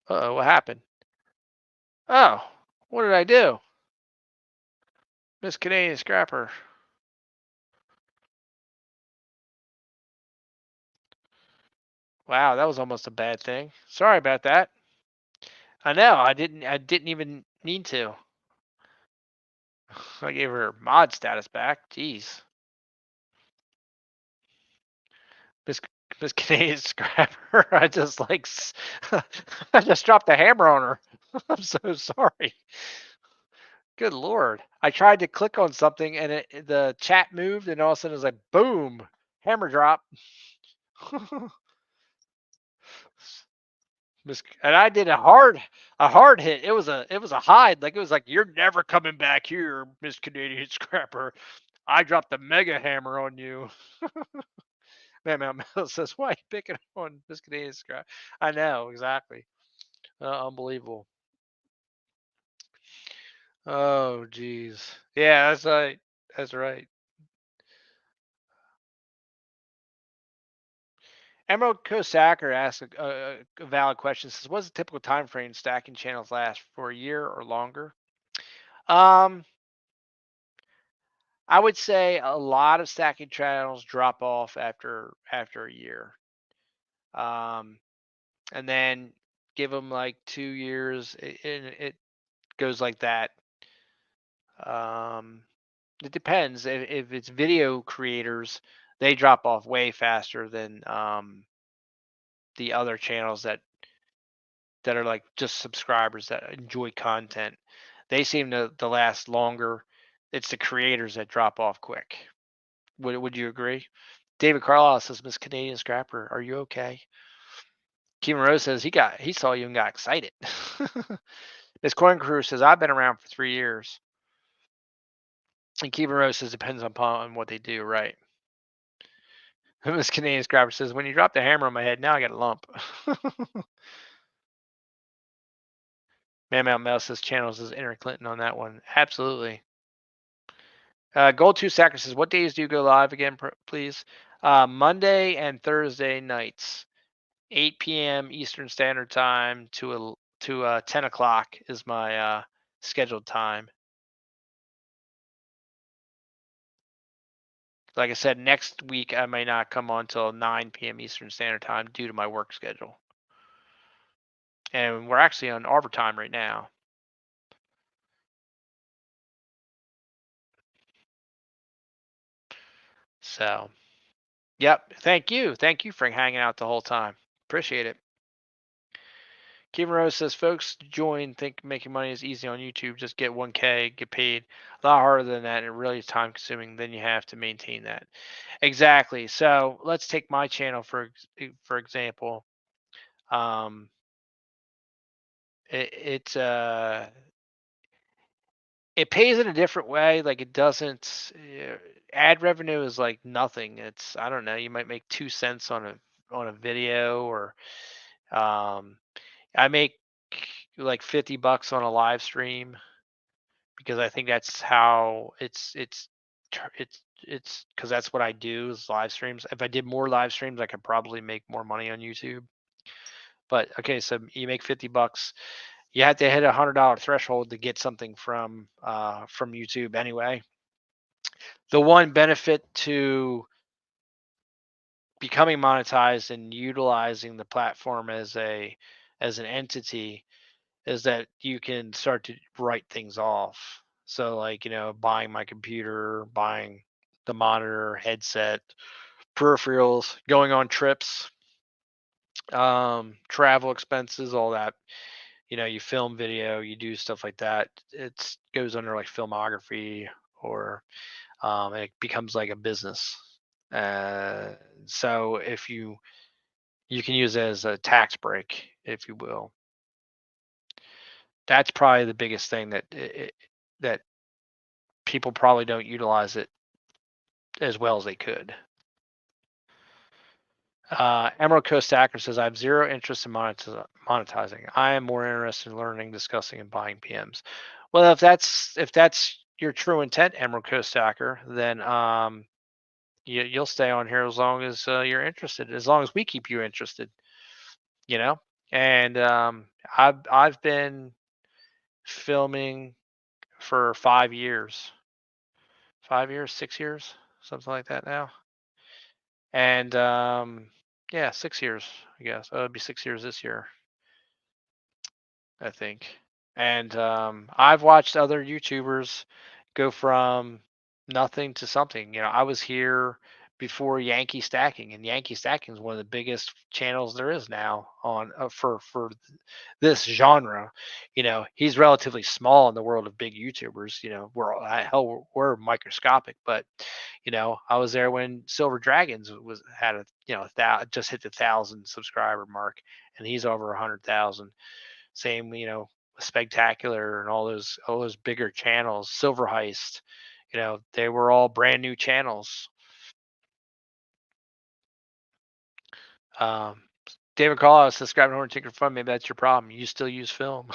Uh-oh, what happened? Oh, what did I do? Miss Canadian Scrapper. Wow, that was almost a bad thing. Sorry about that. I know, I didn't even need to. I gave her mod status back. Jeez. Miss Miss Canadian Scrapper. I just dropped the hammer on her. I'm so sorry. Good lord. I tried to click on something and the chat moved and all of a sudden it was like boom, hammer drop. And I did a hard hit. It was a hide. Like it was like you're never coming back here, Miss Canadian Scrapper. I dropped the mega hammer on you. Man says, why are you picking on Miss Canadian Scrapper? I know, exactly. Unbelievable. Oh, geez. Yeah, that's right. That's right. Emerald Kosacker asks a valid question. Says, "What's the typical time frame stacking channels last for a year or longer?" Um, I would say a lot of stacking channels drop off after a year, um, and then give them like 2 years, and it goes like that. Um, it depends. If it's video creators, they drop off way faster than the other channels that are like just subscribers that enjoy content. They seem to last longer. It's the creators that drop off quick. Would you agree? David Carlisle says, Miss Canadian Scrapper, are you okay? Kevin Rose says he saw you and got excited. Miss Coin Crew says, I've been around for 3 years. And Kevin Rose says depends upon what they do, right? Miss Canadian Scrapper says, when you drop the hammer on my head, now I got a lump. Man Mount Mel says channels is Enter Clinton on that one. Absolutely. Gold 2 Sacker says, what days do you go live again, please? Monday and Thursday nights, 8 p.m. Eastern Standard Time to 10 o'clock is my scheduled time. Like I said, next week I may not come on till 9 p.m. Eastern Standard Time due to my work schedule. And we're actually on overtime right now. So, yep. Thank you. Thank you for hanging out the whole time. Appreciate it. Kevin Rose says, folks join, think making money is easy on YouTube. Just get 1K, get paid. A lot harder than that. And it really is time consuming. Then you have to maintain that. Exactly. So let's take my channel for example. Um, it it pays in a different way. Like it doesn't. Ad revenue is like nothing. It's I don't know. You might make 2 cents on a video, or I make like $50 on a live stream because I think that's how it's because that's what I do is live streams. If I did more live streams, I could probably make more money on YouTube. But okay, so you make $50. You have to hit $100 threshold to get something from YouTube anyway. The one benefit to becoming monetized and utilizing the platform as an entity is that you can start to write things off. So like, buying my computer, buying the monitor, headset, peripherals, going on trips, travel expenses, all that. You film video, you do stuff like that. It goes under like filmography, or it becomes like a business. Uh, so if you can use it as a tax break, if you will. That's probably the biggest thing that people probably don't utilize it as well as they could. Emerald Coast Hacker says, I have zero interest in monetizing. I am more interested in learning, discussing, and buying PMs. Well, if that's your true intent, Emerald Coast Hacker, then you'll stay on here as long as you're interested, as long as we keep you interested, you know. And I've been filming for 5 years, 5 years, 6 years, something like that now. And yeah, 6 years, I guess. Oh, it'll be 6 years this year, I think. And I've watched other YouTubers go from nothing to something. I was here before Yankee Stacking, and Yankee Stacking is one of the biggest channels there is now on for this genre. He's relatively small in the world of big YouTubers. Hell, we're microscopic, but I was there when Silver Dragons was had a just hit the 1,000 subscriber mark, and he's over 100,000. Same, Spectacular and all those bigger channels, Silver Heist, they were all brand new channels. Um, David Carlos, subscribe to Horn Tinker Fun. Maybe that's your problem. You still use film.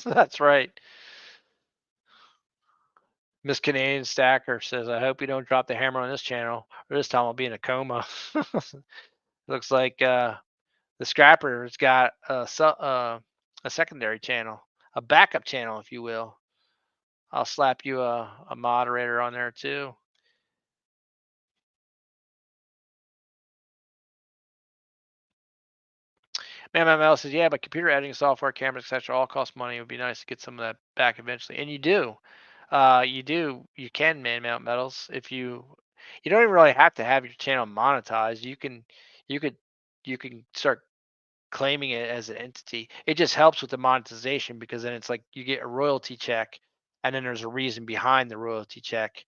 That's right. Miss Canadian Stacker says, I hope you don't drop the hammer on this channel, or this time I'll be in a coma. Looks like the Scrapper's got a secondary channel, a backup channel, if you will. I'll slap you a moderator on there too. Man, ML says, yeah, but computer editing software, cameras, etc., all cost money. It would be nice to get some of that back eventually. And you do. You can man mount metals if you don't even really have to have your channel monetized. You could you can start claiming it as an entity. It just helps with the monetization because then it's like you get a royalty check, and then there's a reason behind the royalty check,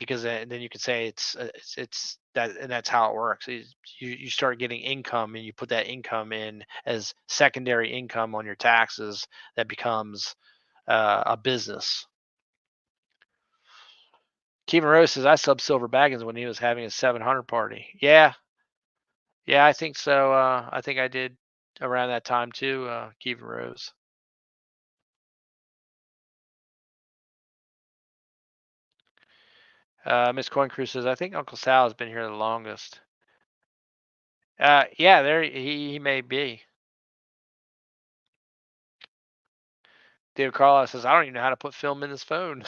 because then you could say it's that, and that's how it works. You start getting income, and you put that income in as secondary income on your taxes. That becomes a business. Kevin Rose says, I subbed Silver Baggins when he was having a 700 party. Yeah, I think so. I think I did around that time too, Kevin Rose. Miss Coin Crew says, I think Uncle Sal has been here the longest. Yeah, there he may be. David Carlos says, I don't even know how to put film in this phone.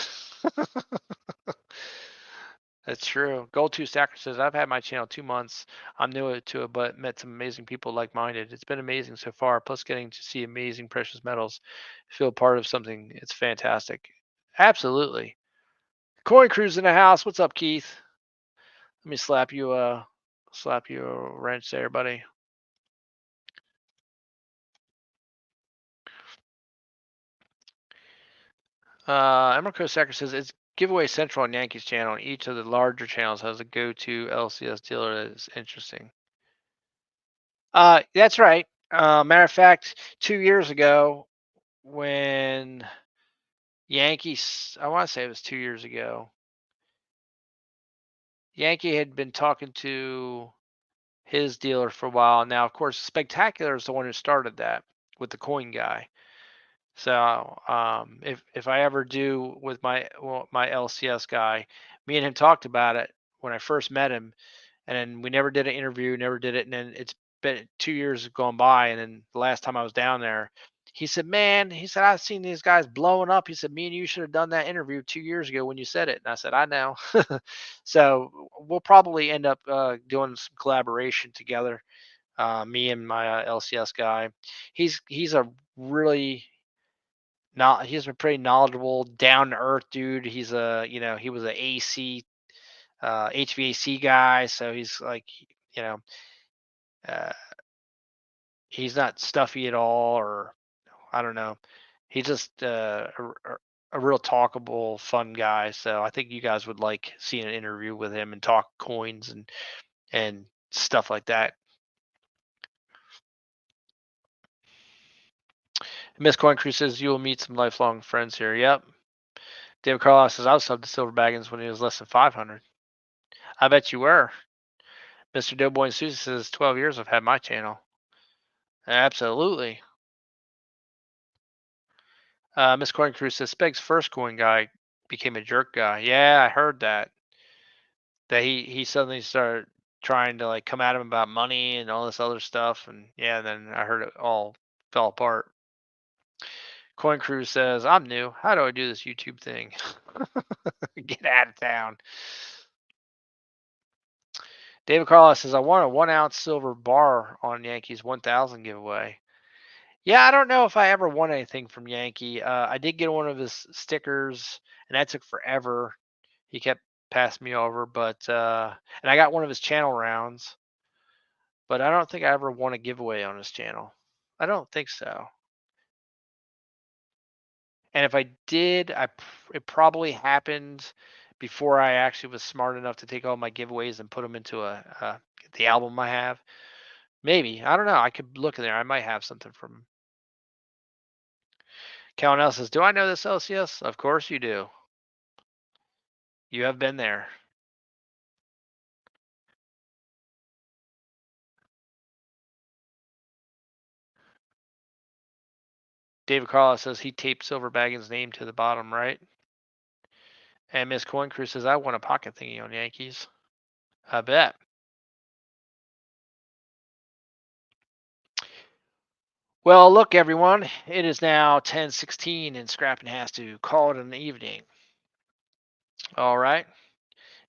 That's true. Gold 2 Stacker says, I've had my channel 2 months. I'm new to it, but met some amazing people like minded. It's been amazing so far. Plus, getting to see amazing precious metals, feel part of something. It's fantastic. Absolutely. Coin Crew's in the house. What's up, Keith? Let me slap you a wrench there, buddy. Emerald Coast Stacker says, it's giveaway central on Yankees channel, and each of the larger channels has a go-to LCS dealer that is interesting. That's right. Matter of fact, 2 years ago, when Yankees, I want to say it was 2 years ago, Yankee had been talking to his dealer for a while. Now, of course, Spectacular is the one who started that with the coin guy. So, if I ever do with my LCS guy, me and him talked about it when I first met him, and then we never did an interview, never did it. And then it's been 2 years gone by, and then the last time I was down there, he said, "Man," he said, "I've seen these guys blowing up." He said, "Me and you should have done that interview 2 years ago when you said it." And I said, "I know." So we'll probably end up doing some collaboration together. Me and my LCS guy. He's a really not he's a pretty knowledgeable, down to earth dude. He was a AC HVAC guy, so he's like, you know, uh, he's not stuffy at all, or I don't know. He's just a real talkable, fun guy. So I think you guys would like seeing an interview with him and talk coins and stuff like that. Miss Coin Crew says you will meet some lifelong friends here. Yep. David Carlos says I was subbed to Silver Baggins when he was less than 500. I bet you were. Mr. Doughboy and Susie says 12 years I've had my channel. Absolutely. Miss Coin Crew says Speg's first coin guy became a jerk guy. Yeah, I heard that. that he suddenly started trying to like come at him about money and all this other stuff, and yeah, then I heard it all fell apart. Coin Crew says, "I'm new. How do I do this YouTube thing?" Get out of town. David Carlos says, "I won a 1 ounce silver bar on Yankees 1000 giveaway." Yeah, I don't know if I ever won anything from Yankee. I did get one of his stickers, and that took forever. He kept passing me over, but and I got one of his channel rounds, but I don't think I ever won a giveaway on his channel. I don't think so. And if I did, it probably happened before I actually was smart enough to take all my giveaways and put them into the album I have. Maybe, I don't know. I could look in there. I might have something from. Calvin L says, "Do I know this LCS? Of course you do. You have been there." David Carlos says he taped Silver Baggin's name to the bottom right. And Miss Coin Crew says, "I won a pocket thingy on Yankees." I bet. Well, look, everyone. It is now 10:16, and Scrapping has to call it an evening. All right.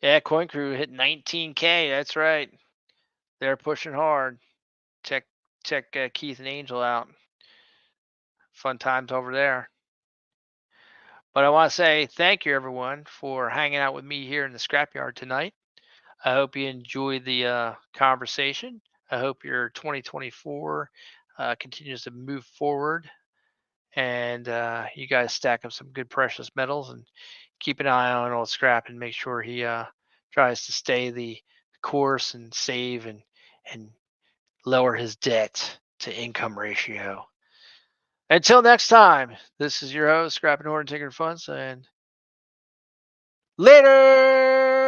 Yeah, Coin Crew hit 19K. That's right. They're pushing hard. Check Keith and Angel out. Fun times over there. But I want to say thank you, everyone, for hanging out with me here in the scrapyard tonight. I hope you enjoyed the conversation. I hope your 2024 continues to move forward, and you guys stack up some good precious metals and keep an eye on old Scrap and make sure he tries to stay the course and save and lower his debt to income ratio. Until next time, this is your host, Scrap and Hoarding Tinker Fun, saying later.